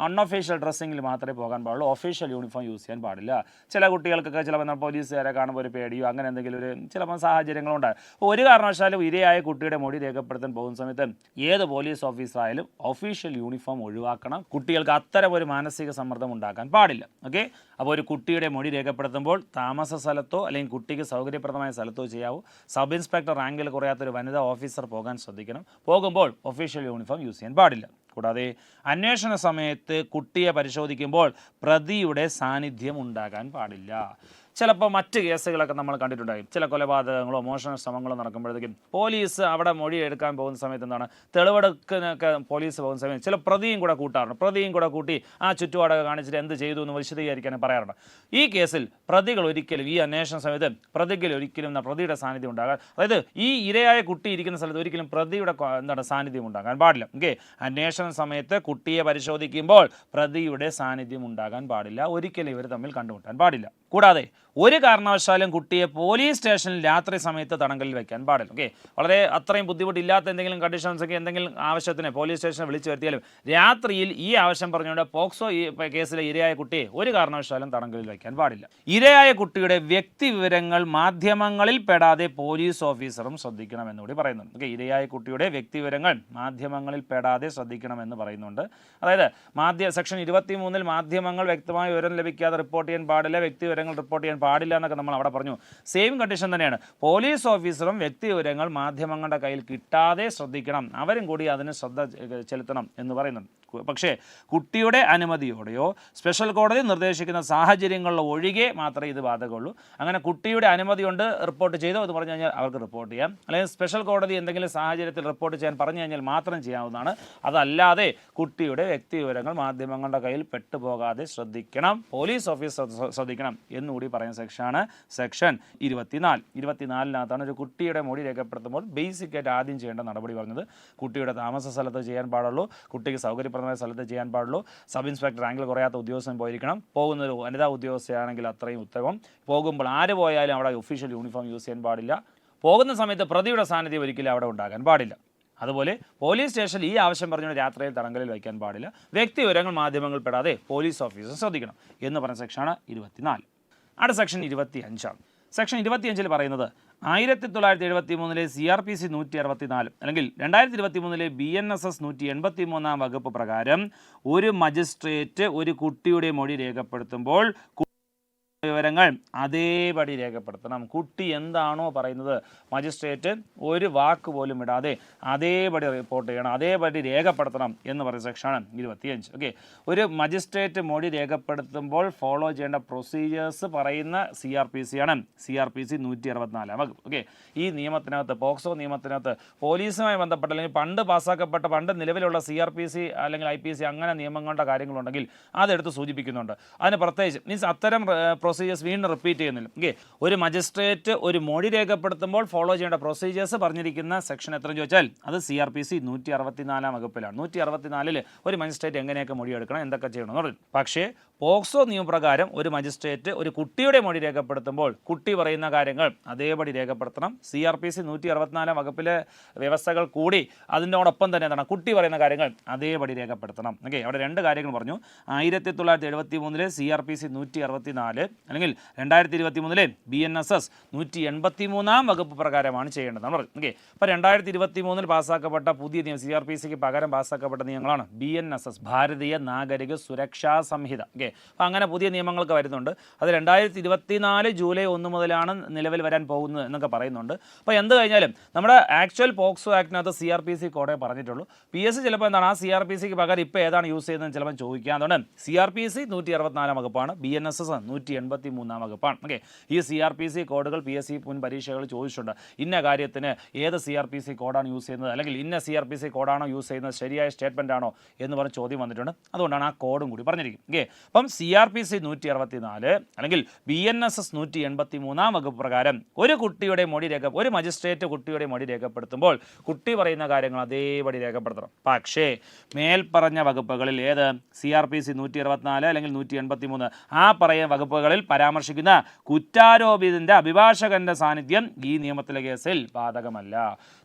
[SPEAKER 1] അൺഒഫീഷ്യൽ ഡ്രസ്സിങ്ങിൽ മാത്രമേ പോകാൻ പാടുള്ളൂ, ഒഫീഷ്യൽ യൂണിഫോം യൂസ് ചെയ്യാൻ പാടില്ല. ചില കുട്ടികൾക്കൊക്കെ ചിലപ്പോൾ പോലീസുകാരെ കാണുമ്പോൾ ഒരു പേടിയോ അങ്ങനെ എന്തെങ്കിലും ഒരു ചിലപ്പോൾ സാഹചര്യങ്ങളുണ്ടാകും. ഒരു കാരണവശാലും ഇരയായ കുട്ടിയുടെ മൊഴി രേഖപ്പെടുത്താൻ പോകുന്ന സമയത്ത് ഏത് പോലീസ് ഓഫീസറായാലും ഒഫീഷ്യൽ യൂണിഫോം ഒഴിവാക്കണം. കുട്ടികൾക്ക് അത്തരം ഒരു മാനസിക സമ്മർദ്ദം ഉണ്ടാക്കാൻ പാടില്ല. ഓക്കെ, അപ്പോൾ ഒരു കുട്ടിയുടെ മൊഴി രേഖപ്പെടുത്തുമ്പോൾ താമസ സ്ഥലത്തോ അല്ലെങ്കിൽ കുട്ടിക്ക് സൗകര്യപ്രദമായ സ്ഥലത്തോ ചെയ്യാവൂ. സബ് ഇൻസ്പെക്ടർ റാങ്കിൽ കുറയാത്തൊരു വനിതാ ഓഫീസർ പോകാൻ ശ്രദ്ധിക്കണം. പോകുമ്പോൾ ഒഫീഷ്യൽ യൂണിഫോം യൂസ് ചെയ്യാൻ പാടില്ല. കൂടാതെ അന്വേഷണ സമയത്ത് കുട്ടിയെ പരിശോധിക്കുമ്പോൾ പ്രതിയുടെ സാന്നിധ്യം ഉണ്ടാകാൻ പാടില്ല. ചിലപ്പോൾ മറ്റ് കേസുകളൊക്കെ നമ്മൾ കണ്ടിട്ടുണ്ടാകും. ചില കൊലപാതകങ്ങളോ മോഷണ ശ്രമങ്ങളോ നടക്കുമ്പോഴത്തേക്കും പോലീസ് അവിടെ മൊഴി എടുക്കാൻ പോകുന്ന സമയത്ത് എന്താണ്, തെളിവെടുക്കിനൊക്കെ പോലീസ് പോകുന്ന സമയത്ത് ചില പ്രതിയും കൂടെ കൂട്ടാറുണ്ട്. പ്രതിയും കൂടെ കൂട്ടി ആ ചുറ്റുപാടൊക്കെ കാണിച്ചിട്ട് എന്ത് ചെയ്തു എന്ന് വിശദീകരിക്കാനും പറയാറുണ്ട്. ഈ കേസിൽ പ്രതികൾ ഒരിക്കലും, ഈ അന്വേഷണ സമയത്ത് പ്രതികൾ ഒരിക്കലും പ്രതിയുടെ സാന്നിധ്യം ഉണ്ടാകാൻ, അതായത് ഈ ഇരയായ കുട്ടി ഇരിക്കുന്ന സ്ഥലത്ത് ഒരിക്കലും പ്രതിയുടെ സാന്നിധ്യം ഉണ്ടാകാൻ പാടില്ല. ഓക്കെ, അന്വേഷണ സമയത്ത് കുട്ടിയെ പരിശോധിക്കുമ്പോൾ പ്രതിയുടെ സാന്നിധ്യം ഉണ്ടാകാൻ പാടില്ല. ഒരിക്കലും ഇവർ തമ്മിൽ കണ്ടുമുട്ടാൻ പാടില്ല. കൂടാതെ ഒരു കാരണവശാലും കുട്ടിയെ പോലീസ് സ്റ്റേഷനിൽ രാത്രി സമയത്ത് തടങ്കലിൽ വയ്ക്കാൻ പാടില്ല. ഓക്കെ, വളരെ അത്രയും ബുദ്ധിമുട്ടില്ലാത്ത എന്തെങ്കിലും കണ്ടീഷൻസ് ഒക്കെ എന്തെങ്കിലും ആവശ്യത്തിന് പോലീസ് സ്റ്റേഷനിൽ വിളിച്ചു വരുത്തിയാലും രാത്രിയിൽ ഈ ആവശ്യം പറഞ്ഞുകൊണ്ട് പോക്സോ ഈ കേസിലെ ഇരയായ കുട്ടിയെ ഒരു കാരണവശാലും തടങ്കലിൽ വയ്ക്കാൻ പാടില്ല. ഇരയായ കുട്ടിയുടെ വ്യക്തി വിവരങ്ങൾ മാധ്യമങ്ങളിൽ പെടാതെ പോലീസ് ഓഫീസറും ശ്രദ്ധിക്കണമെന്നുകൂടി പറയുന്നുണ്ട്. ഓക്കെ, ഇരയായ കുട്ടിയുടെ വ്യക്തി വിവരങ്ങൾ മാധ്യമങ്ങളിൽ പെടാതെ ശ്രദ്ധിക്കണമെന്ന് പറയുന്നുണ്ട്. അതായത് സെക്ഷൻ 23 മാധ്യമങ്ങൾ വ്യക്തമായ വിവരം ലഭിക്കാതെ റിപ്പോർട്ട് ചെയ്യാൻ പാടില്ല, വ്യക്തി വിവരങ്ങൾ റിപ്പോർട്ട് ചെയ്യാൻ പാടില്ല എന്നൊക്കെ നമ്മൾ അവിടെ പറഞ്ഞു. സെയിം കണ്ടീഷൻ തന്നെയാണ്. പോലീസ് ഓഫീസറും വ്യക്തി വിവരങ്ങൾ മാധ്യമങ്ങളുടെ കയ്യിൽ കിട്ടാതെ ശ്രദ്ധിക്കണം, അവരും കൂടി അതിന് ശ്രദ്ധ ചെലുത്തണം എന്ന് പറയുന്നുണ്ട്. പക്ഷേ കുട്ടിയുടെ അനുമതിയോടെയോ സ്പെഷ്യൽ കോടതി നിർദ്ദേശിക്കുന്ന സാഹചര്യങ്ങളിൽ ഒഴികെ മാത്രമേ ഇത് ബാധകമുള്ളൂ. അങ്ങനെ കുട്ടിയുടെ അനുമതി കൊണ്ട് റിപ്പോർട്ട് ചെയ്തോ എന്ന് പറഞ്ഞു കഴിഞ്ഞാൽ അവർക്ക് റിപ്പോർട്ട് ചെയ്യാം. അല്ലെങ്കിൽ സ്പെഷ്യൽ കോടതി എന്തെങ്കിലും സാഹചര്യത്തിൽ റിപ്പോർട്ട് ചെയ്യാൻ പറഞ്ഞു കഴിഞ്ഞാൽ മാത്രം ചെയ്യാവുന്നതാണ്. അതല്ലാതെ കുട്ടിയുടെ വ്യക്തിവിവരങ്ങൾ മാധ്യമങ്ങളുടെ കയ്യിൽ പെട്ടുപോകാതെ ശ്രദ്ധിക്കണം, പോലീസ് ഓഫീസർ ശ്രദ്ധിക്കണം എന്നുകൂടി പറയുന്ന സെക്ഷനാണ് സെക്ഷൻ 24. 24-നകത്താണ് ഒരു കുട്ടിയുടെ മൊഴി രേഖപ്പെടുത്തുമ്പോൾ ബേസിക്കായിട്ട് ആദ്യം ചെയ്യേണ്ട നടപടി പറഞ്ഞത് കുട്ടിയുടെ താമസ സ്ഥലത്ത് ചെയ്യാൻ പാടുള്ളൂ, കുട്ടിക്ക് സൗകര്യപ്രദമായ സ്ഥലത്ത് ചെയ്യാൻ പാടുള്ളൂ, സബ് ഇൻസ്പെക്ടർ റാങ്കിൽ കുറയാത്ത ഉദ്യോഗസ്ഥൻ പോയിരിക്കണം, പോകുന്നൊരു വനിതാ ഉദ്യോഗസ്ഥയാണെങ്കിൽ അത്രയും ഉത്തമം, പോകുമ്പോൾ ആര് പോയാലും അവിടെ ഒഫീഷ്യൽ യൂണിഫോം യൂസ് ചെയ്യാൻ പാടില്ല, പോകുന്ന സമയത്ത് പ്രതിയുടെ സാന്നിധ്യം ഒരിക്കലും അവിടെ ഉണ്ടാകാൻ പാടില്ല. അതുപോലെ പോലീസ് സ്റ്റേഷനിൽ ഈ ആവശ്യം പറഞ്ഞുകൊണ്ട് രാത്രിയിൽ തടങ്കലിൽ വയ്ക്കാൻ പാടില്ല, വ്യക്തിവിവരങ്ങൾ മാധ്യമങ്ങൾ പെടാതെ പോലീസ് ഓഫീസർ ശ്രദ്ധിക്കണം എന്ന് പറഞ്ഞ സെക്ഷനാണ് 24. അടുത്ത സെക്ഷൻ 25ആണ്. സെക്ഷൻ 25 പറയുന്നത് 1973 CRPC 164 അല്ലെങ്കിൽ 2023 BNSS 183 വകുപ്പ് പ്രകാരം ഒരു മജിസ്ട്രേറ്റ് ഒരു കുട്ടിയുടെ മൊഴി രേഖപ്പെടുത്തുമ്പോൾ വിവരങ്ങൾ അതേപടി രേഖപ്പെടുത്തണം. കുട്ടി എന്താണോ പറയുന്നത് മജിസ്ട്രേറ്റ് ഒരു വാക്ക് പോലും ഇടാതെ അതേപടി റിപ്പോർട്ട് ചെയ്യണം, അതേപടി രേഖപ്പെടുത്തണം എന്ന് പറയുന്ന സെക്ഷനാണ് 25. ഓക്കെ, ഒരു മജിസ്ട്രേറ്റ് മൊഴി രേഖപ്പെടുത്തുമ്പോൾ ഫോളോ ചെയ്യേണ്ട പ്രൊസീജിയേഴ്സ് പറയുന്ന CRPC ആണ് CRPC 164 വകുപ്പ്. ഓക്കെ, ഈ നിയമത്തിനകത്ത് പോക്സോ നിയമത്തിനകത്ത് പോലീസുമായി ബന്ധപ്പെട്ട അല്ലെങ്കിൽ പണ്ട് നിലവിലുള്ള CRPC അല്ലെങ്കിൽ IPC അങ്ങനെ നിയമങ്ങളുടെ കാര്യങ്ങളുണ്ടെങ്കിൽ അതെടുത്ത് സൂചിപ്പിക്കുന്നുണ്ട്. അതിന് പ്രത്യേകിച്ച് മീൻസ് അത്തരം പ്രൊസീജിയേഴ്സ് വീണ്ടും റിപ്പീറ്റ് ചെയ്യുന്നില്ല. ഓക്കെ, ഒരു മജിസ്ട്രേറ്റ് ഒരു മൊഴി രേഖപ്പെടുത്തുമ്പോൾ ഫോളോ ചെയ്യേണ്ട പ്രൊസീജിയേഴ്സ് പറഞ്ഞിരിക്കുന്ന സെക്ഷൻ എത്ര ചോദിച്ചാൽ അത് CRPC 164 വകുപ്പിലാണ്. 164 ഒരു മജിസ്ട്രേറ്റ് എങ്ങനെയൊക്കെ മൊഴി എടുക്കണം, എന്തൊക്കെ ചെയ്യണമെന്ന് പറയും. പക്ഷേ പോക്സോ നിയമപ്രകാരം ഒരു മജിസ്ട്രേറ്റ് ഒരു കുട്ടിയുടെ മൊഴി രേഖപ്പെടുത്തുമ്പോൾ കുട്ടി പറയുന്ന കാര്യങ്ങൾ അതേപടി രേഖപ്പെടുത്തണം. CRPC 164 വകുപ്പിലെ വ്യവസ്ഥകൾ കൂടി അതിനോടൊപ്പം തന്നെ എന്താണ് കുട്ടി പറയുന്ന കാര്യങ്ങൾ അതേപടി രേഖപ്പെടുത്തണം. ഓക്കെ, അവിടെ രണ്ട് കാര്യങ്ങൾ പറഞ്ഞു. 1973 CRPC 164 അല്ലെങ്കിൽ 2023 BNSS 183 വകുപ്പ് പ്രകാരമാണ് ചെയ്യേണ്ടത്. ഓക്കെ, അപ്പോൾ 2023 പാസ്സാക്കപ്പെട്ട പുതിയ നിയമം CRPCക്ക് പകരം പാസ്സാക്കപ്പെട്ട നിയമങ്ങളാണ് BNSS ഭാരതീയ നാഗരിക സുരക്ഷാ സംഹിത. ഓക്കെ, അപ്പോൾ അങ്ങനെ പുതിയ നിയമങ്ങളൊക്കെ വരുന്നുണ്ട്. അത് 2024 ജൂലൈ 1 മുതലാണ് നിലവിൽ വരാൻ പോകുന്നത് എന്നൊക്കെ പറയുന്നുണ്ട്. അപ്പോൾ എന്ത് കഴിഞ്ഞാലും നമ്മുടെ ആക്ച്വൽ പോക്സോ ആക്ടിനകത്ത് CRPC കോഡേ പറഞ്ഞിട്ടുള്ളൂ. PS ചിലപ്പോൾ എന്താണ് ആ CRPCക്ക് പകരം ഇപ്പോൾ ഏതാണ് യൂസ് ചെയ്യുന്നത് ചിലപ്പോൾ ചോദിക്കുക. അതുകൊണ്ട് CRPC 164 വകുപ്പാണ്, BNSS 183 വകുപ്പാണ്. ഓക്കെ, ഈ CRPC കോഡുകൾ PSC മുൻ പരീക്ഷകൾ ചോദിച്ചിട്ടുണ്ട്. ഇന്ന കാര്യത്തിന് ഏത് CRPC കോഡാണ് യൂസ് ചെയ്യുന്നത് അല്ലെങ്കിൽ ഇന്ന CRPC കോഡാണോ യൂസ് ചെയ്യുന്നത്, ശരിയായ സ്റ്റേറ്റ്മെൻ്റ് ആണോ എന്ന് പറഞ്ഞ് ചോദ്യം വന്നിട്ടുണ്ട്. അതുകൊണ്ടാണ് ആ കോഡും കൂടി പറഞ്ഞിരിക്കും. ഓക്കെ, അപ്പം CRPC 164 അല്ലെങ്കിൽ BNSS 183 വകുപ്പ് പ്രകാരം ഒരു കുട്ടിയുടെ മൊഴി ഒരു മജിസ്ട്രേറ്റ് കുട്ടിയുടെ മൊഴി രേഖപ്പെടുത്തുമ്പോൾ കുട്ടി പറയുന്ന കാര്യങ്ങൾ അതേപടി രേഖപ്പെടുത്തണം. പക്ഷേ മേൽപ്പറഞ്ഞ വകുപ്പുകളിൽ ഏത് CRPC 164 അല്ലെങ്കിൽ 183 ആ പറയുന്ന വകുപ്പുകളിൽ പരാമർശിക്കുന്ന കുറ്റാരോപിതന്റെ അഭിഭാഷകന്റെ സാന്നിധ്യം ഈ നിയമത്തിലെ കേസിൽ ബാധകമല്ല.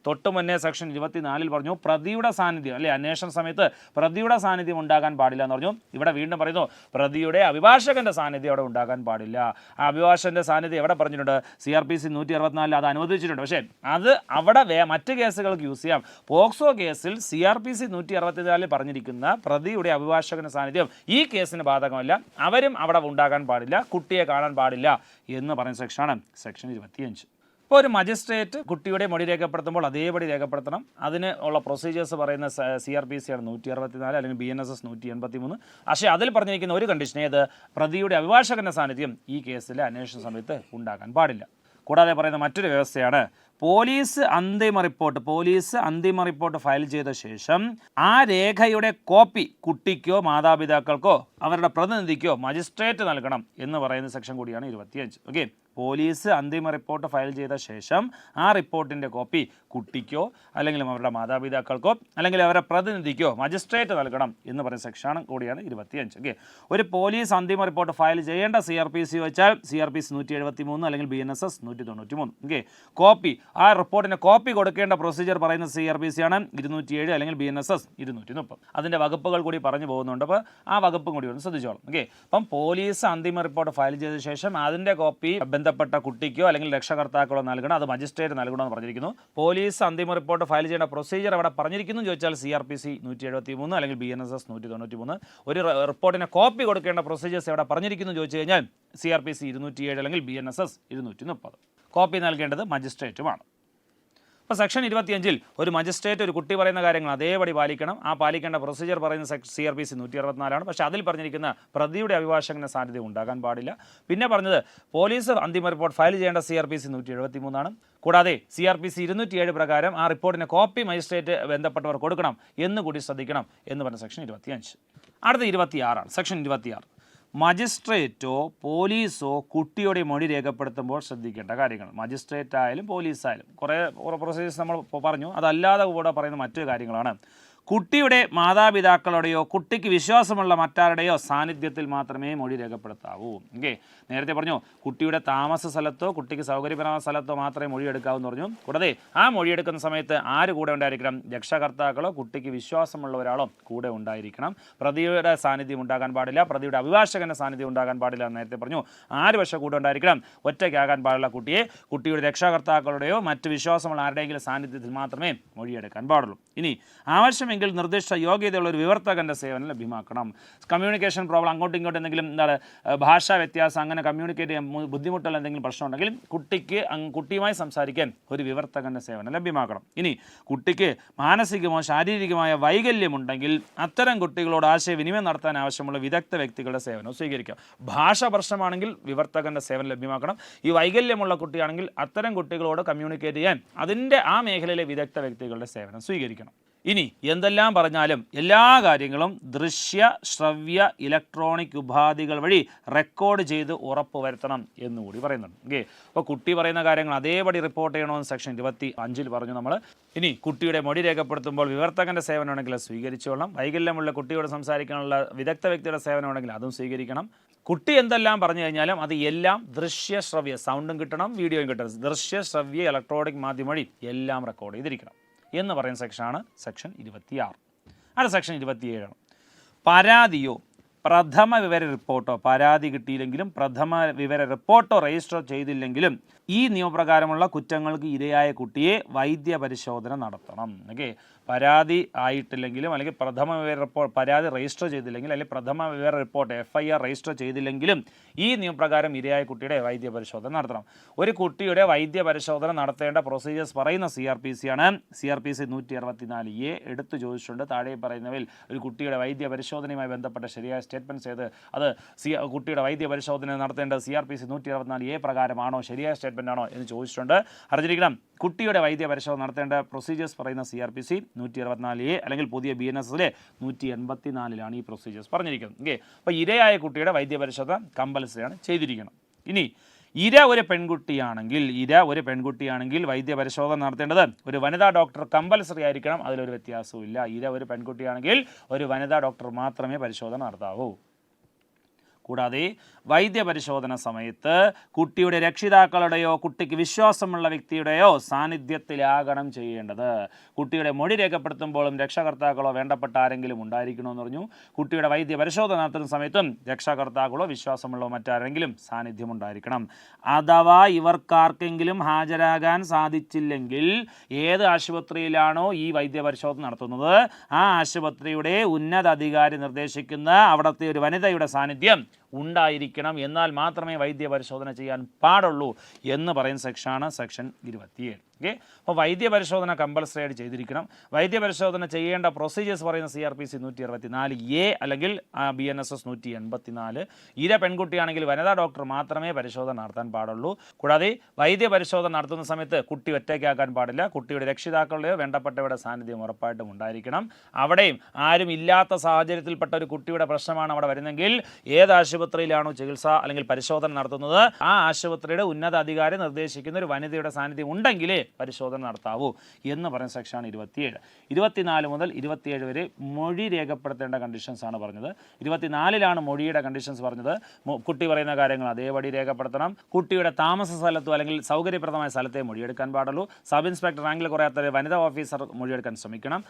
[SPEAKER 1] തൊട്ടു മുന്നേ സെക്ഷൻ 24 പറഞ്ഞു പ്രതിയുടെ സാന്നിധ്യം അല്ലെ അന്വേഷണ സമയത്ത് പ്രതിയുടെ സാന്നിധ്യം ഉണ്ടാകാൻ പാടില്ല എന്ന് പറഞ്ഞു. ഇവിടെ വീണ്ടും പറയുന്നു പ്രതിയുടെ അഭിഭാഷകന്റെ സാന്നിധ്യം അവിടെ ഉണ്ടാകാൻ പാടില്ല. ആ അഭിഭാഷകന്റെ സാന്നിധ്യം എവിടെ പറഞ്ഞിട്ടുണ്ട്? CRPC 164 അത് അനുവദിച്ചിട്ടുണ്ട്. പക്ഷേ അത് അവിടെ മറ്റ് കേസുകൾക്ക് യൂസ് ചെയ്യാം. പോക്സോ കേസിൽ CRPC 164 പറഞ്ഞിരിക്കുന്ന പ്രതിയുടെ അഭിഭാഷകന്റെ സാന്നിധ്യം ഈ കേസിന് ബാധകമല്ല, അവരും അവിടെ ഉണ്ടാകാൻ പാടില്ല, കുട്ടിയെ കാണാൻ പാടില്ല എന്ന് പറയുന്ന സെക്ഷനാണ് സെക്ഷൻ 25. ഇപ്പോൾ ഒരു മജിസ്ട്രേറ്റ് കുട്ടിയുടെ മൊഴി രേഖപ്പെടുത്തുമ്പോൾ അതേപടി രേഖപ്പെടുത്തണം. അതിന് ഉള്ള പ്രൊസീജിയേഴ്സ് പറയുന്ന CRPC ആണ് 164 അല്ലെങ്കിൽ BNSS 183. പക്ഷേ അതിൽ പറഞ്ഞിരിക്കുന്ന ഒരു കണ്ടീഷൻ ഏത്? പ്രതിയുടെ അഭിഭാഷകന്റെ സാന്നിധ്യം ഈ കേസിലെ അന്വേഷണ സമയത്ത് ഉണ്ടാകാൻ പാടില്ല. കൂടാതെ പറയുന്ന മറ്റൊരു വ്യവസ്ഥയാണ് പോലീസ് അന്തിമ റിപ്പോർട്ട് ഫയൽ ചെയ്ത ശേഷം ആ രേഖയുടെ കോപ്പി കുട്ടിക്കോ മാതാപിതാക്കൾക്കോ അവരുടെ പ്രതിനിധിക്കോ മജിസ്ട്രേറ്റ് നൽകണം എന്ന് പറയുന്ന സെക്ഷൻ കൂടിയാണ് 25. ഓക്കെ, പോലീസ് അന്തിമ റിപ്പോർട്ട് ഫയൽ ചെയ്ത ശേഷം ആ റിപ്പോർട്ടിൻ്റെ കോപ്പി കുട്ടിക്കോ അല്ലെങ്കിൽ അവരുടെ മാതാപിതാക്കൾക്കോ അല്ലെങ്കിൽ അവരുടെ പ്രതിനിധിക്കോ മജിസ്ട്രേറ്റ് നൽകണം എന്ന് പറയുന്ന സെക്ഷൻ കൂടിയാണ് 25. ഓക്കെ, ഒരു പോലീസ് അന്തിമ റിപ്പോർട്ട് ഫയൽ ചെയ്യേണ്ട CRPC വെച്ചാൽ CRPC 173 അല്ലെങ്കിൽ BNSS 193. ഓക്കെ, കോപ്പി ആ റിപ്പോർട്ടിന് കോപ്പി കൊടുക്കേണ്ട പ്രൊസീജിയർ പറയുന്ന CRPC ആണ് 207 അല്ലെങ്കിൽ BNSS 230. അതിൻ്റെ വകുപ്പുകൾ കൂടി പറഞ്ഞു പോകുന്നുണ്ട്. അപ്പോൾ ആ വകുപ്പും കൂടി ഒന്ന് ശ്രദ്ധിച്ചോളാം. ഓക്കെ, അപ്പം പോലീസ് അന്തിമ റിപ്പോർട്ട് ഫയൽ ചെയ്ത ശേഷം അതിൻ്റെ കോപ്പി ബന്ധപ്പെട്ട കുട്ടിക്കോ അല്ലെങ്കിൽ രക്ഷകർത്താക്കളോ നൽകണം, അത് മജിസ്ട്രേറ്റ് നൽകണമെന്ന് പറഞ്ഞിരിക്കുന്നു. പോലീസ് അന്തിമ റിപ്പോർട്ട് ഫയൽ ചെയ്യേണ്ട പ്രൊസീജിയർ അവിടെ പറഞ്ഞിരിക്കുന്നു ചോദിച്ചാൽ CRPC 173 അല്ലെങ്കിൽ BNSS 193. ഒരു റിപ്പോർട്ടിന് കോപ്പി കൊടുക്കേണ്ട പ്രൊസീജിയേഴ്സ് എവിടെ പറഞ്ഞിരിക്കുന്നു ചോദിച്ചു കഴിഞ്ഞാൽ CRPC 207 അല്ലെങ്കിൽ BNSS 230. കോപ്പി നൽകേണ്ടത് മജിസ്ട്രേറ്റുമാണ്. അപ്പോൾ സെക്ഷൻ 25 ഒരു മജിസ്ട്രേറ്റ് ഒരു കുട്ടി പറയുന്ന കാര്യങ്ങൾ അതേപടി പാലിക്കണം. ആ പാലിക്കേണ്ട പ്രൊസീജിയർ പറയുന്ന CRPC 164 പക്ഷേ അതിൽ പറഞ്ഞിരിക്കുന്ന പ്രതിയുടെ അഭിഭാഷകന്റെ സാന്നിധ്യം ഉണ്ടാകാൻ പാടില്ല. പിന്നെ പറഞ്ഞത് പോലീസ് അന്തിമ റിപ്പോർട്ട് ഫയൽ ചെയ്യേണ്ട CRPC 173 കൂടാതെ CRPC 207 പ്രകാരം ആ റിപ്പോർട്ടിന് കോപ്പി മജിസ്ട്രേറ്റ് ബന്ധപ്പെട്ടവർ കൊടുക്കണം എന്നുകൂടി ശ്രദ്ധിക്കണം എന്ന് പറഞ്ഞ സെക്ഷൻ 25. അടുത്ത 26 സെക്ഷൻ 26 മജിസ്ട്രേറ്റോ പോലീസോ കുട്ടിയുടെ മൊഴി രേഖപ്പെടുത്തുമ്പോൾ ശ്രദ്ധിക്കേണ്ട കാര്യങ്ങൾ. മജിസ്ട്രേറ്റ് ആയാലും പോലീസായാലും കുറേ പ്രൊസീജിയേഴ്സ് നമ്മൾ പറഞ്ഞു. അതല്ലാതെ കൂടെ പറയുന്ന മറ്റു കാര്യങ്ങളാണ്. കുട്ടിയുടെ മാതാപിതാക്കളുടെയോ കുട്ടിക്ക് വിശ്വാസമുള്ള മറ്റാരുടെയോ സാന്നിധ്യത്തിൽ മാത്രമേ മൊഴി രേഖപ്പെടുത്താവൂ. ഓക്കെ, നേരത്തെ പറഞ്ഞു കുട്ടിയുടെ താമസ സ്ഥലത്തോ കുട്ടിക്ക് സൗകര്യപരമായ സ്ഥലത്തോ മാത്രമേ മൊഴിയെടുക്കാവൂ എന്ന് പറഞ്ഞു. കൂടാതെ ആ മൊഴിയെടുക്കുന്ന സമയത്ത് ആര് കൂടെ ഉണ്ടായിരിക്കണം? രക്ഷകർത്താക്കളോ കുട്ടിക്ക് വിശ്വാസമുള്ള ഒരാളോ കൂടെ ഉണ്ടായിരിക്കണം. പ്രതിയുടെ സാന്നിധ്യം ഉണ്ടാകാൻ പാടില്ല, പ്രതിയുടെ അഭിഭാഷകന്റെ സാന്നിധ്യം ഉണ്ടാകാൻ പാടില്ല എന്ന് നേരത്തെ പറഞ്ഞു. ആര് പക്ഷേ കൂടെ ഉണ്ടായിരിക്കണം? ഒറ്റയ്ക്കാകാൻ പാടില്ല കുട്ടിയെ. കുട്ടിയുടെ രക്ഷകർത്താക്കളുടെയോ മറ്റ് വിശ്വാസമുള്ള ആരുടെയെങ്കിലും സാന്നിധ്യത്തിൽ മാത്രമേ മൊഴിയെടുക്കാൻ പാടുള്ളൂ. ഇനി ആവശ്യമെങ്കിൽ നിർദ്ദിഷ്ട യോഗ്യതയുള്ള ഒരു വിവർത്തകന്റെ സേവനം ലഭ്യമാക്കണം. കമ്മ്യൂണിക്കേഷൻ പ്രോബ്ലം, അങ്ങോട്ടും ഇങ്ങോട്ടും എന്തെങ്കിലും ഭാഷാ വ്യത്യാസം, അങ്ങനെ കമ്മ്യൂണിക്കേറ്റ് ചെയ്യാൻ ബുദ്ധിമുട്ടുള്ള എന്തെങ്കിലും പ്രശ്നം ഉണ്ടെങ്കിൽ കുട്ടിയുമായി സംസാരിക്കാൻ ഒരു വിവർത്തകന്റെ സേവനം ലഭ്യമാക്കണം. ഇനി കുട്ടിക്ക് മാനസികമോ ശാരീരികമായ വൈകല്യമുണ്ടെങ്കിൽ അത്തരം കുട്ടികളോട് ആശയവിനിമയം നടത്താൻ ആവശ്യമുള്ള വിദഗ്ധ വ്യക്തികളുടെ സേവനം സ്വീകരിക്കാം. ഭാഷ പ്രശ്നമാണെങ്കിൽ വിവർത്തകന്റെ സേവനം ലഭ്യമാക്കണം. ഈ വൈകല്യമുള്ള കുട്ടിയാണെങ്കിൽ അത്തരം കുട്ടികളോട് കമ്മ്യൂണിക്കേറ്റ് ചെയ്യാൻ അതിൻ്റെ ആ മേഖലയിലെ വിദഗ്ധ വ്യക്തികളുടെ സേവനം സ്വീകരിക്കണം. ഇനി എന്തെല്ലാം പറഞ്ഞാലും എല്ലാ കാര്യങ്ങളും ദൃശ്യ ശ്രവ്യ ഇലക്ട്രോണിക് ഉപാധികൾ വഴി റെക്കോർഡ് ചെയ്ത് ഉറപ്പുവരുത്തണം എന്നുകൂടി പറയുന്നുണ്ട്. ഓക്കെ, അപ്പോൾ കുട്ടി പറയുന്ന കാര്യങ്ങൾ അതേപടി റിപ്പോർട്ട് ചെയ്യണമെന്ന് സെക്ഷൻ 25 പറഞ്ഞു നമ്മൾ. ഇനി കുട്ടിയുടെ മൊഴി രേഖപ്പെടുത്തുമ്പോൾ വിവർത്തകന്റെ സേവനമാണെങ്കിൽ അത് സ്വീകരിച്ചോളണം. വൈകല്യമുള്ള കുട്ടിയോട് സംസാരിക്കാനുള്ള വിദഗ്ധ വ്യക്തിയുടെ സേവനമാണെങ്കിൽ അതും സ്വീകരിക്കണം. കുട്ടി എന്തെല്ലാം പറഞ്ഞു കഴിഞ്ഞാലും അത് എല്ലാം ദൃശ്യ ശ്രവ്യ, സൗണ്ടും കിട്ടണം വീഡിയോയും കിട്ടണം, ദൃശ്യ ശ്രവ്യ ഇലക്ട്രോണിക് മാധ്യമം വഴി എല്ലാം റെക്കോർഡ് ചെയ്തിരിക്കണം എന്ന് പറയുന്ന സെക്ഷനാണ് സെക്ഷൻ 26. അടുത്ത സെക്ഷൻ 27 പരാതിയോ പ്രഥമ വിവര റിപ്പോർട്ടോ, പരാതി കിട്ടിയില്ലെങ്കിലും പ്രഥമ വിവര റിപ്പോർട്ടോ രജിസ്റ്റർ ചെയ്തില്ലെങ്കിലും ഈ നിയമപ്രകാരമുള്ള കുറ്റങ്ങൾക്ക് ഇരയായ കുട്ടിയെ വൈദ്യ പരിശോധന നടത്തണം. ഓക്കെ, പരാതി ആയിട്ടില്ലെങ്കിലും അല്ലെങ്കിൽ പ്രഥമ വിവര റിപ്പോർട്ട് പരാതി രജിസ്റ്റർ ചെയ്തില്ലെങ്കിൽ അല്ലെങ്കിൽ പ്രഥമ വിവര റിപ്പോർട്ട് FIR രജിസ്റ്റർ ചെയ്തില്ലെങ്കിലും ഈ നിയമപ്രകാരം ഇരയായ കുട്ടിയുടെ വൈദ്യ പരിശോധന നടത്തണം. ഒരു കുട്ടിയുടെ വൈദ്യ പരിശോധന നടത്തേണ്ട പ്രൊസീജിയേഴ്സ് പറയുന്ന CRPC ആണ്. CRPC 164A എടുത്തു ചോദിച്ചിട്ടുണ്ട്. താഴെ പറയുന്നവയിൽ ഒരു കുട്ടിയുടെ വൈദ്യ പരിശോധനയുമായി ബന്ധപ്പെട്ട ശരിയായ സ്റ്റേറ്റ്മെൻറ്റ്സ് ചെയ്ത് അത് കുട്ടിയുടെ വൈദ്യ പരിശോധന നടത്തേണ്ടത് CRPC 164A പ്രകാരമാണോ, ശരിയായ സ്റ്റേറ്റ്മെൻ്റ് ആണോ എന്ന് ചോദിച്ചിട്ടുണ്ട്. അറിഞ്ഞിരിക്കണം, കുട്ടിയുടെ വൈദ്യ പരിശോധന നടത്തേണ്ട പ്രൊസീജിയേഴ്സ് പറയുന്ന CRPC 164A അല്ലെങ്കിൽ പുതിയ BNSലെ 184 ഈ പ്രൊസീജിയേഴ്സ് പറഞ്ഞിരിക്കുന്നത്. ഓക്കെ, അപ്പോൾ ഇരയായ കുട്ടിയുടെ വൈദ്യ പരിശോധന കമ്പൽസറിയാണ് ചെയ്തിരിക്കണം. ഇനി ഇര ഒരു പെൺകുട്ടിയാണെങ്കിൽ വൈദ്യ പരിശോധന നടത്തേണ്ടത് ഒരു വനിതാ ഡോക്ടർ കമ്പൽസറി ആയിരിക്കണം. അതിലൊരു വ്യത്യാസവും ഇല്ല. ഇര ഒരു പെൺകുട്ടിയാണെങ്കിൽ ഒരു വനിതാ ഡോക്ടർ മാത്രമേ പരിശോധന നടത്താവൂ. കൂടാതെ വൈദ്യ പരിശോധന സമയത്ത് കുട്ടിയുടെ രക്ഷിതാക്കളുടെയോ കുട്ടിക്ക് വിശ്വാസമുള്ള വ്യക്തിയുടെയോ സാന്നിധ്യത്തിലാകണം ചെയ്യേണ്ടത്. കുട്ടിയുടെ മൊഴി രേഖപ്പെടുത്തുമ്പോഴും രക്ഷകർത്താക്കളോ വേണ്ടപ്പെട്ട ആരെങ്കിലും ഉണ്ടായിരിക്കണമെന്ന് പറഞ്ഞു. കുട്ടിയുടെ വൈദ്യ പരിശോധന നടത്തുന്ന സമയത്തും രക്ഷകർത്താക്കളോ വിശ്വാസമുള്ള മറ്റാരെങ്കിലും സാന്നിധ്യം ഉണ്ടായിരിക്കണം. അഥവാ ഇവർക്കാർക്കെങ്കിലും ഹാജരാകാൻ സാധിച്ചില്ലെങ്കിൽ ഏത് ആശുപത്രിയിലാണോ ഈ വൈദ്യ പരിശോധന നടത്തുന്നത് ആ ആശുപത്രിയുടെ ഉന്നത അധികാരി നിർദ്ദേശിക്കുന്ന അവിടുത്തെ ഒരു വനിതയുടെ സാന്നിധ്യം ഉണ്ടായിരിക്കണം. എന്നാൽ മാത്രമേ വൈദ്യ പരിശോധന ചെയ്യാൻ പാടുള്ളൂ എന്ന് പറയുന്ന സെക്ഷനാണ് സെക്ഷൻ 27. ഓക്കെ, അപ്പോൾ വൈദ്യ പരിശോധന കമ്പൽസറി ആയിട്ട് ചെയ്തിരിക്കണം. വൈദ്യ പരിശോധന ചെയ്യേണ്ട പ്രൊസീജിയേഴ്സ് പറയുന്ന CRPC 164A അല്ലെങ്കിൽ BNSS 184. ഇര പെൺകുട്ടിയാണെങ്കിൽ വനിതാ ഡോക്ടർ മാത്രമേ പരിശോധന നടത്താൻ പാടുള്ളൂ. കൂടാതെ വൈദ്യ പരിശോധന നടത്തുന്ന സമയത്ത് കുട്ടി ഒറ്റയ്ക്കാക്കാൻ പാടില്ല. കുട്ടിയുടെ രക്ഷിതാക്കളുടെയോ വേണ്ടപ്പെട്ടവരുടെ സാന്നിധ്യം ഉറപ്പായിട്ടും ഉണ്ടായിരിക്കണം. അവിടെയും ആരും ഇല്ലാത്ത സാഹചര്യത്തിൽപ്പെട്ട ഒരു കുട്ടിയുടെ പ്രശ്നമാണ് അവിടെ വരുന്നെങ്കിൽ ഏത് ആശുപത്രിയിലാണോ ചികിത്സ അല്ലെങ്കിൽ പരിശോധന നടത്തുന്നത് ആ ആശുപത്രിയുടെ ഉന്നത അധികാരി നിർദ്ദേശിക്കുന്ന ഒരു വനിതയുടെ സാന്നിധ്യം ഉണ്ടെങ്കിലേ പരിശോധന നടത്താവൂ എന്ന് പറയുന്ന സെക്ഷനാണ് 27. 24 മുതൽ 27 വരെ മൊഴി രേഖപ്പെടുത്തേണ്ട കണ്ടീഷൻസ് ആണ് പറഞ്ഞത്. 24ലാണ് മൊഴിയുടെ കണ്ടീഷൻസ് പറഞ്ഞത്. കുട്ടി പറയുന്ന കാര്യങ്ങൾ അതേപടി രേഖപ്പെടുത്തണം. കുട്ടിയുടെ താമസ സ്ഥലത്തോ അല്ലെങ്കിൽ സൗകര്യപ്രദമായ സ്ഥലത്തെ മൊഴിയെടുക്കാൻ പാടുള്ളൂ. സബ് ഇൻസ്പെക്ടർ റാങ്കിൽ കുറയാത്ത വനിതാ ഓഫീസർ മൊഴിയെടുക്കാൻ ശ്രമിക്കണം.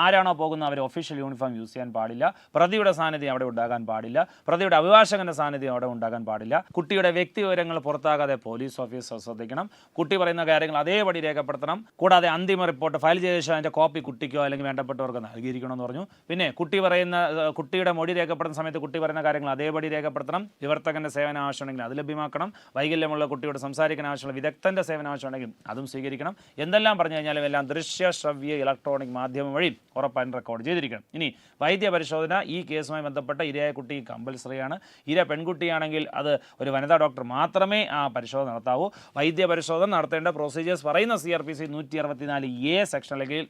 [SPEAKER 1] ആരാണോ പോകുന്നത് അവർ ഒഫീഷ്യൽ യൂണിഫോം യൂസ് ചെയ്യാൻ പാടില്ല. പ്രതിയുടെ സാന്നിധ്യം അവിടെ ഉണ്ടാകാൻ പാടില്ല. പ്രതിയുടെ അഭിഭാഷകൻ അഭിഭാഷകന്റെ സാന്നിധ്യം അവിടെ ഉണ്ടാകാൻ പാടില്ല. കുട്ടിയുടെ വ്യക്തി വിവരങ്ങൾ പുറത്താകാതെ പോലീസ് ഓഫീസർ ശ്രദ്ധിക്കണം. കുട്ടി പറയുന്ന കാര്യങ്ങൾ അതേപടി രേഖപ്പെടുത്തണം. കൂടാതെ അന്തിമ റിപ്പോർട്ട് ഫയൽ ചെയ്ത ശേഷം അതിൻ്റെ കോപ്പി കുട്ടിക്കോ അല്ലെങ്കിൽ വേണ്ടപ്പെട്ടവർക്ക് നൽകിയിരിക്കണമെന്ന് പറഞ്ഞു. പിന്നെ കുട്ടിയുടെ മൊഴി രേഖപ്പെടുത്തുന്ന സമയത്ത് കുട്ടി പറയുന്ന കാര്യങ്ങൾ അതേപടി രേഖപ്പെടുത്തണം. വിവർത്തകന്റെ സേവനം ആവശ്യമുണ്ടെങ്കിൽ അത് ലഭ്യമാക്കണം. വൈകല്യമുള്ള കുട്ടിയോട് സംസാരിക്കാൻ ആവശ്യമുള്ള വിദഗ്ധന്റെ സേവനം ആവശ്യമുണ്ടെങ്കിൽ അതും സ്വീകരിക്കണം. എന്തെല്ലാം പറഞ്ഞു കഴിഞ്ഞാലും എല്ലാം ദൃശ്യ ശ്രവ്യ ഇലക്ട്രോണിക് മാധ്യമം വഴി ഉറപ്പായും റെക്കോർഡ് ചെയ്തിരിക്കണം. ഇനി വൈദ്യ പരിശോധന ഈ കേസുമായി ബന്ധപ്പെട്ട ഇരയായ കുട്ടി കമ്പൽസറിയാണ്. ഇര പെൺകുട്ടിയാണെങ്കിൽ അത് ഒരു വനിതാ ഡോക്ടർ മാത്രമേ ആ പരിശോധന നടത്താവൂ. വൈദ്യ പരിശോധന നടത്തേണ്ട പ്രൊസീജിയേഴ്സ് പറയുന്ന CRPC 164A സെക്ഷൻ അല്ലെങ്കിൽ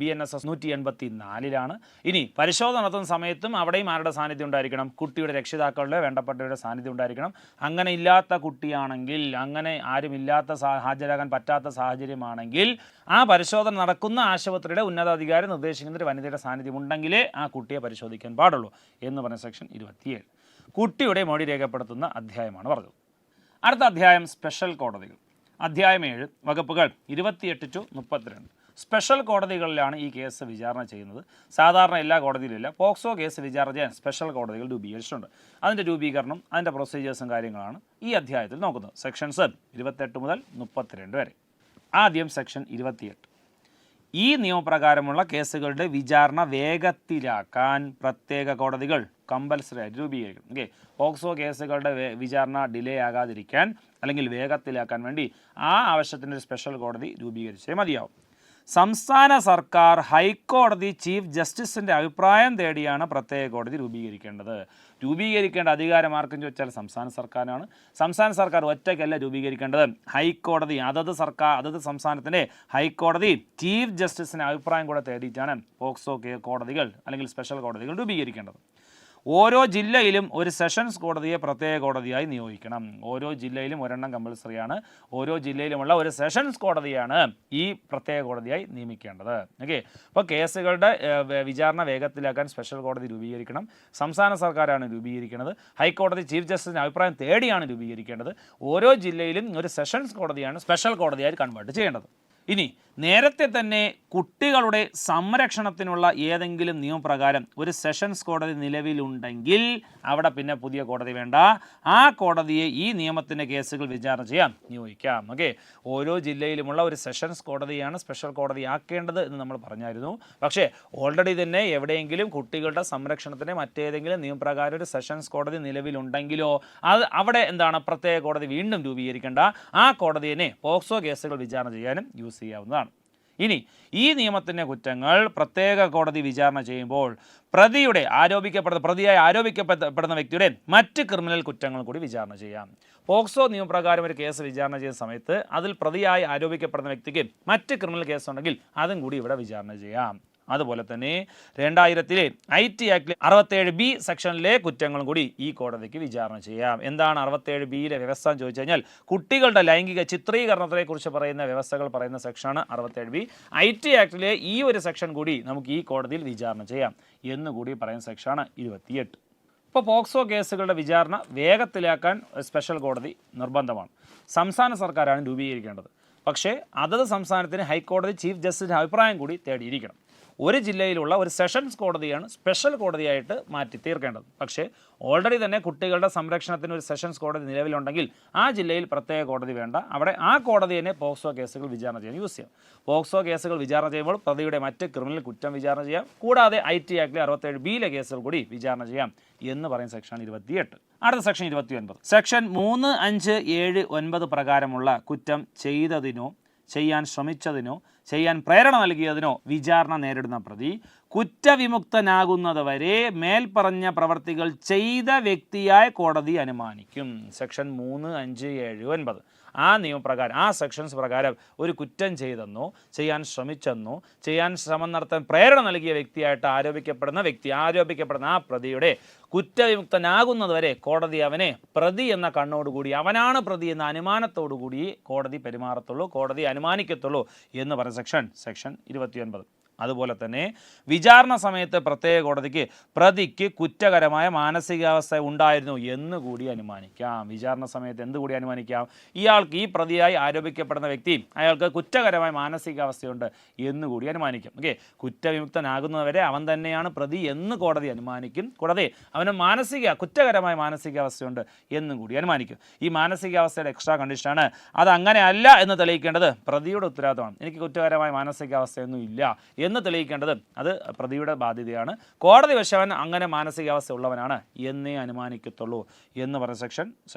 [SPEAKER 1] BNSS 184 ഇനി പരിശോധന നടത്തുന്ന സമയത്തും അവിടെയും ആരുടെ സാന്നിധ്യം ഉണ്ടായിരിക്കണം? കുട്ടിയുടെ രക്ഷിതാക്കളുടെ വേണ്ടപ്പെട്ടവരുടെ സാന്നിധ്യം ഉണ്ടായിരിക്കണം. അങ്ങനെ ഇല്ലാത്ത കുട്ടിയാണെങ്കിൽ, അങ്ങനെ ആരുമില്ലാത്ത ഹാജരാകാൻ പറ്റാത്ത സാഹചര്യമാണെങ്കിൽ ആ പരിശോധന നടക്കുന്ന ആശുപത്രിയുടെ ഉന്നതാധികാരി നിർദ്ദേശിക്കുന്ന ഒരു വനിതയുടെ സാന്നിധ്യം ഉണ്ടെങ്കിലേ ആ കുട്ടിയെ പരിശോധിക്കാൻ പാടുള്ളൂ എന്ന് പറഞ്ഞ സെക്ഷൻ 27 കുട്ടിയുടെ മൊഴി രേഖപ്പെടുത്തുന്ന അധ്യായമാണ് പറഞ്ഞത്. അടുത്ത അധ്യായം സ്പെഷ്യൽ കോടതികൾ. അധ്യായം 7 വകുപ്പുകൾ 28 to 32. സ്പെഷ്യൽ കോടതികളിലാണ് ഈ കേസ് വിചാരണ ചെയ്യുന്നത്. സാധാരണ എല്ലാ കോടതിയിലില്ല. പോക്സോ കേസ് വിചാരണ ചെയ്യാൻ സ്പെഷ്യൽ കോടതികൾ രൂപീകരിച്ചിട്ടുണ്ട്. അതിൻ്റെ രൂപീകരണം, അതിൻ്റെ പ്രൊസീജിയേഴ്സും കാര്യങ്ങളാണ് ഈ അധ്യായത്തിൽ നോക്കുന്നത്. സെക്ഷൻസ് 28 മുതൽ 32 വരെ. ആദ്യം സെക്ഷൻ 28. ഈ നിയമപ്രകാരമുള്ള കേസുകളുടെ വിചാരണ വേഗത്തിലാക്കാൻ പ്രത്യേക കോടതികൾ കമ്പൽസറി ആയിട്ട് രൂപീകരിക്കണം. ഓക്കെ, പോക്സോ കേസുകളുടെ വിചാരണ ഡിലേ ആകാതിരിക്കാൻ അല്ലെങ്കിൽ വേഗത്തിലാക്കാൻ വേണ്ടി ആ ആവശ്യത്തിൻ്റെ ഒരു സ്പെഷ്യൽ കോടതി രൂപീകരിച്ചേ മതിയാവും. സംസ്ഥാന സർക്കാർ ഹൈക്കോടതി ചീഫ് ജസ്റ്റിസിൻ്റെ അഭിപ്രായം തേടിയാണ് പ്രത്യേക കോടതി രൂപീകരിക്കേണ്ട അധികാരം ആർക്കെന്ന് ചോദിച്ചാൽ സംസ്ഥാന സർക്കാരാണ്. സംസ്ഥാന സർക്കാർ ഒറ്റയ്ക്കല്ല രൂപീകരിക്കേണ്ടത്. ഹൈക്കോടതി അതത് സംസ്ഥാനത്തിൻ്റെ ഹൈക്കോടതി ചീഫ് ജസ്റ്റിസിൻ്റെ അഭിപ്രായം കൂടെ തേടിയിട്ടാണ് പോക്സോ കോടതികൾ അല്ലെങ്കിൽ സ്പെഷ്യൽ കോടതികൾ രൂപീകരിക്കേണ്ടത്. ഓരോ ജില്ലയിലും ഒരു സെഷൻസ് കോടതിയെ പ്രത്യേക കോടതിയായി നിയോഗിക്കണം. ഓരോ ജില്ലയിലും ഒരെണ്ണം കമ്പൽസറിയാണ്. ഓരോ ജില്ലയിലുമുള്ള ഒരു സെഷൻസ് കോടതിയാണ് ഈ പ്രത്യേക കോടതിയായി നിയമിക്കേണ്ടത്. ഓക്കെ, അപ്പോൾ കേസുകളുടെ വിചാരണ വേഗത്തിലാക്കാൻ സ്പെഷ്യൽ കോടതി രൂപീകരിക്കണം. സംസ്ഥാന സർക്കാരാണ് രൂപീകരിക്കുന്നത്. ഹൈക്കോടതി ചീഫ് ജസ്റ്റിസിൻ്റെ അഭിപ്രായം തേടിയാണ് രൂപീകരിക്കേണ്ടത്. ഓരോ ജില്ലയിലും ഒരു സെഷൻസ് കോടതിയാണ് സ്പെഷ്യൽ കോടതിയായി കൺവേർട്ട് ചെയ്യേണ്ടത്. ഇനി നേരത്തെ തന്നെ കുട്ടികളുടെ സംരക്ഷണത്തിനുള്ള ഏതെങ്കിലും നിയമപ്രകാരം ഒരു സെഷൻസ് കോടതി നിലവിലുണ്ടെങ്കിൽ അവിടെ പിന്നെ പുതിയ കോടതി വേണ്ട. ആ കോടതിയെ ഈ നിയമത്തിൻ്റെ കേസുകൾ വിചാരണ ചെയ്യാൻ നിയോഗിക്കാം. ഓക്കെ, ഓരോ ജില്ലയിലുമുള്ള ഒരു സെഷൻസ് കോടതിയാണ് സ്പെഷ്യൽ കോടതി ആക്കേണ്ടത് എന്ന് നമ്മൾ പറഞ്ഞായിരുന്നു. പക്ഷേ ഓൾറെഡി തന്നെ എവിടെയെങ്കിലും കുട്ടികളുടെ സംരക്ഷണത്തിന് മറ്റേതെങ്കിലും നിയമപ്രകാരം ഒരു സെഷൻസ് കോടതി നിലവിലുണ്ടെങ്കിലോ അവിടെ എന്താണ് പ്രത്യേക കോടതി വീണ്ടും രൂപീകരിക്കേണ്ട. ആ കോടതിയെ പോക്സോ കേസുകൾ വിചാരണ ചെയ്യാനും യൂസ് ചെയ്യാവുന്നതാണ്. ഇനി ഈ നിയമത്തിൻ്റെ കുറ്റങ്ങൾ പ്രത്യേക കോടതി വിചാരണ ചെയ്യുമ്പോൾ പ്രതിയായി ആരോപിക്കപ്പെടുന്ന വ്യക്തിയുടെ മറ്റ് ക്രിമിനൽ കുറ്റങ്ങൾ കൂടി വിചാരണ ചെയ്യാം. പോക്സോ നിയമപ്രകാരം ഒരു കേസ് വിചാരണ ചെയ്യുന്ന സമയത്ത് അതിൽ പ്രതിയായി ആരോപിക്കപ്പെടുന്ന വ്യക്തിക്ക് മറ്റ് ക്രിമിനൽ കേസുണ്ടെങ്കിൽ അതും കൂടി ഇവിടെ വിചാരണ ചെയ്യാം. അതുപോലെ തന്നെ 2000 IT ആക്ടിലെ 67B സെക്ഷനിലെ കുറ്റങ്ങളും കൂടി ഈ കോടതിക്ക് വിചാരണ ചെയ്യാം. എന്താണ് 67Bയിലെ വ്യവസ്ഥ എന്ന് ചോദിച്ചു കഴിഞ്ഞാൽ കുട്ടികളുടെ ലൈംഗിക ചിത്രീകരണത്തെ കുറിച്ച് പറയുന്ന വ്യവസ്ഥകൾ പറയുന്ന സെക്ഷനാണ് 67B. IT ആക്ടിലെ ഈ ഒരു സെക്ഷൻ കൂടി നമുക്ക് ഈ കോടതിയിൽ വിചാരണ ചെയ്യാം എന്നുകൂടി പറയുന്ന സെക്ഷനാണ് 28. ഇപ്പോൾ പോക്സോ കേസുകളുടെ വിചാരണ വേഗത്തിലാക്കാൻ സ്പെഷ്യൽ കോടതി നിർബന്ധമാണ്. സംസ്ഥാന സർക്കാരാണ് രൂപീകരിക്കേണ്ടത്. പക്ഷേ അതത് സംസ്ഥാനത്തിന് ഹൈക്കോടതി ചീഫ് ജസ്റ്റിസിൻ്റെ അഭിപ്രായം കൂടി തേടിയിരിക്കണം. ഒരു ജില്ലയിലുള്ള ഒരു സെഷൻസ് കോടതിയാണ് സ്പെഷ്യൽ കോടതിയായിട്ട് മാറ്റി തീർക്കേണ്ടത്. പക്ഷേ ഓൾറെഡി തന്നെ കുട്ടികളുടെ സംരക്ഷണത്തിന് ഒരു സെഷൻസ് കോടതി നിലവിലുണ്ടെങ്കിൽ ആ ജില്ലയിൽ പ്രത്യേക കോടതി വേണ്ട. അവിടെ ആ കോടതി തന്നെ പോക്സോ കേസുകൾ വിചാരണ ചെയ്യാൻ യൂസ് ചെയ്യാം. പോക്സോ കേസുകൾ വിചാരണ ചെയ്യുമ്പോൾ പ്രതിയുടെ മറ്റ് ക്രിമിനൽ കുറ്റം വിചാരണ ചെയ്യാം. കൂടാതെ IT ആക്ടിലെ 67Bയിലെ കേസുകൾ കൂടി വിചാരണ ചെയ്യാം എന്ന് പറയുന്ന സെക്ഷൻ 28. അടുത്ത സെക്ഷൻ 29. സെക്ഷൻ 3, 5, 7, 9 പ്രകാരമുള്ള കുറ്റം ചെയ്തതിനോ ചെയ്യാൻ ശ്രമിച്ചതിനോ ചെയ്യാൻ പ്രേരണ നൽകിയതിനോ വിചാരണ നേരിടുന്ന പ്രതി കുറ്റവിമുക്തനാകുന്നത് വരെ മേൽപ്പറഞ്ഞ പ്രവർത്തികൾ ചെയ്ത വ്യക്തിയായ കോടതി അനുമാനിക്കും. സെക്ഷൻ 3, 5, 7, 9 ആ നിയമപ്രകാരം ആ സെക്ഷൻസ് പ്രകാരം ഒരു കുറ്റം ചെയ്തെന്നോ ചെയ്യാൻ ശ്രമിച്ചെന്നോ ചെയ്യാൻ ശ്രമം നടത്താൻ പ്രേരണ നൽകിയ വ്യക്തിയായിട്ട് ആരോപിക്കപ്പെടുന്ന ആ പ്രതിയുടെ കുറ്റവിമുക്തനാകുന്നത് വരെ കോടതി അവനെ പ്രതി എന്ന കണ്ണോടുകൂടി അവനാണ് പ്രതി എന്ന അനുമാനത്തോടുകൂടി കോടതി പെരുമാറത്തുള്ളൂ, കോടതി അനുമാനിക്കത്തുള്ളൂ എന്ന് പറഞ്ഞ സെക്ഷൻ 29. അതുപോലെ തന്നെ വിചാരണ സമയത്ത് പ്രത്യേക കോടതിക്ക് പ്രതിക്ക് കുറ്റകരമായ മാനസികാവസ്ഥ ഉണ്ടായിരുന്നു എന്ന് കൂടി അനുമാനിക്കാം. വിചാരണ സമയത്ത് എന്തുകൂടി അനുമാനിക്കാം? ഇയാൾക്ക്, ഈ പ്രതിയായി ആരോപിക്കപ്പെടുന്ന വ്യക്തി, അയാൾക്ക് കുറ്റകരമായ മാനസികാവസ്ഥയുണ്ട് എന്നുകൂടി അനുമാനിക്കും. ഓക്കെ, കുറ്റവിമുക്തനാകുന്നവരെ അവൻ തന്നെയാണ് പ്രതി എന്ന് കോടതി അനുമാനിക്കും. കൂടാതെ അവന് കുറ്റകരമായ മാനസികാവസ്ഥയുണ്ട് എന്നും കൂടി അനുമാനിക്കും. ഈ മാനസികാവസ്ഥയുടെ എക്സ്ട്രാ കണ്ടീഷനാണ്. അത് അങ്ങനെ അല്ല എന്ന് തെളിയിക്കേണ്ടത് പ്രതിയുടെ ഉത്തരവാദിത്തമാണ്. എനിക്ക് കുറ്റകരമായ മാനസികാവസ്ഥയൊന്നും ഇല്ല എന്ന് തെളിയിക്കേണ്ടത് അത് പ്രതിയുടെ ബാധ്യതയാണ്. കോടതി വശവൻ അങ്ങനെ മാനസികാവസ്ഥ ഉള്ളവനാണ് എന്നേ അനുമാനിക്കത്തുള്ളൂ എന്ന് പറഞ്ഞ സെക്ഷൻ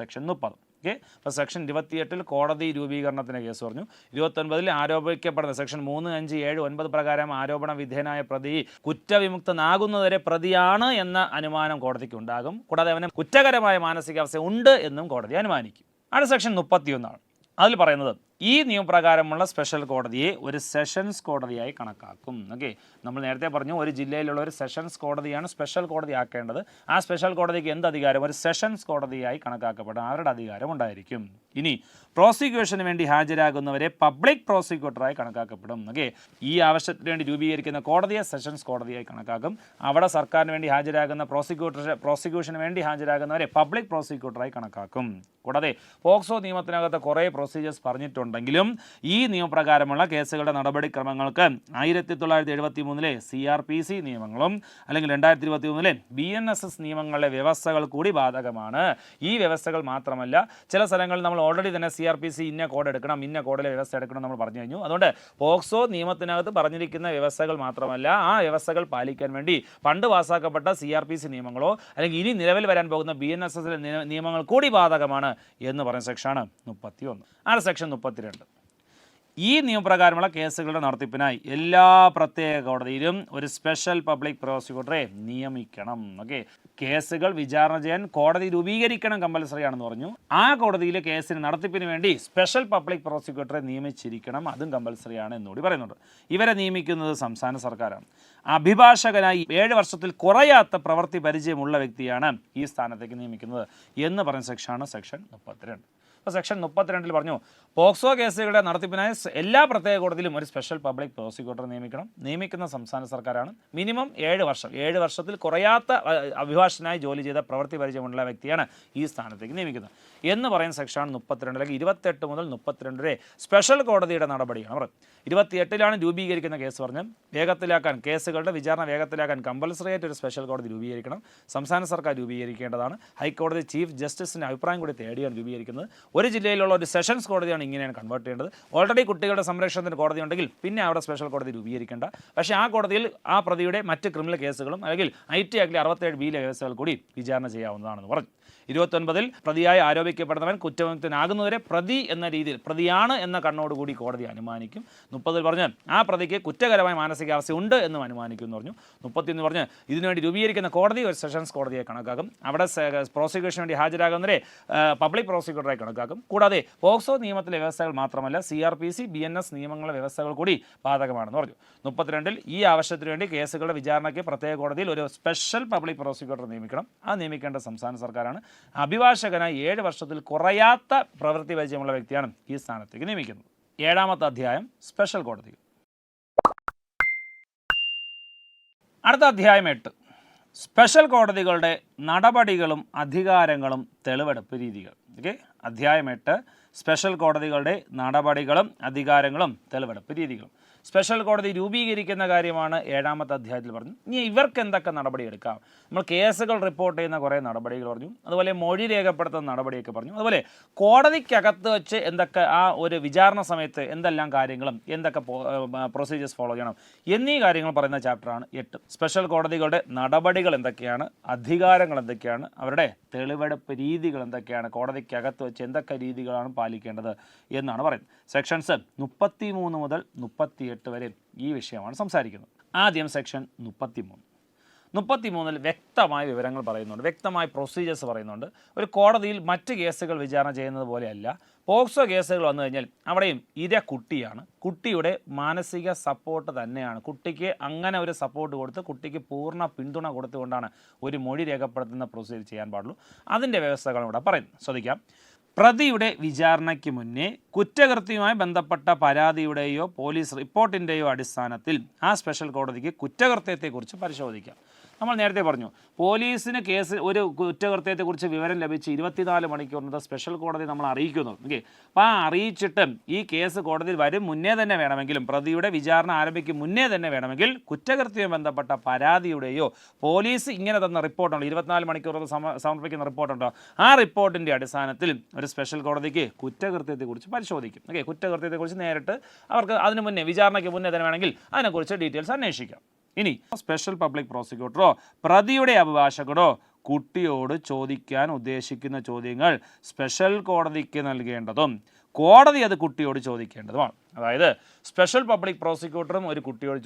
[SPEAKER 1] 30. ഓക്കെ, അപ്പോൾ സെക്ഷൻ 28 കോടതി രൂപീകരണത്തിൻ്റെ കേസ് പറഞ്ഞു. 29 ആരോപിക്കപ്പെടുന്ന സെക്ഷൻ 3, 5, 7, 9 പ്രകാരം ആരോപണ വിധേയനായ പ്രതി കുറ്റവിമുക്തനാകുന്നതുവരെ പ്രതിയാണ് എന്ന അനുമാനം കോടതിക്ക് ഉണ്ടാകും. കൂടാതെ അവന് കുറ്റകരമായ മാനസികാവസ്ഥ ഉണ്ട് എന്നും കോടതി അനുമാനിക്കും. അടുത്ത സെക്ഷൻ 31 അതിൽ പറയുന്നത് ഈ നിയമപ്രകാരമുള്ള സ്പെഷ്യൽ കോടതിയെ ഒരു സെഷൻസ് കോടതിയായി കണക്കാക്കും. ഓക്കെ, നമ്മൾ നേരത്തെ പറഞ്ഞു ഒരു ജില്ലയിലുള്ള ഒരു സെഷൻസ് കോടതിയാണ് സ്പെഷ്യൽ കോടതി ആക്കേണ്ടത്. ആ സ്പെഷ്യൽ കോടതിക്ക് എന്ത് അധികാരം? ഒരു സെഷൻസ് കോടതിയായി കണക്കാക്കപ്പെടും. അവരുടെ അധികാരം ഉണ്ടായിരിക്കും. ഇനി പ്രോസിക്യൂഷന് വേണ്ടി ഹാജരാകുന്നവരെ പബ്ലിക് പ്രോസിക്യൂട്ടറായി കണക്കാക്കപ്പെടും. ഓക്കെ, ഈ ആവശ്യത്തിന് വേണ്ടി രൂപീകരിക്കുന്ന കോടതിയെ സെഷൻസ് കോടതിയായി കണക്കാക്കും. അവിടെ സർക്കാരിന് വേണ്ടി ഹാജരാകുന്ന പ്രോസിക്യൂഷന് വേണ്ടി ഹാജരാകുന്നവരെ പബ്ലിക് പ്രോസിക്യൂട്ടറായി കണക്കാക്കും. കൂടാതെ പോക്സോ നിയമത്തിനകത്ത് കുറേ പ്രൊസീജിയേഴ്സ് പറഞ്ഞിട്ടുണ്ടെങ്കിലും ഈ നിയമപ്രകാരമുള്ള കേസുകളുടെ നടപടിക്രമങ്ങൾക്ക് 1973 CRPC നിയമങ്ങളും അല്ലെങ്കിൽ 2023 BNSS നിയമങ്ങളിലെ വ്യവസ്ഥകൾ കൂടി ബാധകമാണ്. ഈ വ്യവസ്ഥകൾ മാത്രമല്ല, ചില സ്ഥലങ്ങളിൽ നമ്മൾ ഓൾറെഡി തന്നെ CRPC ഇന്ന കോഡ് എടുക്കണം, ഇന്ന കോഡിലെ വ്യവസ്ഥ എടുക്കണം നമ്മൾ പറഞ്ഞു കഴിഞ്ഞു. അതുകൊണ്ട് പോക്സോ നിയമത്തിനകത്ത് പറഞ്ഞിരിക്കുന്ന വ്യവസ്ഥകൾ മാത്രമല്ല, ആ വ്യവസ്ഥകൾ പാലിക്കാൻ വേണ്ടി പണ്ട് പാസ്സാക്കപ്പെട്ട CRPC നിയമങ്ങളോ അല്ലെങ്കിൽ ഇനി നിലവിൽ വരാൻ പോകുന്ന BNSS നിയമങ്ങൾ കൂടി ബാധകമാണ് എന്ന് പറയുന്ന സെക്ഷനാണ് 31. ആണ് സെക്ഷൻ 32. ഈ നിയമപ്രകാരമുള്ള കേസുകളുടെ നടത്തിപ്പിനായി എല്ലാ പ്രത്യേക കോടതിയിലും ഒരു സ്പെഷ്യൽ പബ്ലിക് പ്രോസിക്യൂട്ടറെ നിയമിക്കണം. ഓക്കെ, കേസുകൾ വിചാരണ ചെയ്യാൻ കോടതി രൂപീകരിക്കണം, കമ്പൽസറി ആണെന്ന് പറഞ്ഞു. ആ കോടതിയിലെ കേസിന് നടത്തിപ്പിന് വേണ്ടി സ്പെഷ്യൽ പബ്ലിക് പ്രോസിക്യൂട്ടറെ നിയമിച്ചിരിക്കണം, അതും കമ്പൽസറി ആണ് എന്നുകൂടി പറയുന്നുണ്ട്. ഇവരെ നിയമിക്കുന്നത് സംസ്ഥാന സർക്കാരാണ്. അഭിഭാഷകനായി 7 വർഷത്തിൽ കുറയാത്ത പ്രവൃത്തി പരിചയമുള്ള വ്യക്തിയാണ് ഈ സ്ഥാനത്തേക്ക് നിയമിക്കുന്നത് എന്ന് പറയുന്ന സെക്ഷനാണ് സെക്ഷൻ 32. അപ്പോൾ സെക്ഷൻ 32 പറഞ്ഞു പോക്സോ കേസുകളുടെ നടത്തിപ്പിനായി എല്ലാ പ്രത്യേക കോടതിയിലും ഒരു സ്പെഷ്യൽ പബ്ലിക് പ്രോസിക്യൂട്ടറെ നിയമിക്കണം. നിയമിക്കുന്ന സംസ്ഥാന സർക്കാരാണ്. മിനിമം 7 വർഷം, 7 വർഷത്തിൽ കുറയാത്ത അഭിഭാഷകനായി ജോലി ചെയ്ത പ്രവൃത്തി പരിചയമുള്ള വ്യക്തിയാണ് ഈ സ്ഥാനത്തേക്ക് നിയമിക്കുന്നത് എന്ന് പറയുന്ന സെക്ഷനാണ് 32. 28 മുതൽ 32 വരെ സ്പെഷ്യൽ കോടതിയുടെ നടപടിയാണ് പറഞ്ഞത്. 28 രൂപീകരിക്കുന്ന കേസ് പറഞ്ഞ് വേഗത്തിലാക്കാൻ, കേസുകളുടെ വിചാരണ വേഗത്തിലാക്കാൻ കമ്പൽസറി ആയിട്ട് ഒരു സ്പെഷ്യൽ കോടതി രൂപീകരിക്കണം. സംസ്ഥാന സർക്കാർ രൂപീകരിക്കേണ്ടതാണ്. ഹൈക്കോടതി ചീഫ് ജസ്റ്റിസിൻ്റെ അഭിപ്രായം കൂടി തേടിയാണ് രൂപീകരിക്കുന്നത്. ഒരു ജില്ലയിലുള്ള ഒരു സെഷൻസ് കോടതിയാണ് ഇങ്ങനെയാണ് കൺവേർട്ട് ചെയ്യേണ്ടത്. ഓൾറെഡി കുട്ടികളുടെ സംരക്ഷണത്തിന് കോടതി ഉണ്ടെങ്കിൽ പിന്നെ അവിടെ സ്പെഷ്യൽ കോടതി രൂപീകരിക്കേണ്ട. പക്ഷേ ആ കോടതിയിൽ ആ പ്രതിയുടെ മറ്റ് ക്രിമിനൽ കേസുകളും അല്ലെങ്കിൽ IT ആക്ടിലെ 67B കേസുകൾ കൂടി വിചാരണ ചെയ്യാവുന്നതാണെന്ന് പറഞ്ഞു. 29 പ്രതിയായി ആരോപിക്കപ്പെടുന്നവൻ കുറ്റവിമുക്തനാകുന്നവരെ പ്രതി എന്ന രീതിയിൽ പ്രതിയാണ് എന്ന കണ്ണോടുകൂടി കോടതി അനുമാനിക്കും. 30 പറഞ്ഞ് ആ പ്രതിക്ക് കുറ്റകരമായ മാനസികാവസ്ഥ ഉണ്ട് എന്നും അനുമാനിക്കും എന്ന് പറഞ്ഞു. 31 പറഞ്ഞ് ഇതിനുവേണ്ടി രൂപീകരിക്കുന്ന കോടതി ഒരു സെഷൻസ് കോടതിയെ കണക്കാക്കും. അവിടെ പ്രോസിക്യൂഷന് വേണ്ടി ഹാജരാകുന്നവരെ പബ്ലിക് പ്രോസിക്യൂട്ടറായി കണക്കാക്കും. കൂടാതെ പോക്സോ നിയമത്തിലെ വ്യവസ്ഥകൾ മാത്രമല്ല CRPC BNS നിയമങ്ങളുടെ വ്യവസ്ഥകൾ കൂടി ബാധകമാണെന്ന് പറഞ്ഞു. 32 ഈ ആവശ്യത്തിന് വേണ്ടി കേസുകളുടെ വിചാരണയ്ക്ക് പ്രത്യേക കോടതിയിൽ ഒരു സ്പെഷ്യൽ പബ്ലിക് പ്രോസിക്യൂട്ടർ നിയമിക്കണം. ആ നിയമിക്കേണ്ട സംസ്ഥാന സർക്കാരാണ്. അഭിഭാഷകനായി 7 വർഷത്തിൽ കുറയാത്ത പ്രവൃത്തി പരിചയമുള്ള വ്യക്തിയാണ് ഈ സ്ഥാനത്തേക്ക് നിയമിക്കുന്നത്. 7ാമത്തെ അധ്യായം സ്പെഷ്യൽ കോടതി. അടുത്ത അധ്യായം 8 സ്പെഷ്യൽ കോടതികളുടെ നടപടികളും അധികാരങ്ങളും തെളിവെടുപ്പ് രീതികൾ. ഓക്കെ, അധ്യായം 8 സ്പെഷ്യൽ കോടതികളുടെ നടപടികളും അധികാരങ്ങളും തെളിവെടുപ്പ് രീതികളും. സ്പെഷ്യൽ കോടതി രൂപീകരിക്കുന്ന കാര്യമാണ് 7ാമത്തെ അധ്യായത്തിൽ പറഞ്ഞു. ഇനി ഇവർക്ക് എന്തൊക്കെ നടപടിയെടുക്കാം? നമ്മൾ കേസുകൾ റിപ്പോർട്ട് ചെയ്യുന്ന കുറേ നടപടികൾ പറഞ്ഞു. അതുപോലെ മൊഴി രേഖപ്പെടുത്തുന്ന നടപടിയൊക്കെ പറഞ്ഞു. അതുപോലെ കോടതിക്കകത്ത് വെച്ച് എന്തൊക്കെ ആ ഒരു വിചാരണ സമയത്ത് എന്തെല്ലാം കാര്യങ്ങളും എന്തൊക്കെ പ്രൊസീജിയേഴ്സ് ഫോളോ ചെയ്യണം എന്നീ കാര്യങ്ങൾ പറയുന്ന ചാപ്റ്ററാണ് 8. സ്പെഷ്യൽ കോടതികളുടെ നടപടികൾ എന്തൊക്കെയാണ്, അധികാരങ്ങൾ എന്തൊക്കെയാണ്, അവരുടെ തെളിവെടുപ്പ് രീതികൾ എന്തൊക്കെയാണ്, കോടതിക്കകത്ത് വെച്ച് എന്തൊക്കെ രീതികളാണ് പാലിക്കേണ്ടത് എന്നാണ് പറയുന്നത്. സെക്ഷൻസ് 33 മുതൽ 38 വരെ ഈ വിഷയമാണ് സംസാരിക്കുന്നത്. ആദ്യം സെക്ഷൻ 33. വ്യക്തമായ വിവരങ്ങൾ പറയുന്നുണ്ട്, വ്യക്തമായ പ്രൊസീജിയേഴ്സ് പറയുന്നുണ്ട്. ഒരു കോടതിയിൽ മറ്റ് കേസുകൾ വിചാരണ ചെയ്യുന്നത് പോലെയല്ല. പോക്സോ കേസുകൾ വന്നു കഴിഞ്ഞാൽ അവിടെയും ഇര കുട്ടിയാണ്. കുട്ടിയുടെ മാനസിക സപ്പോർട്ട് തന്നെയാണ്. കുട്ടിക്ക് അങ്ങനെ ഒരു സപ്പോർട്ട് കൊടുത്ത് കുട്ടിക്ക് പൂർണ്ണ പിന്തുണ കൊടുത്തുകൊണ്ടാണ് ഒരു മൊഴി രേഖപ്പെടുത്തുന്ന പ്രൊസീജിയർ ചെയ്യാൻ പാടുള്ളൂ. അതിൻ്റെ വ്യവസ്ഥകൾ ഇവിടെ പറയുന്നു. ശ്രദ്ധിക്കാം. പ്രതിയുടെ വിചാരണയ്ക്ക് മുന്നേ കുറ്റകൃത്യവുമായി ബന്ധപ്പെട്ട പരാതിയുടെയോ പോലീസ് റിപ്പോർട്ടിൻ്റെയോ അടിസ്ഥാനത്തിൽ ആ സ്പെഷ്യൽ കോടതിക്ക് കുറ്റകൃത്യത്തെക്കുറിച്ച് പരിശോധിക്കാം. നമ്മൾ നേരത്തെ പറഞ്ഞു, പോലീസിന് ഒരു കുറ്റകൃത്യത്തെക്കുറിച്ച് വിവരം ലഭിച്ച് 24 മണിക്കൂറിനകത്ത് സ്പെഷ്യൽ കോടതി നമ്മൾ അറിയിക്കുന്നു. ഓക്കെ, അപ്പോൾ ആ അറിയിച്ചിട്ട് ഈ കേസ് കോടതിയിൽ വരും മുന്നേ തന്നെ വേണമെങ്കിലും, പ്രതിയുടെ വിചാരണ ആരംഭിക്കും മുന്നേ തന്നെ വേണമെങ്കിൽ, കുറ്റകൃത്യവുമായി ബന്ധപ്പെട്ട പരാതിയുടെയോ പോലീസ് ഇങ്ങനെ തന്ന റിപ്പോർട്ടുണ്ടോ, 24 മണിക്കൂർ സമർപ്പിക്കുന്ന റിപ്പോർട്ടുണ്ടോ, ആ റിപ്പോർട്ടിൻ്റെ അടിസ്ഥാനത്തിൽ ഒരു സ്പെഷ്യൽ കോടതിക്ക് കുറ്റകൃത്യത്തെക്കുറിച്ച് പരിശോധിക്കും. ഓക്കെ, കുറ്റകൃത്യത്തെക്കുറിച്ച് നേരിട്ട് അവർക്ക് അതിന് മുന്നേ, വിചാരണയ്ക്ക് മുന്നേ തന്നെ വേണമെങ്കിൽ അതിനെക്കുറിച്ച് ഡീറ്റെയിൽസ് അന്വേഷിക്കാം. ഇനി സ്പെഷ്യൽ പബ്ലിക് പ്രോസിക്യൂട്ടറോ പ്രതിയുടെ അഭിഭാഷകരോ കുട്ടിയോട് ചോദിക്കാൻ ഉദ്ദേശിക്കുന്ന ചോദ്യങ്ങൾ സ്പെഷ്യൽ കോടതിക്ക് നൽകേണ്ടതും കോടതി അത് കുട്ടിയോട് ചോദിക്കേണ്ടതുമാണ്. അതായത് സ്പെഷ്യൽ പബ്ലിക് പ്രോസിക്യൂട്ടറും ഒരു കുട്ടിയോട്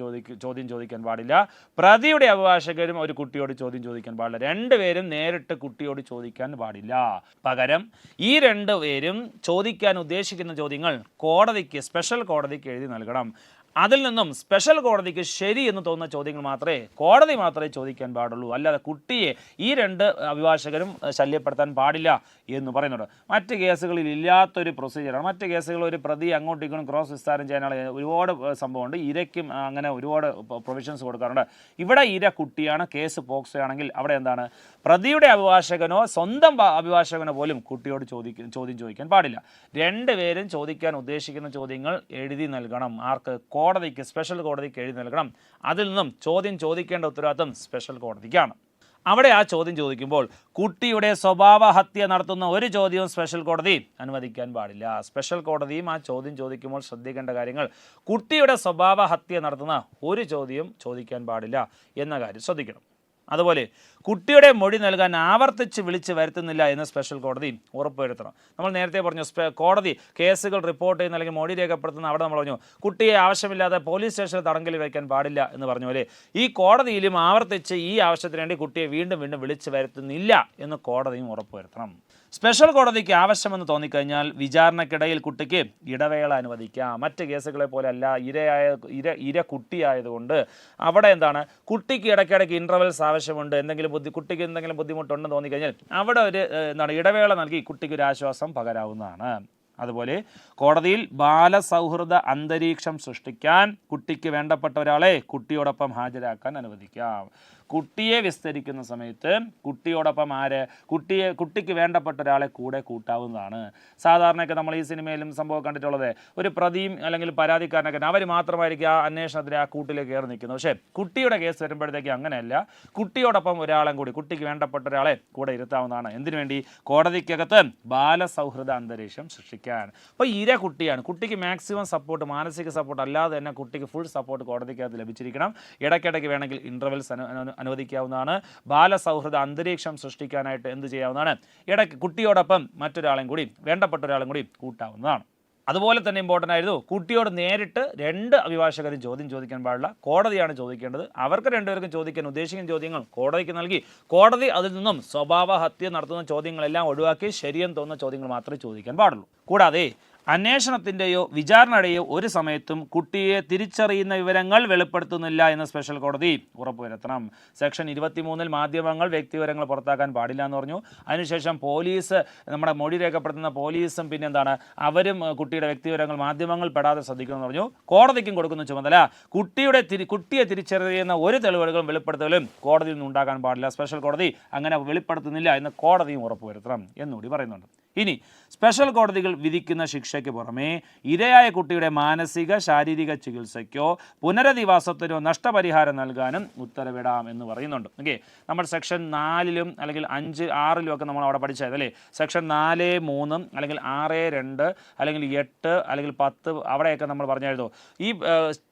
[SPEAKER 1] ചോദ്യം ചോദിക്കാൻ പാടില്ല, പ്രതിയുടെ അഭിഭാഷകരും ഒരു കുട്ടിയോട് ചോദ്യം ചോദിക്കാൻ പാടില്ല. രണ്ടുപേരും നേരിട്ട് കുട്ടിയോട് ചോദിക്കാൻ പാടില്ല. പകരം ഈ രണ്ടുപേരും ചോദിക്കാൻ ഉദ്ദേശിക്കുന്ന ചോദ്യങ്ങൾ കോടതിക്ക്, സ്പെഷ്യൽ കോടതിക്ക് എഴുതി നൽകണം. അതിൽ നിന്നും സ്പെഷ്യൽ കോടതിക്ക് ശരി എന്ന് തോന്നുന്ന ചോദ്യങ്ങൾ മാത്രമേ കോടതി ചോദിക്കാൻ പാടുള്ളൂ. അല്ലാതെ കുട്ടിയെ ഈ രണ്ട് അഭിഭാഷകരും ശല്യപ്പെടുത്താൻ പാടില്ല എന്ന് പറയുന്നുണ്ട്. മറ്റ് കേസുകളിൽ ഇല്ലാത്തൊരു പ്രൊസീജിയറാണ്. മറ്റ് കേസുകൾ ഒരു പ്രതി അങ്ങോട്ടും ഇങ്ങോട്ടും ക്രോസ് വിസ്താരം ചെയ്യാനുള്ള ഒരുപാട് സംഭവമുണ്ട്. ഇരയ്ക്കും അങ്ങനെ ഒരുപാട് പ്രൊവിഷൻസ് കൊടുക്കാറുണ്ട്. ഇവിടെ ഇര കുട്ടിയാണ്, കേസ് പോക്സോ ആണെങ്കിൽ അവിടെ എന്താണ്, പ്രതിയുടെ അഭിഭാഷകനോ സ്വന്തം അഭിഭാഷകനോ പോലും കുട്ടിയോട് ചോദ്യം ചോദിക്കാൻ പാടില്ല. രണ്ടുപേരും ചോദിക്കാൻ ഉദ്ദേശിക്കുന്ന ചോദ്യങ്ങൾ എഴുതി നൽകണം. ആർക്ക്? കോടതിക്ക്, സ്പെഷ്യൽ കോടതിക്ക് എഴുതി നൽകണം. അതിൽ നിന്നും ചോദ്യം ചോദിക്കേണ്ട ഉത്തരവാദിത്വം സ്പെഷ്യൽ കോടതിക്കാണ്. അവിടെ ആ ചോദ്യം ചോദിക്കുമ്പോൾ കുട്ടിയുടെ സ്വഭാവ ഹത്യ നടത്തുന്ന ഒരു ചോദ്യവും സ്പെഷ്യൽ കോടതി അനുവദിക്കാൻ പാടില്ല. സ്പെഷ്യൽ കോടതിയും ആ ചോദ്യം ചോദിക്കുമ്പോൾ ശ്രദ്ധിക്കേണ്ട കാര്യങ്ങൾ, കുട്ടിയുടെ സ്വഭാവ ഹത്യ നടത്തുന്ന ഒരു ചോദ്യം ചോദിക്കാൻ പാടില്ല എന്ന കാര്യം ശ്രദ്ധിക്കണം. അതുപോലെ കുട്ടിയുടെ മൊഴി നൽകാൻ ആവർത്തിച്ച് വിളിച്ച് വരുത്തുന്നില്ല എന്ന് സ്പെഷ്യൽ കോടതി ഉറപ്പുവരുത്തണം. നമ്മൾ നേരത്തെ പറഞ്ഞു, കോടതി കേസുകൾ റിപ്പോർട്ട് ചെയ്യുന്ന അല്ലെങ്കിൽ മൊഴി രേഖപ്പെടുത്തുന്ന അവിടെ നമ്മൾ പറഞ്ഞു കുട്ടിയെ ആവശ്യമില്ലാതെ പോലീസ് സ്റ്റേഷനിൽ തടങ്കലിൽ വയ്ക്കാൻ പാടില്ല എന്ന് പറഞ്ഞ പോലെ ഈ കോടതിയിലും ആവർത്തിച്ച് ഈ ആവശ്യത്തിന് വേണ്ടി കുട്ടിയെ വീണ്ടും വിളിച്ച് വരുത്തുന്നില്ല എന്ന് കോടതിയും ഉറപ്പുവരുത്തണം. സ്പെഷ്യൽ കോടതിക്ക് ആവശ്യമെന്ന് തോന്നിക്കഴിഞ്ഞാൽ വിചാരണക്കിടയിൽ കുട്ടിക്ക് ഇടവേള അനുവദിക്കാം. മറ്റ് കേസുകളെ പോലെ അല്ല, ഇര കുട്ടിയായതുകൊണ്ട് അവിടെ എന്താണ്, കുട്ടിക്ക് ഇടയ്ക്കിടയ്ക്ക് ഇൻ്റർവെൽസ് ആവശ്യമുണ്ട്, കുട്ടിക്ക് എന്തെങ്കിലും ബുദ്ധിമുട്ടുണ്ടെന്ന് തോന്നിക്കഴിഞ്ഞാൽ അവിടെ ഒരു ഇടവേള നൽകി കുട്ടിക്ക് ഒരു ആശ്വാസം പകരാവുന്നതാണ്. അതുപോലെ കോടതിയിൽ ബാലസൗഹൃദ അന്തരീക്ഷം സൃഷ്ടിക്കാൻ കുട്ടിക്ക് വേണ്ടപ്പെട്ട ഒരാളെ കുട്ടിയോടൊപ്പം ഹാജരാക്കാൻ അനുവദിക്കാം. കുട്ടിയെ വിസ്തരിക്കുന്ന സമയത്ത് കുട്ടിയോടൊപ്പം കുട്ടിക്ക് വേണ്ടപ്പെട്ട ഒരാളെ കൂടെ കൂട്ടാവുന്നതാണ്. സാധാരണയൊക്കെ നമ്മൾ ഈ സിനിമയിലും സംഭവം കണ്ടിട്ടുള്ളത്, ഒരു പ്രതിയും അല്ലെങ്കിൽ പരാതിക്കാരനൊക്കെ അവർ മാത്രമായിരിക്കും ആ അന്വേഷണത്തിന് ആ കൂട്ടിലേക്ക് കയറി നിൽക്കുന്നത്. പക്ഷേ കുട്ടിയുടെ കേസ് വരുമ്പോഴത്തേക്ക് അങ്ങനെയല്ല, കുട്ടിയോടൊപ്പം ഒരാളെ കൂടി, കുട്ടിക്ക് വേണ്ടപ്പെട്ട ഒരാളെ കൂടെ ഇരുത്താവുന്നതാണ്. എന്തിനു വേണ്ടി? കോടതിക്കകത്ത് ബാലസൗഹൃദ അന്തരീക്ഷം സൃഷ്ടിക്കാൻ. അപ്പോൾ ഇര കുട്ടിയാണ്, കുട്ടിക്ക് മാക്സിമം സപ്പോർട്ട്, മാനസിക സപ്പോർട്ട് അല്ലാതെ തന്നെ കുട്ടിക്ക് ഫുൾ സപ്പോർട്ട് കോടതിക്കകത്ത് ലഭിച്ചിരിക്കണം. ഇടയ്ക്കിടയ്ക്ക് വേണമെങ്കിൽ ഇൻ്റർവെൽസ് അനുവദിക്കാവുന്നതാണ്. ബാലസൗഹൃദ അന്തരീക്ഷം സൃഷ്ടിക്കാനായിട്ട് എന്ത് ചെയ്യാവുന്നതാണ്? ഇടയ്ക്ക് കുട്ടിയോടൊപ്പം മറ്റൊരാളെയും കൂടി, വേണ്ടപ്പെട്ട ഒരാളും കൂടി കൂട്ടാവുന്നതാണ്. അതുപോലെ തന്നെ ഇമ്പോർട്ടൻ്റ് ആയിരുന്നു, കുട്ടിയോട് നേരിട്ട് രണ്ട് അഭിഭാഷകരും ചോദ്യം ചോദിക്കാൻ പാടില്ല, കോടതിയാണ് ചോദിക്കേണ്ടത്. അവർക്ക് രണ്ടുപേർക്കും ചോദിക്കാൻ ഉദ്ദേശിക്കുന്ന ചോദ്യങ്ങൾ കോടതിക്ക് നൽകി, കോടതി അതിൽ നിന്നും സ്വഭാവ ഹത്യ നടത്തുന്ന ചോദ്യങ്ങളെല്ലാം ഒഴിവാക്കി ശരിയെന്ന് തോന്നുന്ന ചോദ്യങ്ങൾ മാത്രമേ ചോദിക്കാൻ പാടുള്ളൂ. കൂടാതെ അന്വേഷണത്തിൻ്റെയോ വിചാരണയുടെയോ ഒരു സമയത്തും കുട്ടിയെ തിരിച്ചറിയുന്ന വിവരങ്ങൾ വെളിപ്പെടുത്തുന്നില്ല എന്ന് സ്പെഷ്യൽ കോടതി ഉറപ്പുവരുത്തണം. സെക്ഷൻ 23 മാധ്യമങ്ങൾ വ്യക്തിവിവരങ്ങൾ പുറത്താക്കാൻ പാടില്ല എന്ന് പറഞ്ഞു. അതിനുശേഷം പോലീസ്, നമ്മുടെ മൊഴി രേഖപ്പെടുത്തുന്ന പോലീസും പിന്നെന്താണ് അവരും കുട്ടിയുടെ വ്യക്തിവിവരങ്ങൾ മാധ്യമങ്ങൾ പെടാതെ ശ്രദ്ധിക്കണമെന്ന് പറഞ്ഞു. കോടതിക്കും കൊടുക്കുന്ന ചുമതല കുട്ടിയെ തിരിച്ചറിയുന്ന ഒരു തെളിവുകളും വെളിപ്പെടുത്തലും കോടതിയിൽ നിന്ന് ഉണ്ടാകാൻ പാടില്ല. സ്പെഷ്യൽ കോടതി അങ്ങനെ വെളിപ്പെടുത്തുന്നില്ല എന്ന് കോടതിയും ഉറപ്പുവരുത്തണം എന്നുകൂടി പറയുന്നുണ്ട്. ഇനി സ്പെഷ്യൽ കോടതികൾ വിധിക്കുന്ന ശിക്ഷയ്ക്ക് പുറമേ ഇരയായ കുട്ടിയുടെ മാനസിക ശാരീരിക ചികിത്സയ്ക്കോ പുനരധിവാസത്തിനോ നഷ്ടപരിഹാരം നൽകാനും ഉത്തരവിടാം എന്ന് പറയുന്നുണ്ട്. ഓക്കെ, നമ്മൾ സെക്ഷൻ 4 അല്ലെങ്കിൽ 5, 6 ഒക്കെ നമ്മൾ അവിടെ പഠിച്ചത് അല്ലേ? സെക്ഷൻ 4, 3 അല്ലെങ്കിൽ 6, 2 അല്ലെങ്കിൽ 8 അല്ലെങ്കിൽ 10 അവിടെയൊക്കെ നമ്മൾ പറഞ്ഞായിരുന്നു ഈ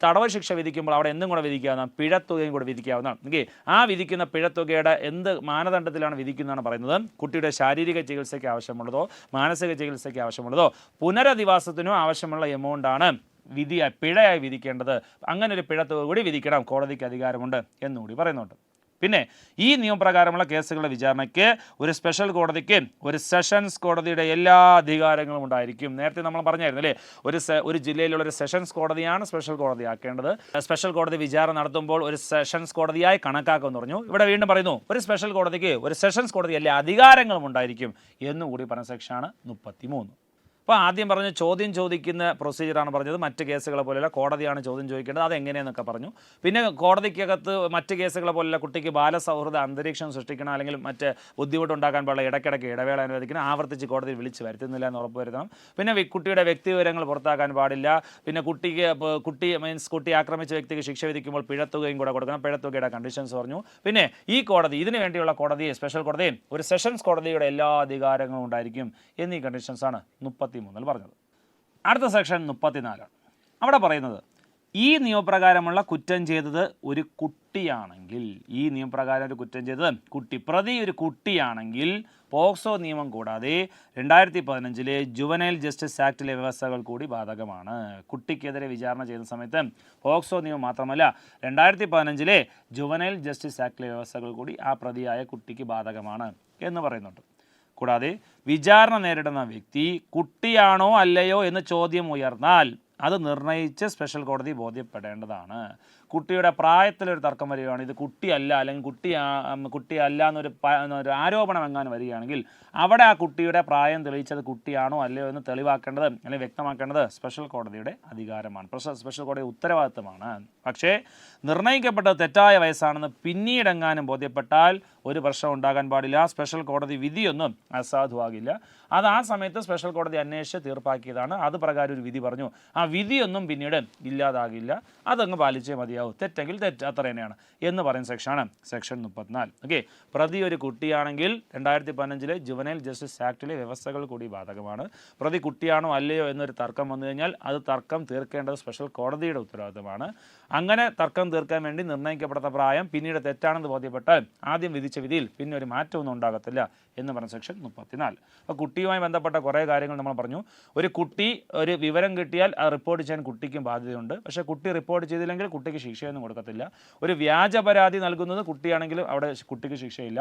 [SPEAKER 1] തടവ് ശിക്ഷ വിധിക്കുമ്പോൾ അവിടെ എന്തും കൂടെ വിധിക്കാവുന്ന, പിഴത്തുകയും കൂടെ വിധിക്കാവുന്നതാണ്. ഓക്കെ, ആ വിധിക്കുന്ന പിഴത്തുകയുടെ എന്ത് മാനദണ്ഡത്തിലാണ് വിധിക്കുന്നതാണ് പറയുന്നത്? കുട്ടിയുടെ ശാരീരിക ചികിത്സയ്ക്ക് ആവശ്യമുള്ളതോ മാനസിക ചികിത്സയ്ക്ക് ആവശ്യമുള്ളതോ പുനരധിവാസത്തിനോ ആവശ്യമുള്ള എമൗണ്ടാണ് പിഴയായി വിധിക്കേണ്ടത്. അങ്ങനെ ഒരു പിഴത്തുക കൂടി വിധിക്കണം, കോടതിക്ക് അധികാരമുണ്ട് എന്നുകൂടി പറയുന്നുണ്ട്. പിന്നെ ഈ നിയമപ്രകാരമുള്ള കേസുകളുടെ വിചാരണയ്ക്ക് ഒരു സ്പെഷ്യൽ കോടതിക്ക് ഒരു സെഷൻസ് കോടതിയുടെ എല്ലാ അധികാരങ്ങളും ഉണ്ടായിരിക്കും. നേരത്തെ നമ്മൾ പറഞ്ഞായിരുന്നു അല്ലേ, ഒരു ജില്ലയിലുള്ള ഒരു സെഷൻസ് കോടതിയാണ് സ്പെഷ്യൽ കോടതിയാക്കേണ്ടത്. സ്പെഷ്യൽ കോടതി വിചാരണ നടത്തുമ്പോൾ ഒരു സെഷൻസ് കോടതിയായി കണക്കാക്കുമെന്ന് പറഞ്ഞു. ഇവിടെ വീണ്ടും പറയുന്നു ഒരു സ്പെഷ്യൽ കോടതിക്ക് ഒരു സെഷൻസ് കോടതി എല്ലാ അധികാരങ്ങളും ഉണ്ടായിരിക്കും എന്നുകൂടി പറഞ്ഞ സെക്ഷനാണ് 33. അപ്പോൾ ആദ്യം പറഞ്ഞ് ചോദ്യം ചോദിക്കുന്ന പ്രൊസീജിയറാണ് പറഞ്ഞത്. മറ്റ് കേസുകളെ പോലെയല്ല, കോടതിയാണ് ചോദ്യം ചോദിക്കേണ്ടത്. അതെങ്ങനെയെന്നൊക്കെ പറഞ്ഞു. പിന്നെ കോടതിക്കകത്ത് മറ്റ് കേസുകളെ പോലെയല്ല, കുട്ടിക്ക് ബാലസൗഹൃദ അന്തരീക്ഷം സൃഷ്ടിക്കണം, അല്ലെങ്കിൽ മറ്റ് ബുദ്ധിമുട്ടുണ്ടാക്കാൻ പാടില്ല, ഇടയ്ക്കിടയ്ക്ക് ഇടവേള അനുവദിക്കണം, ആവർത്തിച്ച് കോടതിയിൽ വിളിച്ച് വരുത്തുന്നില്ല എന്ന് ഉറപ്പുവരുത്തണം. പിന്നെ കുട്ടിയുടെ വ്യക്തിവിവരങ്ങൾ പുറത്താക്കാൻ പാടില്ല. പിന്നെ കുട്ടി ആക്രമിച്ച വ്യക്തിക്ക് ശിക്ഷ വിധിക്കുമ്പോൾ പിഴത്തുകയും കൂടെ കൊടുക്കണം. പിഴത്തുകയുടെ കണ്ടീഷൻസ് പറഞ്ഞു. പിന്നെ ഈ കോടതി, ഇതിനു വേണ്ടിയുള്ള കോടതിയെ, സ്പെഷ്യൽ കോടതിയും ഒരു സെഷൻസ് കോടതിയുടെ എല്ലാ അധികാരങ്ങളും ഉണ്ടായിരിക്കും എന്നീ കണ്ടീഷൻസാണ് 33 പറഞ്ഞത്. അടുത്ത സെക്ഷൻ 34. അവിടെ പറയുന്നത് ഈ നിയമപ്രകാരമുള്ള കുറ്റം ചെയ്തത് ഒരു കുട്ടിയാണെങ്കിൽ, ഈ നിയമപ്രകാരം ഒരു കുറ്റം ചെയ്തത് പ്രതി ഒരു കുട്ടിയാണെങ്കിൽ പോക്സോ നിയമം കൂടാതെ 2015 ജുവനൈൽ ജസ്റ്റിസ് ആക്ടിലെ വ്യവസ്ഥകൾ കൂടി ബാധകമാണ്. കുട്ടിക്കെതിരെ വിചാരണ ചെയ്യുന്ന സമയത്ത് പോക്സോ നിയമം മാത്രമല്ല 2015 ജുവനൈൽ ജസ്റ്റിസ് ആക്ടിലെ വ്യവസ്ഥകൾ കൂടി ആ പ്രതിയായ കുട്ടിക്ക് ബാധകമാണ് എന്ന് പറയുന്നുണ്ട്. കൂടാതെ വിചാരണ നേരിടുന്ന വ്യക്തി കുട്ടിയാണോ അല്ലയോ എന്ന് ചോദ്യം ഉയർന്നാൽ അത് നിർണയിച്ച് സ്പെഷ്യൽ കോടതി ബോധ്യപ്പെടേണ്ടതാണ്. കുട്ടിയുടെ പ്രായത്തിലൊരു തർക്കം വരികയാണ്, ഇത് കുട്ടിയല്ല അല്ലെങ്കിൽ കുട്ടിയല്ല എന്നൊരു ആരോപണം എങ്ങാനും വരികയാണെങ്കിൽ അവിടെ ആ കുട്ടിയുടെ പ്രായം തെളിയിച്ചത് കുട്ടിയാണോ അല്ലയോ എന്ന് തെളിവാക്കേണ്ടത് അല്ലെങ്കിൽ വ്യക്തമാക്കേണ്ടത് സ്പെഷ്യൽ കോടതിയുടെ അധികാരമാണ്, സ്പെഷ്യൽ കോടതി ഉത്തരവാദിത്തമാണ്. പക്ഷേ നിർണയിക്കപ്പെട്ടത് തെറ്റായ വയസ്സാണെന്ന് പിന്നീടെങ്ങാനും ബോധ്യപ്പെട്ടാൽ ഒരു പ്രശ്നം ഉണ്ടാകാൻ പാടില്ല. സ്പെഷ്യൽ കോടതി വിധിയൊന്നും അസാധുവാകില്ല. അത് ആ സമയത്ത് സ്പെഷ്യൽ കോടതി അന്വേഷിച്ച് തീർപ്പാക്കിയതാണ്. അത് പ്രകാരം ഒരു വിധി പറഞ്ഞു. ആ വിധിയൊന്നും പിന്നീട് ഇല്ലാതാകില്ല. അതങ്ങ് പാലിച്ചേ മതിയാവും. തെറ്റെങ്കിൽ തെറ്റ്, അത്ര തന്നെയാണ് എന്ന് പറയുന്ന സെക്ഷനാണ് സെക്ഷൻ 34. ഓക്കെ, പ്രതി ഒരു കുട്ടിയാണെങ്കിൽ 2015 ജുവനൈൽ ജസ്റ്റിസ് ആക്ടിലെ വ്യവസ്ഥകൾ കൂടി ബാധകമാണ്. പ്രതി കുട്ടിയാണോ അല്ലയോ എന്നൊരു തർക്കം വന്നു കഴിഞ്ഞാൽ അത് തർക്കം തീർക്കേണ്ടത് സ്പെഷ്യൽ കോടതിയുടെ ഉത്തരവാദിത്തമാണ്. അങ്ങനെ തർക്കം തീർക്കാൻ വേണ്ടി നിർണ്ണയിക്കപ്പെട്ട പ്രായം പിന്നീട് തെറ്റാണെന്ന് ബോധ്യപ്പെട്ടാൽ ആദ്യം വിധിച്ച വിധിയിൽ പിന്നെ ഒരു മാറ്റമൊന്നും ഉണ്ടാകത്തില്ല എന്ന് പറഞ്ഞ സെക്ഷൻ 34. അപ്പോൾ കുട്ടിയുമായി ബന്ധപ്പെട്ട കുറേ കാര്യങ്ങൾ നമ്മൾ പറഞ്ഞു. ഒരു കുട്ടി ഒരു വിവരം കിട്ടിയാൽ അത് റിപ്പോർട്ട് ചെയ്യാൻ കുട്ടിക്കും ബാധ്യതയുണ്ട്. പക്ഷേ കുട്ടി റിപ്പോർട്ട് ചെയ്തില്ലെങ്കിൽ കുട്ടിക്ക് ശിക്ഷയൊന്നും കൊടുക്കത്തില്ല. ഒരു വ്യാജ പരാതി നൽകുന്നത് കുട്ടിയാണെങ്കിലും അവിടെ കുട്ടിക്ക് ശിക്ഷയില്ല.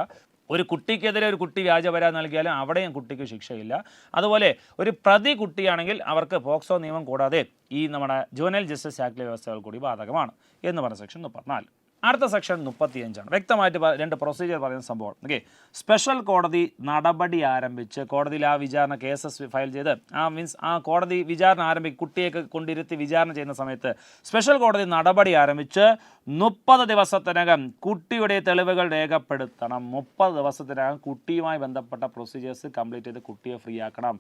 [SPEAKER 1] ഒരു കുട്ടിക്കെതിരെ ഒരു കുട്ടി വ്യാജ പരാതി നൽകിയാലും അവിടെയും കുട്ടിക്ക് ശിക്ഷയില്ല. അതുപോലെ ഒരു പ്രതി കുട്ടിയാണെങ്കിൽ അവർക്ക് പോക്സോ നിയമം കൂടാതെ ഈ നമ്മുടെ ജുവനൈൽ ജസ്റ്റിസ് ആക്ടിലെ വ്യവസ്ഥകൾ കൂടി ബാധകമാണ് എന്ന് പറഞ്ഞ സെക്ഷൻ 34. അടുത്ത സെക്ഷൻ 35 വ്യക്തമായിട്ട് രണ്ട് പ്രൊസീജിയർ പറയുന്ന സംഭവം. ഓക്കെ, സ്പെഷ്യൽ കോടതി നടപടി ആരംഭിച്ച് കോടതിയിൽ ആ വിചാരണ കേസ് ഫയൽ ചെയ്ത് ആ കോടതി വിചാരണ കുട്ടിയൊക്കെ കൊണ്ടിരുത്തി വിചാരണ ചെയ്യുന്ന സമയത്ത് സ്പെഷ്യൽ കോടതി നടപടി ആരംഭിച്ച് 30 ദിവസത്തിനകം കുട്ടിയുടെ തെളിവുകൾ രേഖപ്പെടുത്തണം. 30 ദിവസത്തിനകം കുട്ടിയുമായി ബന്ധപ്പെട്ട പ്രൊസീജിയേഴ്സ് കംപ്ലീറ്റ് ചെയ്ത് കുട്ടിയെ ഫ്രീ ആക്കണം.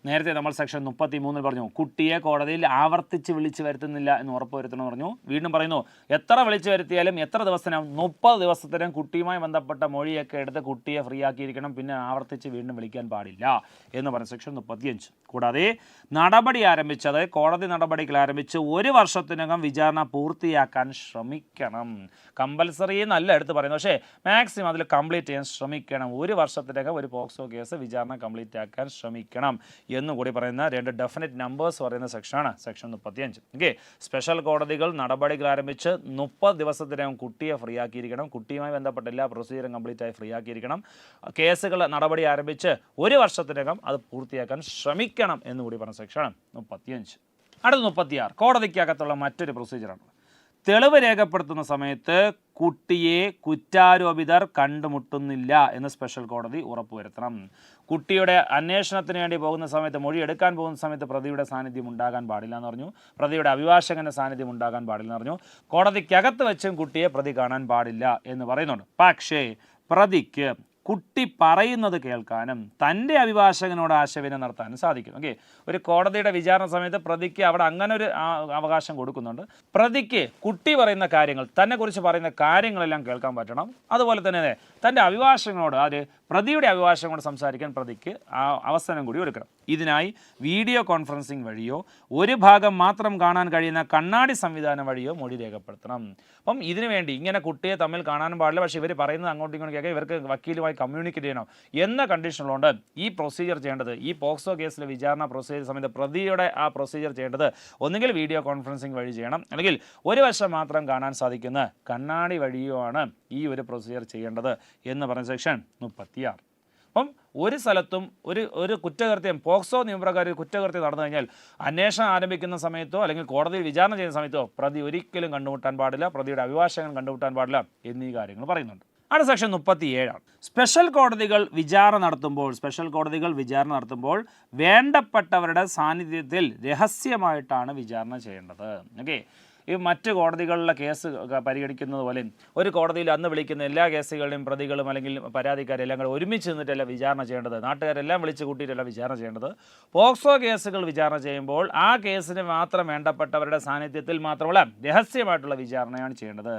[SPEAKER 1] നേരത്തെ നമ്മൾ സെക്ഷൻ 33 പറഞ്ഞു കുട്ടിയെ കോടതിയിൽ ആവർത്തിച്ച് വിളിച്ചു വരുത്തുന്നില്ല എന്ന് ഉറപ്പുവരുത്തണമെന്ന് പറഞ്ഞു. വീണ്ടും പറയുന്നു എത്ര വിളിച്ചു വരുത്തിയാലും എത്ര ദിവസത്തിനും 30 ദിവസത്തിനും കുട്ടിയുമായി ബന്ധപ്പെട്ട മൊഴിയൊക്കെ എടുത്ത് കുട്ടിയെ ഫ്രീ ആക്കിയിരിക്കണം. പിന്നെ ആവർത്തിച്ച് വീണ്ടും വിളിക്കാൻ പാടില്ല എന്ന് പറഞ്ഞ സെക്ഷൻ 35. കൂടാതെ നടപടി ആരംഭിച്ചത് കോടതി നടപടികൾ ആരംഭിച്ച് 1 വർഷത്തിനകം വിചാരണ പൂർത്തിയാക്കാൻ ശ്രമിക്കണം. കമ്പൽസറി എന്നല്ല എടുത്ത് പറയുന്നത്, പക്ഷേ മാക്സിമം അതിൽ കംപ്ലീറ്റ് ചെയ്യാൻ ശ്രമിക്കണം. 1 വർഷത്തിനകം ഒരു പോക്സോ കേസ് വിചാരണ കംപ്ലീറ്റ് ആക്കാൻ ശ്രമിക്കണം എന്നുകൂടി പറയുന്ന രണ്ട് ഡെഫിനറ്റ് നമ്പേഴ്സ് പറയുന്ന സെക്ഷനാണ് സെക്ഷൻ 35. ഓക്കെ, സ്പെഷ്യൽ കോടതികൾ നടപടികൾ ആരംഭിച്ച് 30 ദിവസത്തിനകം കുട്ടിയെ ഫ്രീ ആക്കിയിരിക്കണം. കുട്ടിയുമായി ബന്ധപ്പെട്ട എല്ലാ പ്രൊസീജിയറും കംപ്ലീറ്റ് ആയി ഫ്രീ ആക്കിയിരിക്കണം. കേസുകൾ നടപടി ആരംഭിച്ച് 1 വർഷത്തിനകം അത് പൂർത്തിയാക്കാൻ ശ്രമിക്കണം എന്നുകൂടി പറഞ്ഞ സെക്ഷനാണ് 35. അടുത്ത 36 കോടതിക്കകത്തുള്ള മറ്റൊരു പ്രൊസീജിയറാണ്. തെളിവ് രേഖപ്പെടുത്തുന്ന സമയത്ത് കുട്ടിയെ കുറ്റാരോപിതർ കണ്ടുമുട്ടുന്നില്ല എന്ന് സ്പെഷ്യൽ കോടതി ഉറപ്പുവരുത്തണം. കുട്ടിയുടെ അന്വേഷണത്തിന് വേണ്ടി പോകുന്ന സമയത്ത് മൊഴി എടുക്കാൻ പോകുന്ന സമയത്ത് പ്രതിയുടെ സാന്നിധ്യം ഉണ്ടാകാൻ പാടില്ല എന്ന് പറഞ്ഞു. പ്രതിയുടെ അഭിഭാഷകൻ്റെ സാന്നിധ്യം ഉണ്ടാകാൻ പാടില്ല എന്ന് പറഞ്ഞു. കോടതിക്കകത്ത് വെച്ചും കുട്ടിയെ പ്രതി കാണാൻ പാടില്ല എന്ന് പറയുന്നുണ്ട്. പക്ഷേ പ്രതിക്ക് കുട്ടി പറയുന്നത് കേൾക്കാനും തൻ്റെ അഭിഭാഷകനോട് ആശയവിനിമയം നടത്താനും സാധിക്കും. ഓക്കെ, ഒരു കോടതിയുടെ വിചാരണ സമയത്ത് പ്രതിക്ക് അവിടെ അങ്ങനെ ഒരു അവകാശം കൊടുക്കുന്നുണ്ട്. പ്രതിക്ക് കുട്ടി പറയുന്ന കാര്യങ്ങൾ, തന്നെക്കുറിച്ച് പറയുന്ന കാര്യങ്ങളെല്ലാം കേൾക്കാൻ പറ്റണം. അതുപോലെ തന്നെ തൻ്റെ അഭിഭാഷകനോട് പ്രതിയുടെ അഭിഭാഷകൻ കൊണ്ട് സംസാരിക്കാൻ പ്രതിക്ക് അവസരം കൂടി കൊടുക്കണം. ഇതിനായി വീഡിയോ കോൺഫറൻസിംഗ് വഴിയോ ഒരു ഭാഗം മാത്രം കാണാൻ കഴിയുന്ന കണ്ണാടി സംവിധാനം വഴിയോ മൊഴി രേഖപ്പെടുത്തണം. അപ്പം ഇതിനു വേണ്ടി ഇങ്ങനെ കുട്ടിയെ തമ്മിൽ കാണാനും പാടില്ല, പക്ഷേ ഇവർ പറയുന്നത് അങ്ങോട്ടും ഇങ്ങോട്ടും കേൾക്കുക, ഇവർക്ക് വക്കീലുമായി കമ്മ്യൂണിക്കേറ്റ് ചെയ്യണം എന്ന കണ്ടീഷനുള്ളതുകൊണ്ട് ഈ പ്രൊസീജിയർ ചെയ്യേണ്ടത്, ഈ പോക്സോ കേസിലെ വിചാരണ പ്രൊസീജിയർ സമയത്ത് പ്രതിയുടെ ആ പ്രൊസീജിയർ ചെയ്യേണ്ടത് ഒന്നുകിൽ വീഡിയോ കോൺഫറൻസിംഗ് വഴി ചെയ്യണം, അല്ലെങ്കിൽ ഒരു വശം മാത്രം കാണാൻ സാധിക്കുന്ന കണ്ണാടി വഴിയോ ആണ് ഈ ഒരു പ്രൊസീജിയർ ചെയ്യേണ്ടത് എന്ന് പറഞ്ഞ സെക്ഷൻ 36. അപ്പം ഒരു സ്ഥലത്തും ഒരു കുറ്റകൃത്യം പോക്സോ നിയമപ്രകാരം ഒരു കുറ്റകൃത്യം നടന്നു കഴിഞ്ഞാൽ അന്വേഷണം ആരംഭിക്കുന്ന സമയത്തോ അല്ലെങ്കിൽ കോടതിയിൽ വിചാരണ ചെയ്യുന്ന സമയത്തോ പ്രതി ഒരിക്കലും കണ്ടുമുട്ടാൻ പാടില്ല, പ്രതിയുടെ അഭിഭാഷകൻ കണ്ടുമുട്ടാൻ പാടില്ല എന്നീ കാര്യങ്ങൾ പറയുന്നുണ്ട്. അടുത്ത സെക്ഷൻ 37. സ്പെഷ്യൽ കോടതികൾ വിചാരണ നടത്തുമ്പോൾ വേണ്ടപ്പെട്ടവരുടെ സാന്നിധ്യത്തിൽ രഹസ്യമായിട്ടാണ് വിചാരണ ചെയ്യേണ്ടത്. ഓക്കെ, ഈ മറ്റ് കോടതികളിലെ കേസ് പരിഗണിക്കുന്നത് പോലെ ഒരു കോടതിയിൽ അന്ന് വിളിക്കുന്ന എല്ലാ കേസുകളുടെയും പ്രതികളും അല്ലെങ്കിൽ പരാതിക്കാരെല്ലാം കൂടെ ഒരുമിച്ച് നിന്നിട്ടല്ല വിചാരണ ചെയ്യേണ്ടത്, നാട്ടുകാരെല്ലാം വിളിച്ച് കൂട്ടിയിട്ടല്ല വിചാരണ ചെയ്യേണ്ടത്. പോക്സോ കേസുകൾ വിചാരണ ചെയ്യുമ്പോൾ ആ കേസിന് മാത്രം വേണ്ടപ്പെട്ടവരുടെ സാന്നിധ്യത്തിൽ മാത്രമുള്ള രഹസ്യമായിട്ടുള്ള വിചാരണയാണ് ചെയ്യേണ്ടത്.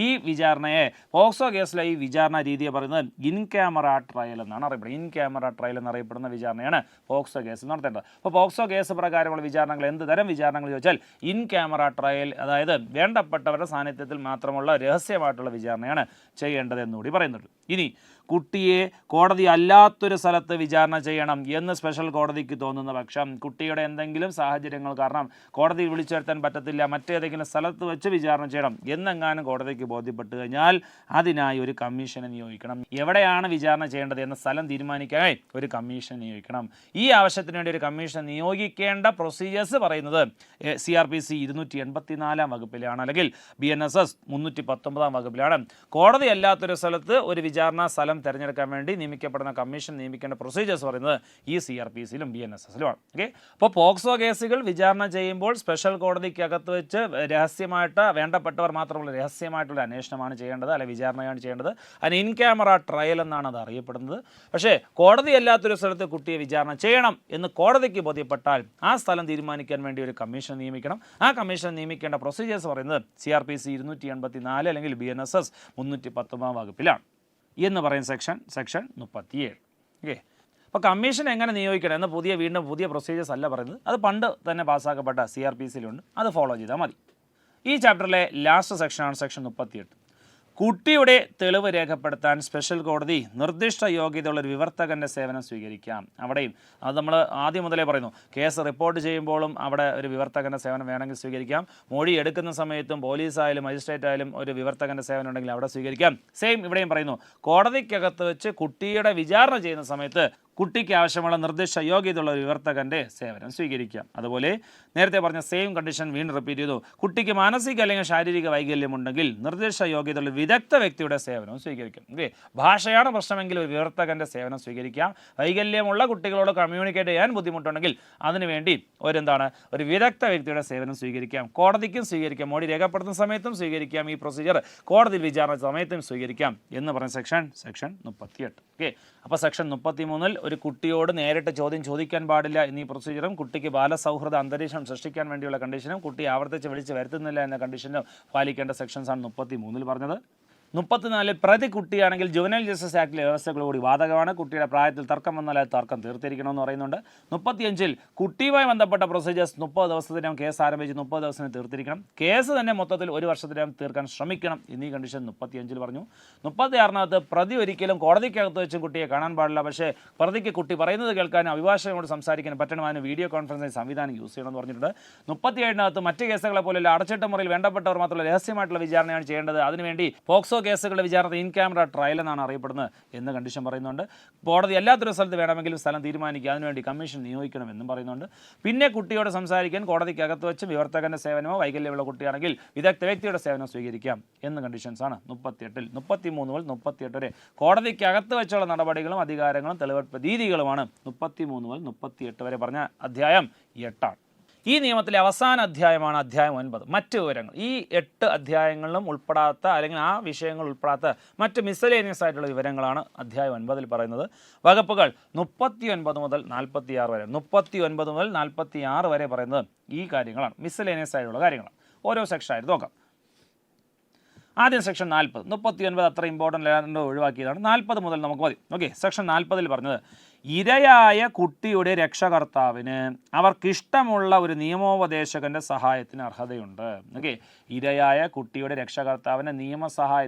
[SPEAKER 1] ഈ വിചാരണയെ പോക്സോ കേസിലെ ഈ വിചാരണ രീതിയെ പറയുന്നത് ഇൻ ക്യാമറ ട്രയൽ എന്നാണ് അറിയപ്പെടുന്നത്. ഇൻ ക്യാമറ ട്രയൽ എന്നറിയപ്പെടുന്ന വിചാരണയാണ് പോക്സോ കേസ് നടത്തേണ്ടത്. അപ്പോൾ പോക്സോ കേസ് പ്രകാരമുള്ള വിചാരണകൾ എന്ത് തരം വിചാരണകൾ ചോദിച്ചാൽ ഇൻ ക്യാമറ ട്രയൽ, അതായത് വേണ്ടപ്പെട്ടവരുടെ സാന്നിധ്യത്തിൽ മാത്രമുള്ള രഹസ്യമായിട്ടുള്ള വിചാരണയാണ് ചെയ്യേണ്ടത് എന്നുകൂടി പറയുന്നുണ്ട്. ഇനി കുട്ടിയെ കോടതി അല്ലാത്തൊരു സ്ഥലത്ത് വിചാരണ ചെയ്യണം എന്ന് സ്പെഷ്യൽ കോടതിക്ക് തോന്നുന്ന പക്ഷം, കുട്ടിയുടെ എന്തെങ്കിലും സാഹചര്യങ്ങൾ കാരണം കോടതിയിൽ വിളിച്ചു വരുത്താൻ പറ്റത്തില്ല, മറ്റേതെങ്കിലും സ്ഥലത്ത് വെച്ച് വിചാരണ ചെയ്യണം എന്നെങ്ങാനും കോടതിക്ക് ബോധ്യപ്പെട്ട് കഴിഞ്ഞാൽ അതിനായി ഒരു കമ്മീഷനെ നിയോഗിക്കണം. എവിടെയാണ് വിചാരണ ചെയ്യേണ്ടത് എന്ന സ്ഥലം തീരുമാനിക്കാനായി ഒരു കമ്മീഷൻ നിയോഗിക്കണം. ഈ ആവശ്യത്തിന് വേണ്ടി ഒരു കമ്മീഷൻ നിയോഗിക്കേണ്ട പ്രൊസീജിയേഴ്സ് പറയുന്നത് CRPC 284 വകുപ്പിലാണ്, അല്ലെങ്കിൽ BNSS 319 വകുപ്പിലാണ്. കോടതി അല്ലാത്തൊരു സ്ഥലത്ത് ഒരു വിചാരണ സ്ഥലം തിരഞ്ഞെടുക്കാൻ വേണ്ടി നിയമിക്കപ്പെടുന്ന കമ്മീഷൻ നിയമിക്കേണ്ട പ്രൊസീജിയേഴ്സ് പറയുന്നത് ഈ CRPCയിലും BNSSലുമാണ്. ഓക്കെ, അപ്പോൾ പോക്സോ കേസുകൾ വിചാരണ ചെയ്യുമ്പോൾ സ്പെഷ്യൽ കോടതിക്കകത്ത് വെച്ച് രഹസ്യമായിട്ട് വേണ്ടപ്പെട്ടവർ മാത്രമുള്ള രഹസ്യമായിട്ടുള്ള അന്വേഷണമാണ് ചെയ്യേണ്ടത്, അല്ലെ വിചാരണയാണ് ചെയ്യേണ്ടത്. അതിന് ഇൻ ക്യാമറ ട്രയൽ എന്നാണ് അത് അറിയപ്പെടുന്നത്. പക്ഷേ കോടതി അല്ലാത്തൊരു സ്ഥലത്ത് കുട്ടിയെ വിചാരണ ചെയ്യണം എന്ന് കോടതിക്ക് ബോധ്യപ്പെട്ടാൽ ആ സ്ഥലം തീരുമാനിക്കാൻ വേണ്ടി ഒരു കമ്മീഷൻ നിയമിക്കണം. ആ കമ്മീഷൻ നിയമിക്കേണ്ട പ്രൊസീജിയേഴ്സ് പറയുന്നത് CRPC 284 അല്ലെങ്കിൽ BNSS 319 വകുപ്പിലാണ് എന്ന് പറയുന്ന സെക്ഷൻ 37. ഓക്കെ, അപ്പോൾ കമ്മീഷൻ എങ്ങനെ നിയോഗിക്കണം എന്ന് പുതിയ പ്രൊസീജിയേഴ്സ് അല്ല പറയുന്നത്, അത് പണ്ട് തന്നെ പാസ്സാക്കപ്പെട്ട CRPCയിലുണ്ട്, അത് ഫോളോ ചെയ്താൽ മതി. ഈ ചാപ്റ്ററിലെ ലാസ്റ്റ് സെക്ഷനാണ് സെക്ഷൻ 38. കുട്ടിയുടെ തെളിവ് രേഖപ്പെടുത്താൻ സ്പെഷ്യൽ കോടതി നിർദ്ദിഷ്ട യോഗ്യതയുള്ളൊരു വിവർത്തകൻ്റെ സേവനം സ്വീകരിക്കാം. അവിടെയും അത് നമ്മൾ ആദ്യം മുതലേ പറയുന്നു, കേസ് റിപ്പോർട്ട് ചെയ്യുമ്പോഴും അവിടെ ഒരു വിവർത്തകൻ്റെ സേവനം വേണമെങ്കിൽ സ്വീകരിക്കാം. മൊഴി എടുക്കുന്ന സമയത്തും പോലീസായാലും മജിസ്ട്രേറ്റ് ആയാലും ഒരു വിവർത്തകൻ്റെ സേവനം ഉണ്ടെങ്കിൽ അവിടെ സ്വീകരിക്കാം. സെയിം ഇവിടെയും പറയുന്നു, കോടതിക്കകത്ത് വെച്ച് കുട്ടിയുടെ വിചാരണ ചെയ്യുന്ന സമയത്ത് കുട്ടിക്ക് ആവശ്യമുള്ള നിർദ്ദിഷ്ട യോഗ്യതയുള്ള ഒരു വിവർത്തകൻ്റെ സേവനം സ്വീകരിക്കാം. അതുപോലെ നേരത്തെ പറഞ്ഞ സെയിം കണ്ടീഷൻ വീണ്ടും റിപ്പീറ്റ് ചെയ്തു, കുട്ടിക്ക് മാനസിക അല്ലെങ്കിൽ ശാരീരിക വൈകല്യമുണ്ടെങ്കിൽ നിർദ്ദിഷ്ട യോഗ്യതയുള്ള വിദഗ്ധ വ്യക്തിയുടെ സേവനവും സ്വീകരിക്കാം. ഓക്കെ, ഭാഷയാണ് പ്രശ്നമെങ്കിൽ ഒരു വിവർത്തകൻ്റെ സേവനം സ്വീകരിക്കാം. വൈകല്യമുള്ള കുട്ടികളോട് കമ്മ്യൂണിക്കേറ്റ് ചെയ്യാൻ ബുദ്ധിമുട്ടുണ്ടെങ്കിൽ അതിനുവേണ്ടി ഒരു വിദഗ്ധ വ്യക്തിയുടെ സേവനം സ്വീകരിക്കാം. കോടതിക്കും സ്വീകരിക്കാം, മൊഴി രേഖപ്പെടുത്തുന്ന സമയത്തും സ്വീകരിക്കാം. ഈ പ്രൊസീജിയർ കോടതിയിൽ വിചാരണ സമയത്തും സ്വീകരിക്കാം എന്ന് പറഞ്ഞ സെക്ഷൻ 38. ഓക്കെ, അപ്പോൾ സെക്ഷൻ 33-ൽ ഒരു കുട്ടിയോട് നേരിട്ട് ചോദ്യം ചോദിക്കാൻ പാടില്ല എന്നീ പ്രൊസീജിയറും കുട്ടിക്ക് ബാലസൗഹൃദ അന്തരീക്ഷം സൃഷ്ടിക്കാൻ വേണ്ടിയുള്ള കണ്ടീഷനും കുട്ടി ആവർത്തിച്ച് വിളിച്ച് വരുത്തുന്നില്ല എന്ന കണ്ടീഷനും പാലിക്കേണ്ട സെക്ഷൻസാണ് 33-ൽ പറഞ്ഞത്. 34 പ്രതി കുട്ടിയാണെങ്കിൽ ജുവനൈൽ ജസ്റ്റിസ് ആക്ടിലെ വ്യവസ്ഥകളോട് ബാധകമാണ്. കുട്ടിയുടെ പ്രായത്തിൽ തർക്കം വന്നാൽ അത് തർക്കം തീർത്തിരിക്കണമെന്ന് പറയുന്നുണ്ട്. 35-ൽ കുട്ടിയുമായി ബന്ധപ്പെട്ട പ്രൊസീജിയേഴ്സ് 30 ദിവസത്തിനകം കേസ് ആരംഭിച്ച് 30 ദിവസത്തിന് തീർത്തിരിക്കണം. കേസ് തന്നെ മൊത്തത്തിൽ 1 വർഷത്തിനകം തീർക്കാൻ ശ്രമിക്കണം എന്നീ കണ്ടീഷൻ 35-ൽ പറഞ്ഞു. 36-നകത്ത് പ്രതി ഒരിക്കലും കോടതിക്കകത്ത് വെച്ചും കുട്ടിയെ കാണാൻ പാടില്ല, പക്ഷേ പ്രതിക്ക് കുട്ടി പറയുന്നത് കേൾക്കാനും അഭിഭാഷകനോട് സംസാരിക്കാനും പറ്റണം, അതിന് വീഡിയോ കോൺഫറൻസിംഗ് സംവിധാനം യൂസ് ചെയ്യണമെന്ന് പറഞ്ഞിട്ടുണ്ട്. 37-നകത്ത് മറ്റ് കേസുകളെ പോലെ അടച്ചിട്ട മുറിയിൽ വേണ്ടപ്പെട്ടവർ മാത്രമുള്ള രഹസ്യമായിട്ടുള്ള വിചാരണയാണ് ചെയ്യേണ്ടത്. അതിനുവേണ്ടി പോക്സോ കേസുകളുടെ വിചാരണ ഇൻ ക്യാമറ ട്രയൽ എന്നാണ് അറിയപ്പെടുന്നത് എന്ന് കണ്ടീഷൻ പറയുന്നുണ്ട്. കോടതി എല്ലാത്തൊരു സ്ഥലത്ത് വേണമെങ്കിലും സ്ഥലം തീരുമാനിക്കുക, അതിനുവേണ്ടി കമ്മീഷൻ നിയോഗിക്കണമെന്നും പറയുന്നുണ്ട്. പിന്നെ കുട്ടിയോട് സംസാരിക്കാൻ കോടതിക്കകത്ത് വെച്ച് വിവർത്തകന്റെ സേവനമോ വൈകല്യമുള്ള കുട്ടിയാണെങ്കിൽ വിദഗ്ധ വ്യക്തിയുടെ സേവനം സ്വീകരിക്കാം എന്ന കണ്ടീഷൻസാണ് 38-ൽ. 33 മുതൽ 38 വരെ കോടതിക്കകത്ത് വെച്ചുള്ള നടപടികളും അധികാരങ്ങളും തെളിവെടുപ്പ് രീതികളുമാണ് 33 മുതൽ 38 വരെ പറഞ്ഞ അധ്യായം 8. ഈ നിയമത്തിലെ അവസാന അധ്യായമാണ് അധ്യായം 9. മറ്റ് വിവരങ്ങൾ ഈ 8 അധ്യായങ്ങളിലും ഉൾപ്പെടാത്ത അല്ലെങ്കിൽ ആ വിഷയങ്ങൾ ഉൾപ്പെടാത്ത മറ്റ് മിസലേനിയസ് ആയിട്ടുള്ള വിവരങ്ങളാണ് അധ്യായം 9-ൽ പറയുന്നത്. വകുപ്പുകൾ 39 മുതൽ 46 വരെ 39 മുതൽ 46 വരെ പറയുന്നത് ഈ കാര്യങ്ങളാണ്, മിസലേനിയസ് ആയിട്ടുള്ള കാര്യങ്ങളാണ്. ഓരോ സെക്ഷനായിട്ട് നോക്കാം. ആദ്യം സെക്ഷൻ 40, 39 അത്ര ഇമ്പോർട്ടൻ്റ് അല്ലാണ്ട് ഒഴിവാക്കിയതാണ്. 40 മുതൽ നമുക്ക് മതി. ഓക്കെ, സെക്ഷൻ 40 പറഞ്ഞത് ഇരയായ കുട്ടിയുടെ രക്ഷകർത്താവിന് അവർക്കിഷ്ടമുള്ള ഒരു നിയമോപദേശകൻ്റെ സഹായത്തിന് അർഹതയുണ്ട്. ഓക്കെ, ഇരയായ കുട്ടിയുടെ രക്ഷകർത്താവിന്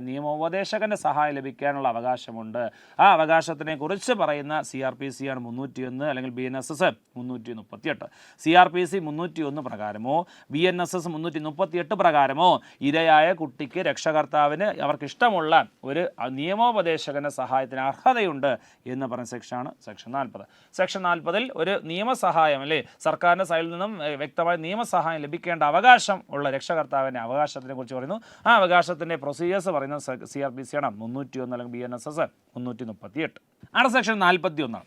[SPEAKER 1] നിയമോപദേശകൻ്റെ സഹായം ലഭിക്കാനുള്ള അവകാശമുണ്ട്. ആ അവകാശത്തിനെ കുറിച്ച് പറയുന്ന CRPC ആണ് 301 അല്ലെങ്കിൽ BNSS 338. CRPC 301 പ്രകാരമോ BNSS 338 പ്രകാരമോ ഇരയായ കുട്ടിക്ക് രക്ഷകർത്താവിന് അവർക്കിഷ്ടമുള്ള ഒരു നിയമോപദേശകൻ്റെ സഹായത്തിന് അർഹതയുണ്ട് എന്ന് പറഞ്ഞ സെക്ഷനാണ് സെക്ഷൻ 40. സെക്ഷൻ 40 ഒരു നിയമസഹായം അല്ലേ, സർക്കാരിൻ്റെ സൈഡിൽ നിന്നും വ്യക്തമായ നിയമസഹായം ലഭിക്കേണ്ട അവകാശം ഉള്ള രക്ഷകർത്താവിൻ്റെ അവകാശത്തിനെ കുറിച്ച് പറയുന്നു. ആ അവകാശത്തിൻ്റെ പ്രൊസീജിയേഴ്സ് പറയുന്നത് CRPC ആണ് 301 അല്ലെങ്കിൽ BNSS 338. അടുത്ത സെക്ഷൻ 41.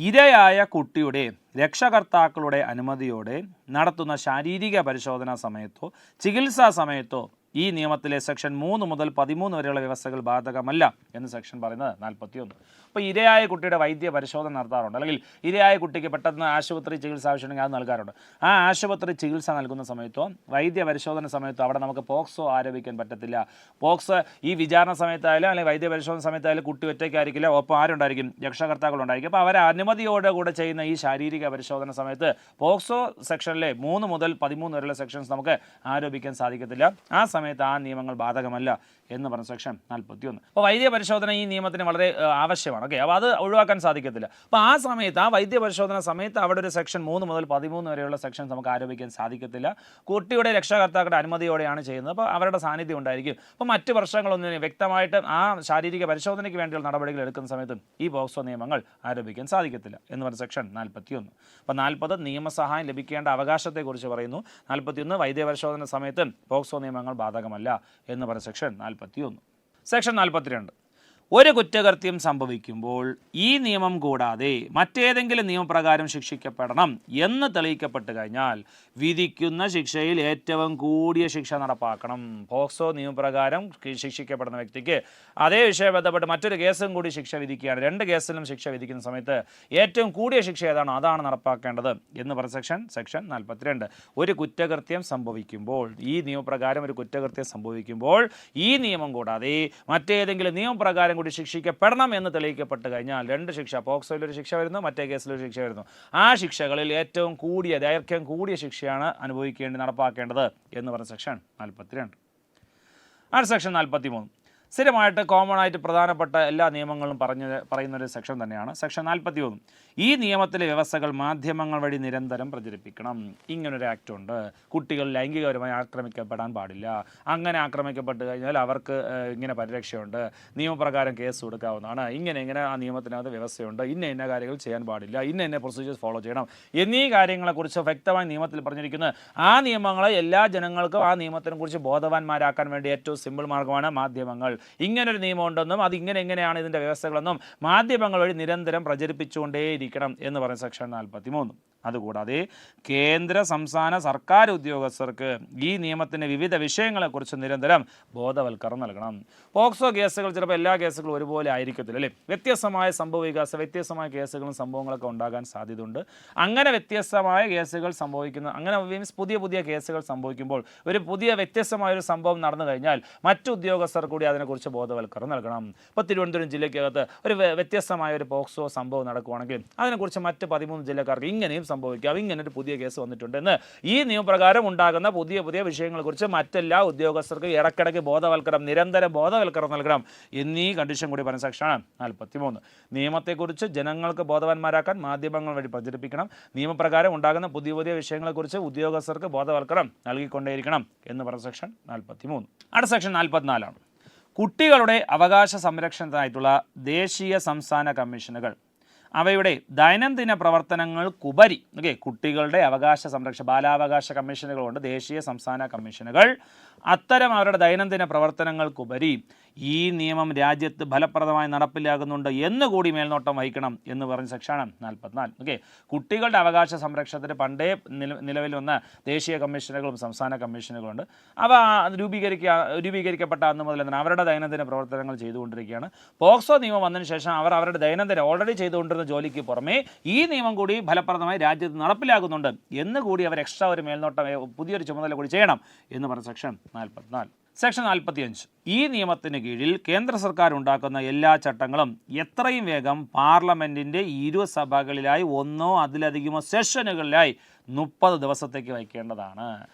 [SPEAKER 1] ഇരയായ കുട്ടിയുടെ രക്ഷകർത്താക്കളുടെ അനുമതിയോടെ നടത്തുന്ന ശാരീരിക പരിശോധനാ സമയത്തോ ചികിത്സാ സമയത്തോ ഈ നിയമത്തിലെ സെക്ഷൻ 3 മുതൽ 13 വരെയുള്ള വ്യവസ്ഥകൾ ബാധകമല്ല എന്ന് സെക്ഷൻ പറയുന്നത് 41. അപ്പോൾ ഇരയായ കുട്ടിയുടെ വൈദ്യ പരിശോധന നടത്താറുണ്ട്, അല്ലെങ്കിൽ ഇരയായ കുട്ടിക്ക് പെട്ടെന്ന് ആശുപത്രി ചികിത്സ ആവശ്യമുണ്ടെങ്കിൽ അത് നൽകാറുണ്ട്. ആ ആശുപത്രി ചികിത്സ നൽകുന്ന സമയത്തോ വൈദ്യ പരിശോധന സമയത്തോ അവിടെ നമുക്ക് പോക്സോ ആരോപിക്കാൻ പറ്റത്തില്ല. പോക്സോ ഈ വിചാരണ സമയത്തായാലും അല്ലെങ്കിൽ വൈദ്യ പരിശോധന സമയത്തായാലും കുട്ടി ഒറ്റയ്ക്കായിരിക്കില്ല, ഒപ്പം ആരുണ്ടായിരിക്കും, രക്ഷകർത്താക്കളുണ്ടായിരിക്കും. അപ്പോൾ അവരെ അനുമതിയോടെ കൂടെ ചെയ്യുന്ന ഈ ശാരീരിക പരിശോധന സമയത്ത് പോക്സോ സെക്ഷനിലെ 3 മുതൽ 13 വരെയുള്ള സെക്ഷൻസ് നമുക്ക് ആരോപിക്കാൻ സാധിക്കത്തില്ല. ആ സമയത്ത് ആ നിയമങ്ങൾ ബാധകമല്ല എന്ന് പറഞ്ഞ സെക്ഷൻ 41. അപ്പോൾ വൈദ്യ പരിശോധന ഈ നിയമത്തിന് വളരെ ആവശ്യമാണ്. ഓക്കെ, അപ്പോൾ അത് ഒഴിവാക്കാൻ സാധിക്കത്തില്ല. അപ്പോൾ ആ സമയത്ത് ആ വൈദ്യ പരിശോധന സമയത്ത് അവിടെ ഒരു സെക്ഷൻ 3 മുതൽ 13 വരെയുള്ള സെക്ഷൻസ് നമുക്ക് ആരോപിക്കാൻ സാധിക്കത്തില്ല. കുട്ടിയുടെ രക്ഷകർത്താക്കളുടെ അനുമതിയോടെയാണ് ചെയ്യുന്നത്. അപ്പോൾ അവരുടെ സാന്നിധ്യം ഉണ്ടായിരിക്കും. അപ്പോൾ മറ്റ് പ്രശ്നങ്ങളൊന്നും വ്യക്തമായിട്ട് ആ ശാരീരിക പരിശോധനയ്ക്ക് വേണ്ടിയുള്ള നടപടികൾ എടുക്കുന്ന സമയത്തും ഈ പോക്സോ നിയമങ്ങൾ ആരോപിക്കാൻ സാധിക്കത്തില്ല എന്ന് പറഞ്ഞ സെക്ഷൻ 41. അപ്പോൾ 40 നിയമസഹായം ലഭിക്കേണ്ട അവകാശത്തെക്കുറിച്ച് പറയുന്നു. 41 വൈദ്യ പരിശോധന സമയത്ത് പോക്സോ നിയമങ്ങൾ ബാധകമല്ല എന്ന് പറഞ്ഞ സെക്ഷൻ 41. സെക്ഷൻ 42. ഒരു കുറ്റകൃത്യം സംഭവിക്കുമ്പോൾ ഈ നിയമം കൂടാതെ മറ്റേതെങ്കിലും നിയമപ്രകാരം ശിക്ഷിക്കപ്പെടണം എന്ന് തെളിയിക്കപ്പെട്ട് കഴിഞ്ഞാൽ വിധിക്കുന്ന ശിക്ഷയിൽ ഏറ്റവും കൂടിയ ശിക്ഷ നടപ്പാക്കണം. പോക്സോ നിയമപ്രകാരം ശിക്ഷിക്കപ്പെടുന്ന വ്യക്തിക്ക് അതേ വിഷയം ബന്ധപ്പെട്ട് മറ്റൊരു കേസും കൂടി ശിക്ഷ വിധിക്കുകയാണ്. 2 കേസിലും ശിക്ഷ വിധിക്കുന്ന സമയത്ത് ഏറ്റവും കൂടിയ ശിക്ഷ ഏതാണോ അതാണ് നടപ്പാക്കേണ്ടത് എന്ന് പറഞ്ഞ സെക്ഷൻ 42. ഒരു കുറ്റകൃത്യം സംഭവിക്കുമ്പോൾ ഈ നിയമപ്രകാരം ഒരു കുറ്റകൃത്യം സംഭവിക്കുമ്പോൾ ഈ നിയമം കൂടാതെ മറ്റേതെങ്കിലും നിയമപ്രകാരം കൂടി ശിക്ഷിക്കപ്പെടണം എന്ന് തെളിയിക്കപ്പെട്ട് കഴിഞ്ഞാൽ 2 ശിക്ഷ, പോക്സോയിൽ ഒരു ശിക്ഷ വരുന്നു, മറ്റേ കേസിലൊരു ശിക്ഷ വരുന്നു. ആ ശിക്ഷകളിൽ ഏറ്റവും കൂടിയ ദൈർഘ്യം കൂടിയ ശിക്ഷയാണ് നടപ്പാക്കേണ്ടത് എന്ന് പറഞ്ഞ സെക്ഷൻ 42. അടുത്ത സെക്ഷൻ 43. സ്ഥിരമായിട്ട് കോമൺ ആയിട്ട് പ്രധാനപ്പെട്ട എല്ലാ നിയമങ്ങളും പറയുന്നൊരു സെക്ഷൻ തന്നെയാണ് സെക്ഷൻ 41. ഈ നിയമത്തിലെ വ്യവസ്ഥകൾ മാധ്യമങ്ങൾ വഴി നിരന്തരം പ്രചരിപ്പിക്കണം. ഇങ്ങനൊരു ആക്ട് ഉണ്ട്. കുട്ടികൾ ലൈംഗികപരമായി ആക്രമിക്കപ്പെടാൻ പാടില്ല. അങ്ങനെ ആക്രമിക്കപ്പെട്ട് കഴിഞ്ഞാൽ അവർക്ക് ഇങ്ങനെ പരിരക്ഷയുണ്ട്, നിയമപ്രകാരം കേസ് കൊടുക്കാവുന്നതാണ്, ഇങ്ങനെ ആ നിയമത്തിനകത്ത് വ്യവസ്ഥയുണ്ട്, ഇന്ന കാര്യങ്ങൾ ചെയ്യാൻ പാടില്ല, ഇന്ന പ്രൊസീജിയേഴ്സ് ഫോളോ ചെയ്യണം എന്നീ കാര്യങ്ങളെക്കുറിച്ച് വ്യക്തമായി നിയമത്തിൽ പറഞ്ഞിരിക്കുന്നത്. ആ നിയമങ്ങളെ എല്ലാ ജനങ്ങൾക്കും ആ നിയമത്തിനെ കുറിച്ച് ബോധവാന്മാരാക്കാൻ വേണ്ടി ഏറ്റവും സിമ്പിൾ മാർഗ്ഗമാണ് മാധ്യമങ്ങൾ. ഇങ്ങനൊരു നിയമമുണ്ടെന്നും അത് എങ്ങനെയാണ് ഇതിൻ്റെ വ്യവസ്ഥകളെന്നും മാധ്യമങ്ങൾ വഴി നിരന്തരം പ്രചരിപ്പിച്ചുകൊണ്ടേയിരിക്കണം എന്ന് പറയുന്ന സെക്ഷൻ 43. അതുകൂടാതെ കേന്ദ്ര സംസ്ഥാന സർക്കാർ ഉദ്യോഗസ്ഥർക്ക് ഈ നിയമത്തിൻ്റെ വിവിധ വിഷയങ്ങളെക്കുറിച്ച് നിരന്തരം ബോധവൽക്കരണം നൽകണം. പോക്സോ കേസുകൾ ചിലപ്പോൾ എല്ലാ കേസുകളും ഒരുപോലെ ആയിരിക്കത്തില്ല അല്ലേ, വ്യത്യസ്തമായ വ്യത്യസ്തമായ കേസുകളും സംഭവങ്ങളൊക്കെ ഉണ്ടാകാൻ സാധ്യതയുണ്ട്. അങ്ങനെ വ്യത്യസ്തമായ കേസുകൾ അങ്ങനെ മീൻസ് പുതിയ കേസുകൾ സംഭവിക്കുമ്പോൾ ഒരു വ്യത്യസ്തമായൊരു സംഭവം നടന്നു കഴിഞ്ഞാൽ മറ്റു ഉദ്യോഗസ്ഥർ കൂടി അതിനെക്കുറിച്ച് ബോധവൽക്കരണം നൽകണം. ഇപ്പോൾ തിരുവനന്തപുരം ജില്ലയ്ക്കകത്ത് ഒരു വ്യത്യസ്തമായ ഒരു പോക്സോ സംഭവം നടക്കുകയാണെങ്കിൽ അതിനെക്കുറിച്ച് മറ്റ് 13 ജില്ലക്കാർക്ക് ഇങ്ങനെയും സംഭവിക്കാം, ഇങ്ങനൊരു പുതിയ കേസ് വന്നിട്ടുണ്ടെന്ന് ഈ നിയമപ്രകാരം ഉണ്ടാകുന്ന പുതിയ വിഷയങ്ങളെക്കുറിച്ച് മറ്റെല്ലാ ഉദ്യോഗസ്ഥർക്കും ഇടയ്ക്കിടയ്ക്ക് നിരന്തരം ബോധവൽക്കരണം നൽകണം എന്നീ കണ്ടീഷൻ കൂടി പറഞ്ഞ സെക്ഷനാണ് 43. നിയമത്തെക്കുറിച്ച് ജനങ്ങൾക്ക് ബോധവാന്മാരാക്കാൻ മാധ്യമങ്ങൾ വഴി പ്രചരിപ്പിക്കണം. നിയമപ്രകാരം ഉണ്ടാകുന്ന പുതിയ വിഷയങ്ങളെക്കുറിച്ച് ഉദ്യോഗസ്ഥർക്ക് ബോധവൽക്കരണം നൽകിക്കൊണ്ടേയിരിക്കണം എന്ന് പറഞ്ഞ സെക്ഷൻ 43. അടുത്ത സെക്ഷൻ 44. കുട്ടികളുടെ അവകാശ സംരക്ഷണത്തിനായിട്ടുള്ള ദേശീയ സംസ്ഥാന കമ്മീഷനുകൾ അവയുടെ ദൈനംദിന പ്രവർത്തനങ്ങൾക്കുപരി കുട്ടികളുടെ അവകാശ സംരക്ഷണ ബാലാവകാശ കമ്മീഷനുകളുണ്ട്, ദേശീയ സംസ്ഥാന കമ്മീഷനുകൾ. അത്തരം അവരുടെ ദൈനംദിന പ്രവർത്തനങ്ങൾക്കുപരി ഈ നിയമം രാജ്യത്ത് ഫലപ്രദമായി നടപ്പിലാകുന്നുണ്ട് എന്നുകൂടി മേൽനോട്ടം വഹിക്കണം എന്ന് പറഞ്ഞ സെക്ഷനാണ് 44. കുട്ടികളുടെ അവകാശ സംരക്ഷണത്തിന് പണ്ടേ നിലവിൽ വന്ന ദേശീയ കമ്മീഷനുകളും സംസ്ഥാന കമ്മീഷനുകളുണ്ട്. അവ രൂപീകരിക്കപ്പെട്ട അന്ന് മുതൽ തന്നെ അവരുടെ ദൈനംദിന പ്രവർത്തനങ്ങൾ ചെയ്തുകൊണ്ടിരിക്കുകയാണ്. പോക്സോ നിയമം വന്നതിന് ശേഷം അവരുടെ ദൈനംദിന ഓൾറെഡി ചെയ്തുകൊണ്ടിരുന്ന ജോലിക്ക് പുറമേ ഈ നിയമം കൂടി ഫലപ്രദമായി രാജ്യത്ത് നടപ്പിലാകുന്നുണ്ട് എന്നുകൂടി അവർ എക്സ്ട്രാ ഒരു മേൽനോട്ടം പുതിയൊരു ചുമതല കൂടി ചെയ്യണം എന്ന് പറഞ്ഞ സെക്ഷൻ 44. സെക്ഷൻ 45 ഈ നിയമത്തിന് കീഴിൽ കേന്ദ്ര സർക്കാർ ഉണ്ടാക്കുന്ന എല്ലാ ചട്ടങ്ങളും എത്രയും വേഗം പാർലമെൻറ്റിൻ്റെ ഇരുസഭകളിലായി ഒന്നോ അതിലധികമോ സെഷനുകളിലായി 30 ദിവസത്തേക്ക് വയ്ക്കേണ്ടതാണ്.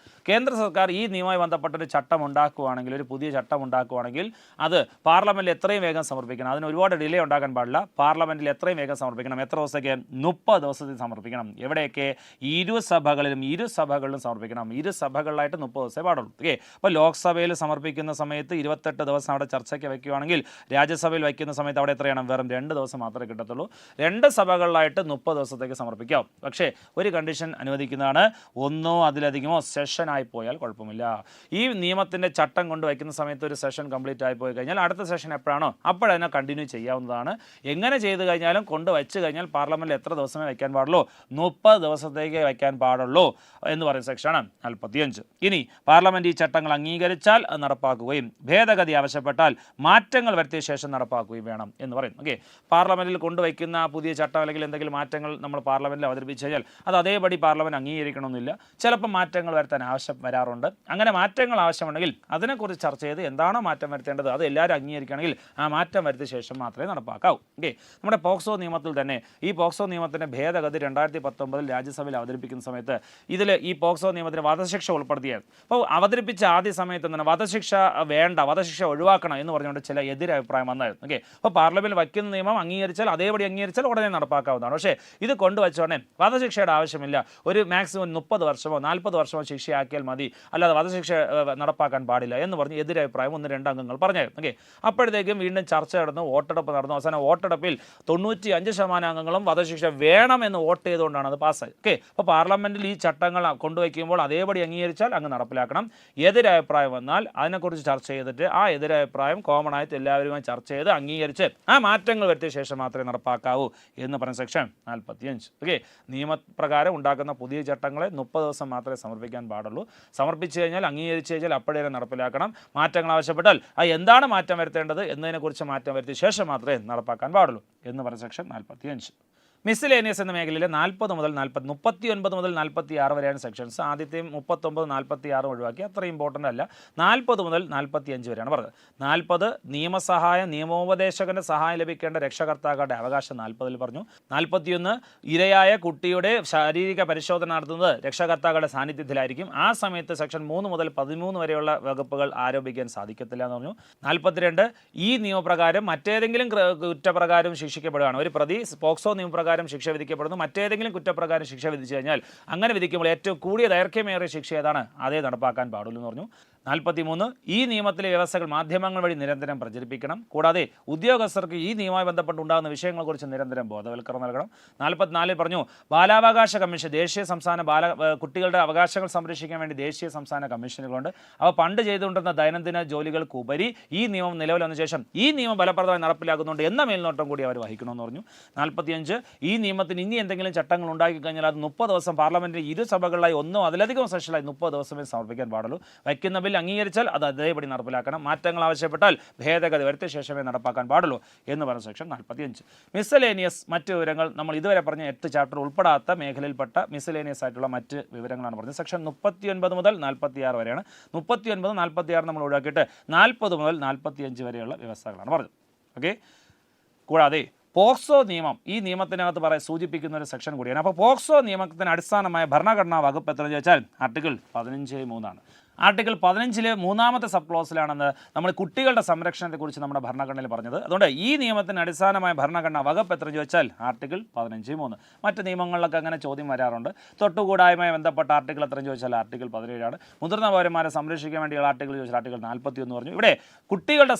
[SPEAKER 1] കേന്ദ്ര സർക്കാർ ഈ നിയമവുമായി ബന്ധപ്പെട്ടൊരു ചട്ടം ഉണ്ടാക്കുകയാണെങ്കിൽ, ഒരു പുതിയ ചട്ടം ഉണ്ടാക്കുകയാണെങ്കിൽ അത് പാർലമെൻറ്റിൽ എത്രയും വേഗം സമർപ്പിക്കണം. അതിന് ഒരുപാട് ഡിലേ ഉണ്ടാക്കാൻ പാടില്ല. പാർലമെൻറ്റിൽ എത്രയും വേഗം സമർപ്പിക്കണം. എത്ര ദിവസത്തേക്ക്? 30 ദിവസത്തിൽ സമർപ്പിക്കണം. എവിടെയൊക്കെ? ഇരുസഭകളിലും സമർപ്പിക്കണം. ഇരുസഭകളിലായിട്ട് 30 ദിവസമേ പാടുള്ളൂ. ഓക്കെ. അപ്പോൾ ലോക്സഭയിൽ സമർപ്പിക്കുന്ന സമയത്ത് 28 ദിവസം അവിടെ ചർച്ചയ്ക്ക് വയ്ക്കുകയാണെങ്കിൽ രാജ്യസഭയിൽ വയ്ക്കുന്ന സമയത്ത് അവിടെ എത്രയാണ്? വെറും 2 ദിവസം മാത്രമേ കിട്ടത്തുള്ളൂ. 2 സഭകളിലായിട്ട് 30 ദിവസത്തേക്ക് സമർപ്പിക്കാം. പക്ഷേ ഒരു കണ്ടീഷൻ അനുവദിക്കുന്നതാണ്, ഒന്നോ അതിലധികമോ സെഷൻ ആയിപ്പോയാൽ കുഴപ്പമില്ല. ഈ നിയമത്തിൻ്റെ ചട്ടം കൊണ്ട് വയ്ക്കുന്ന സമയത്ത് ഒരു സെഷൻ കംപ്ലീറ്റ് ആയിപ്പോയി കഴിഞ്ഞാൽ അടുത്ത സെഷൻ എപ്പോഴാണോ അപ്പോഴതിനെ കണ്ടിന്യൂ ചെയ്യാവുന്നതാണ്. എങ്ങനെ ചെയ്ത് കഴിഞ്ഞാലും കൊണ്ട് വെച്ച് കഴിഞ്ഞാൽ പാർലമെൻറ്റിൽ എത്ര ദിവസമേ വയ്ക്കാൻ പാടുള്ളൂ? 30 ദിവസത്തേക്ക് വയ്ക്കാൻ പാടുള്ളൂ എന്ന് പറയുന്ന സെക്ഷനാണ് 45. ഇനി പാർലമെൻറ്റ് ഈ ചട്ടങ്ങൾ അംഗീകരിച്ചാൽ അത് നടപ്പാക്കുകയും ഭേദഗതി ആവശ്യപ്പെട്ടാൽ മാറ്റങ്ങൾ വരുത്തിയ ശേഷം നടപ്പാക്കുകയും വേണം എന്ന് പറയും. ഓക്കെ. പാർലമെൻറ്റിൽ കൊണ്ടുവയ്ക്കുന്ന പുതിയ ചട്ടം അല്ലെങ്കിൽ എന്തെങ്കിലും മാറ്റങ്ങൾ നമ്മൾ പാർലമെൻറ്റിൽ അവതരിപ്പിച്ച് കഴിഞ്ഞാൽ അത് അതേപടി പാർലമെൻറ്റ് അംഗീകരിക്കണമെന്നില്ല. ചിലപ്പോൾ മാറ്റങ്ങൾ വരുത്താൻ ആവശ്യം വരാറുണ്ട്. അങ്ങനെ മാറ്റങ്ങൾ ആവശ്യമുണ്ടെങ്കിൽ അതിനെക്കുറിച്ച് ചർച്ച ചെയ്ത് എന്താണോ മാറ്റം വരുത്തേണ്ടത് അത് എല്ലാവരും അംഗീകരിക്കുകയാണെങ്കിൽ ആ മാറ്റം വരുത്തിയ ശേഷം മാത്രമേ നടപ്പാക്കാവൂ. ഓക്കെ. നമ്മുടെ പോക്സോ നിയമത്തിൽ തന്നെ ഈ പോക്സോ നിയമത്തിൻ്റെ ഭേദഗതി 2019 രാജ്യസഭയിൽ അവതരിപ്പിക്കുന്ന സമയത്ത് ഇതിൽ ഈ പോക്സോ നിയമത്തിന് വധശിക്ഷ ഉൾപ്പെടുത്തിയത്. അപ്പോൾ അവതരിപ്പിച്ച ആദ്യ സമയത്ത് തന്നെ വധശിക്ഷ വേണ്ട, വധശിക്ഷ ഒഴിവാക്കണം എന്ന് പറഞ്ഞുകൊണ്ട് ചില എതിരഭിപ്രായം വന്നായിരുന്നു. ഓക്കെ. അപ്പോൾ പാർലമെൻറ്റിൽ വയ്ക്കുന്ന നിയമം അംഗീകരിച്ചാൽ അതേപടി അംഗീകരിച്ചാൽ ഉടനെ നടപ്പാക്കാവുന്നതാണ്. പക്ഷേ ഇത് കൊണ്ടുവച്ചോടനെ വധശിക്ഷയുടെ ആവശ്യമില്ല, ഒരു മാക്സിമം 30 വർഷമോ 40 വർഷമോ ശിക്ഷയാക്കിയാൽ മതി, അല്ലാതെ വധശിക്ഷ നടപ്പാക്കാൻ പാടില്ല എന്ന് പറഞ്ഞ് എതിരഭിപ്രായം 1-2 അംഗങ്ങൾ പറഞ്ഞായിരുന്നു. ഓക്കെ. അപ്പോഴത്തേക്കും വീണ്ടും ചർച്ച നടന്നു, വോട്ടെടുപ്പ് നടന്നു. അവസാനം വോട്ടെടുപ്പിൽ 95% അംഗങ്ങളും വധശിക്ഷ വേണമെന്ന് വോട്ട് ചെയ്തുകൊണ്ടാണ് അത് പാസ്സായി. ഓക്കെ. അപ്പോൾ പാർലമെൻറ്റിൽ ഈ ചട്ടങ്ങൾ കൊണ്ടുവയ്ക്കുമ്പോൾ അതേപടി അംഗീകരിച്ചാൽ അങ്ങ് നടപ്പിലാക്കണം. എതിരഭിപ്രായം വന്നാൽ അതിനെക്കുറിച്ച് ചർച്ച ചെയ്തിട്ട് ആ എതിരഭിപ്രായം കോമൺ ആയിട്ട് എല്ലാവരുമായി ചർച്ച ചെയ്ത് അംഗീകരിച്ച് ആ മാറ്റങ്ങൾ വരുത്തിയ ശേഷം മാത്രമേ നടപ്പാക്കാവൂ എന്ന് പറഞ്ഞ സെക്ഷൻ 45. ഓക്കെ. നിയമപ്രകാരം ഉണ്ടാക്കുന്ന പുതിയ ചട്ടങ്ങളെ 30 ദിവസം മാത്രമേ സമർപ്പിക്കാൻ പാടുള്ളൂ. സമർപ്പിച്ചു കഴിഞ്ഞാൽ അംഗീകരിച്ചു കഴിഞ്ഞാൽ അപ്പോഴേ നടപ്പിലാക്കണം. മാറ്റങ്ങൾ ആവശ്യപ്പെട്ടാൽ അത് എന്താണ് മാറ്റം വരുത്തേണ്ടത് എന്നതിനെക്കുറിച്ച് മാറ്റം വരുത്തിയ ശേഷം മാത്രമേ നടപ്പാക്കാൻ പാടുള്ളൂ എന്ന് പറഞ്ഞ സെക്ഷൻ 45. മിസ്സലേനിയസ് എന്ന മേഖലയിലെ 39 മുതൽ 46 വരെയാണ് സെക്ഷൻസ്. ആദ്യത്തെയും 39, 46 ഒഴിവാക്കി, അത്ര ഇമ്പോർട്ടൻ്റ് അല്ല. 40 മുതൽ 45 വരെയാണ് പറഞ്ഞത്. 40 നിയമസഹായം, നിയമോപദേശകൻ്റെ സഹായം ലഭിക്കേണ്ട രക്ഷകർത്താക്കളുടെ അവകാശം 40 പറഞ്ഞു. 41 ഇരയായ കുട്ടിയുടെ ശാരീരിക പരിശോധന നടത്തുന്നത് രക്ഷകർത്താക്കളുടെ സാന്നിധ്യത്തിലായിരിക്കും. ആ സമയത്ത് സെക്ഷൻ 3 മുതൽ 13 വരെയുള്ള വകുപ്പുകൾ ആരോപിക്കാൻ സാധിക്കത്തില്ല എന്ന് പറഞ്ഞു. 42 ഈ നിയമപ്രകാരം മറ്റേതെങ്കിലും കുറ്റപ്രകാരം ശിക്ഷിക്കപ്പെടുകയാണ്. ഒരു പ്രതി പോക്സോ നിയമപ്രകാരം ശിക്ഷ വിധിക്കപ്പെടുന്നു, മറ്റേതെങ്കിലും കുറ്റപ്രകാരം ശിക്ഷ വിധിച്ചു കഴിഞ്ഞാൽ അങ്ങനെ വിധിക്കുമ്പോൾ ഏറ്റവും കൂടിയ ദൈർഘ്യമേറിയ ശിക്ഷ ഏതാണ് അതേ നടപ്പാക്കാൻ പാടുള്ളൂ എന്ന് പറഞ്ഞു. 43 ഈ നിയമത്തിലെ വ്യവസ്ഥകൾ മാധ്യമങ്ങൾ വഴി നിരന്തരം പ്രചരിപ്പിക്കണം. കൂടാതെ ഉദ്യോഗസ്ഥർക്ക് ഈ നിയമവുമായി ബന്ധപ്പെട്ടുണ്ടാകുന്ന വിഷയങ്ങളെക്കുറിച്ച് നിരന്തരം ബോധവൽക്കരണം നൽകണം. 44 പറഞ്ഞു ബാലാവകാശ കമ്മീഷൻ, ദേശീയ സംസ്ഥാന കുട്ടികളുടെ അവകാശങ്ങൾ സംരക്ഷിക്കാൻ വേണ്ടി ദേശീയ സംസ്ഥാന കമ്മീഷനുകളുണ്ട്. അവ പണ്ട് ചെയ്തുകൊണ്ടിരുന്ന ദൈനംദിന ജോലികൾക്കുപരി ഈ നിയമം നിലവിൽ വന്ന ശേഷം ഈ നിയമം ഫലപ്രദമായി നടപ്പിലാക്കുന്നുണ്ട് എന്ന മേൽനോട്ടം കൂടി അവർ വഹിക്കണമെന്ന് പറഞ്ഞു. 45 ഈ നിയമത്തിന് ഇനി എന്തെങ്കിലും ചട്ടങ്ങൾ ഉണ്ടാക്കി കഴിഞ്ഞാൽ അത് 30 ദിവസം പാർലമെൻറ്റിൽ ഇരുസഭകളിലായി ഒന്നോ അതിലധികം സെഷനിലായി 30 ദിവസമേ സമർപ്പിക്കാൻ പാടുള്ളൂ. വയ്ക്കുന്ന ബിൽ അംഗീകരിച്ചാൽ അത് അതേപടി നടപ്പിലാക്കണം. മാറ്റങ്ങൾ ആവശ്യപ്പെട്ടാൽ ഭേദഗതി വരുത്തിയ ശേഷമേ നടപ്പാക്കാൻ പാടുള്ളൂ എന്ന് പറഞ്ഞ സെക്ഷൻ 45. മിസ്സലേനിയസ് മറ്റ് വിവരങ്ങൾ നമ്മൾ ഇതുവരെ പറഞ്ഞ 8 ചാപ്റ്റർ ഉൾപ്പെടാത്ത മേഖലയിൽപ്പെട്ട മിസ്സലേനിയസ് ആയിട്ടുള്ള മറ്റ് വിവരങ്ങളാണ് പറഞ്ഞത്. സെക്ഷൻ 39 മുതൽ 46 വരെയാണ്. 39, 46 നമ്മൾ ഒഴിവാക്കിയിട്ട് 40 മുതൽ 45 വരെയുള്ള വ്യവസ്ഥകളാണ് പറഞ്ഞത്. ഓക്കെ. കൂടാതെ പോക്സോ നിയമം ഈ നിയമത്തിനകത്ത് സൂചിപ്പിക്കുന്ന ഒരു സെക്ഷൻ കൂടിയാണ്. അപ്പോൾ പോക്സോ നിയമത്തിന് അടിസ്ഥാനമായ ഭരണഘടനാ വകുപ്പ് എത്രയെന്ന് ചോദിച്ചാൽ ആർട്ടിക്കിൾ 15(3) ആണ്. ആർട്ടിക്കിൾ 15 മൂന്നാമത്തെ സബ് ക്ലോസിലാണെന്ന് നമ്മൾ കുട്ടികളുടെ സംരക്ഷണത്തെക്കുറിച്ച് നമ്മുടെ ഭരണഘടനയിൽ പറഞ്ഞത്. അതുകൊണ്ട് ഈ നിയമത്തിന് അടിസ്ഥാനമായ ഭരണഘടനാ വകുപ്പ് എത്ര ചോദിച്ചാൽ ആർട്ടിക്കിൾ 15(3). മറ്റ് നിയമങ്ങളിലൊക്കെ അങ്ങനെ ചോദ്യം വരാറുണ്ട്. തൊട്ടുകൂടായ്മയെ ബന്ധപ്പെട്ട ആർട്ടിക്കിൾ എത്ര ചോദിച്ചാൽ ആർട്ടിക്കിൾ 17 ആണ്. മുതിർന്ന പൗരന്മാരെ സംരക്ഷിക്കാൻ വേണ്ടിയുള്ള ആർട്ടിക്കിൾ ചോദിച്ചാൽ ആർട്ടിക്കിൾ 41 പറഞ്ഞു. ഇവിടെ കുട്ടികളുടെ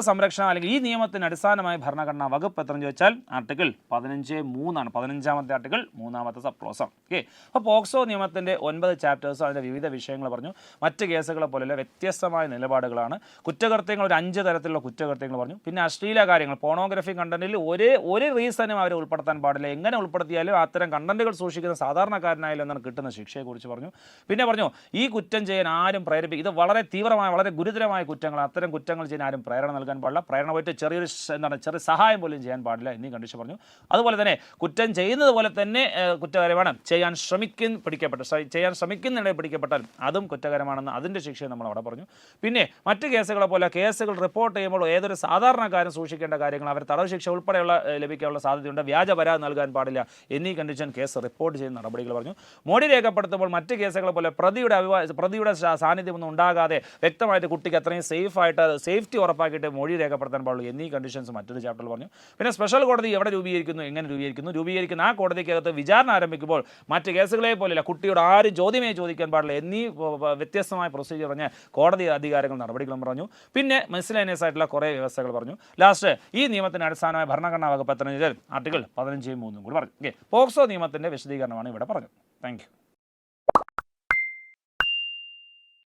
[SPEAKER 1] സംരക്ഷണം അല്ലെങ്കിൽ ഈ നിയമത്തിന് അടിസ്ഥാനമായ ഭരണഘടനാ വകുപ്പ് എത്ര ചോദിച്ചാൽ ആർട്ടിക്കിൾ 15(3) ആണ്. 15ാമത്തെ ആർട്ടിക്കിൾ മൂന്നാമത്തെ സബ് ക്ലോസാണ്. ഓക്കെ. അപ്പോൾ പോക്സോ നിയമത്തിൻ്റെ 9 ചാപ്റ്റേഴ്സ് അതിൻ്റെ വിവിധ വിഷയങ്ങൾ പറഞ്ഞു. മറ്റ് കേസുകളെ പോലെയല്ല വ്യത്യസ്തമായ നിലപാടുകളാണ്. കുറ്റകൃത്യങ്ങൾ ഒരു 5 തരത്തിലുള്ള കുറ്റകൃത്യങ്ങൾ പറഞ്ഞു. പിന്നെ അശ്ലീല കാര്യങ്ങൾ, പോണോഗ്രഫി കണ്ടന്റിൽ ഒരു റീസണും അവരെ ഉൾപ്പെടുത്താൻ പാടില്ല. എങ്ങനെ ഉൾപ്പെടുത്തിയാലും അത്തരം കണ്ടന്റുകൾ സൂക്ഷിക്കുന്ന സാധാരണക്കാരനായാലും എന്നാണ് കിട്ടുന്ന ശിക്ഷയെക്കുറിച്ച് പറഞ്ഞു. പിന്നെ പറഞ്ഞു ഈ കുറ്റം ചെയ്യാൻ ആരും ഇത് വളരെ തീവ്രമായ വളരെ ഗുരുതരമായ കുറ്റങ്ങൾ, അത്തരം കുറ്റങ്ങൾ ചെയ്യാൻ ആരും പ്രേരണ നൽകാൻ പാടില്ല. പ്രേരണ പോയിട്ട് ചെറിയ സഹായം പോലും ചെയ്യാൻ പാടില്ല എന്നീ കണ്ടീഷൻ പറഞ്ഞു. അതുപോലെ തന്നെ കുറ്റം ചെയ്യുന്നത് പോലെ തന്നെ കുറ്റകരമാണ് ചെയ്യാൻ ശ്രമിക്കുന്നിടെ പിടിക്കപ്പെട്ടാൽ അതും കുറ്റകരമാണ്. കുറ്റകരമാണെന്ന് അതിൻ്റെ ശിക്ഷയെ നമ്മൾ അവിടെ പറഞ്ഞു. പിന്നെ മറ്റ് കേസുകളെ പോലെ കേസുകൾ റിപ്പോർട്ട് ചെയ്യുമ്പോൾ ഏതൊരു സാധാരണക്കാരൻ സൂക്ഷിക്കേണ്ട കാര്യങ്ങൾ അവർ തടവ് ശിക്ഷ ഉൾപ്പെടെയുള്ള ലഭിക്കാനുള്ള സാധ്യതയുണ്ട്, വ്യാജ പരാതി നൽകാൻ പാടില്ല എന്നീ കണ്ടീഷൻ കേസ് റിപ്പോർട്ട് ചെയ്യുന്ന നടപടികൾ പറഞ്ഞു. മൊഴി രേഖപ്പെടുത്തുമ്പോൾ മറ്റ് കേസുകളെ പോലെ പ്രതിയുടെ സാന്നിധ്യമൊന്നും ഉണ്ടാകാതെ വ്യക്തമായിട്ട് കുട്ടിക്ക് അത്രയും സേഫ്റ്റി ഉറപ്പാക്കിയിട്ട് മൊഴി രേഖപ്പെടുത്താൻ പാടുള്ളൂ എന്നീ കണ്ടീഷൻസ് മറ്റൊരു ചാപ്റ്ററിൽ പറഞ്ഞു. പിന്നെ സ്പെഷ്യൽ കോടതി എവിടെ രൂപീകരിക്കുന്നു, എങ്ങനെ രൂപീകരിക്കുന്ന ആ കോടതിക്കകത്ത് വിചാരണ ആരംഭിക്കുമ്പോൾ മറ്റ് കേസുകളെ പോലെയല്ല, കുട്ടിയോട് ആരും ചോദ്യമേ ചോദിക്കാൻ പാടില്ല എന്നീ വ്യത്യസ്തമായ പ്രൊസീജിയർ പറഞ്ഞ് കോടതി അധികാരങ്ങൾ നടപടികളും പറഞ്ഞു. പിന്നെ മിസ്ലേനിയസ് ആയിട്ടുള്ള കുറേ വ്യവസ്ഥകൾ പറഞ്ഞു. ലാസ്റ്റ് ഈ നിയമത്തിന് അടിസ്ഥാനമായ ഭരണഘടനാ വകുപ്പ് 15 ആർട്ടിക്കിൾ 15-3 കൂടി പറഞ്ഞു. പോക്സോ നിയമത്തിൻ്റെ വിശദീകരണമാണ് ഇവിടെ പറഞ്ഞത്. Thank you.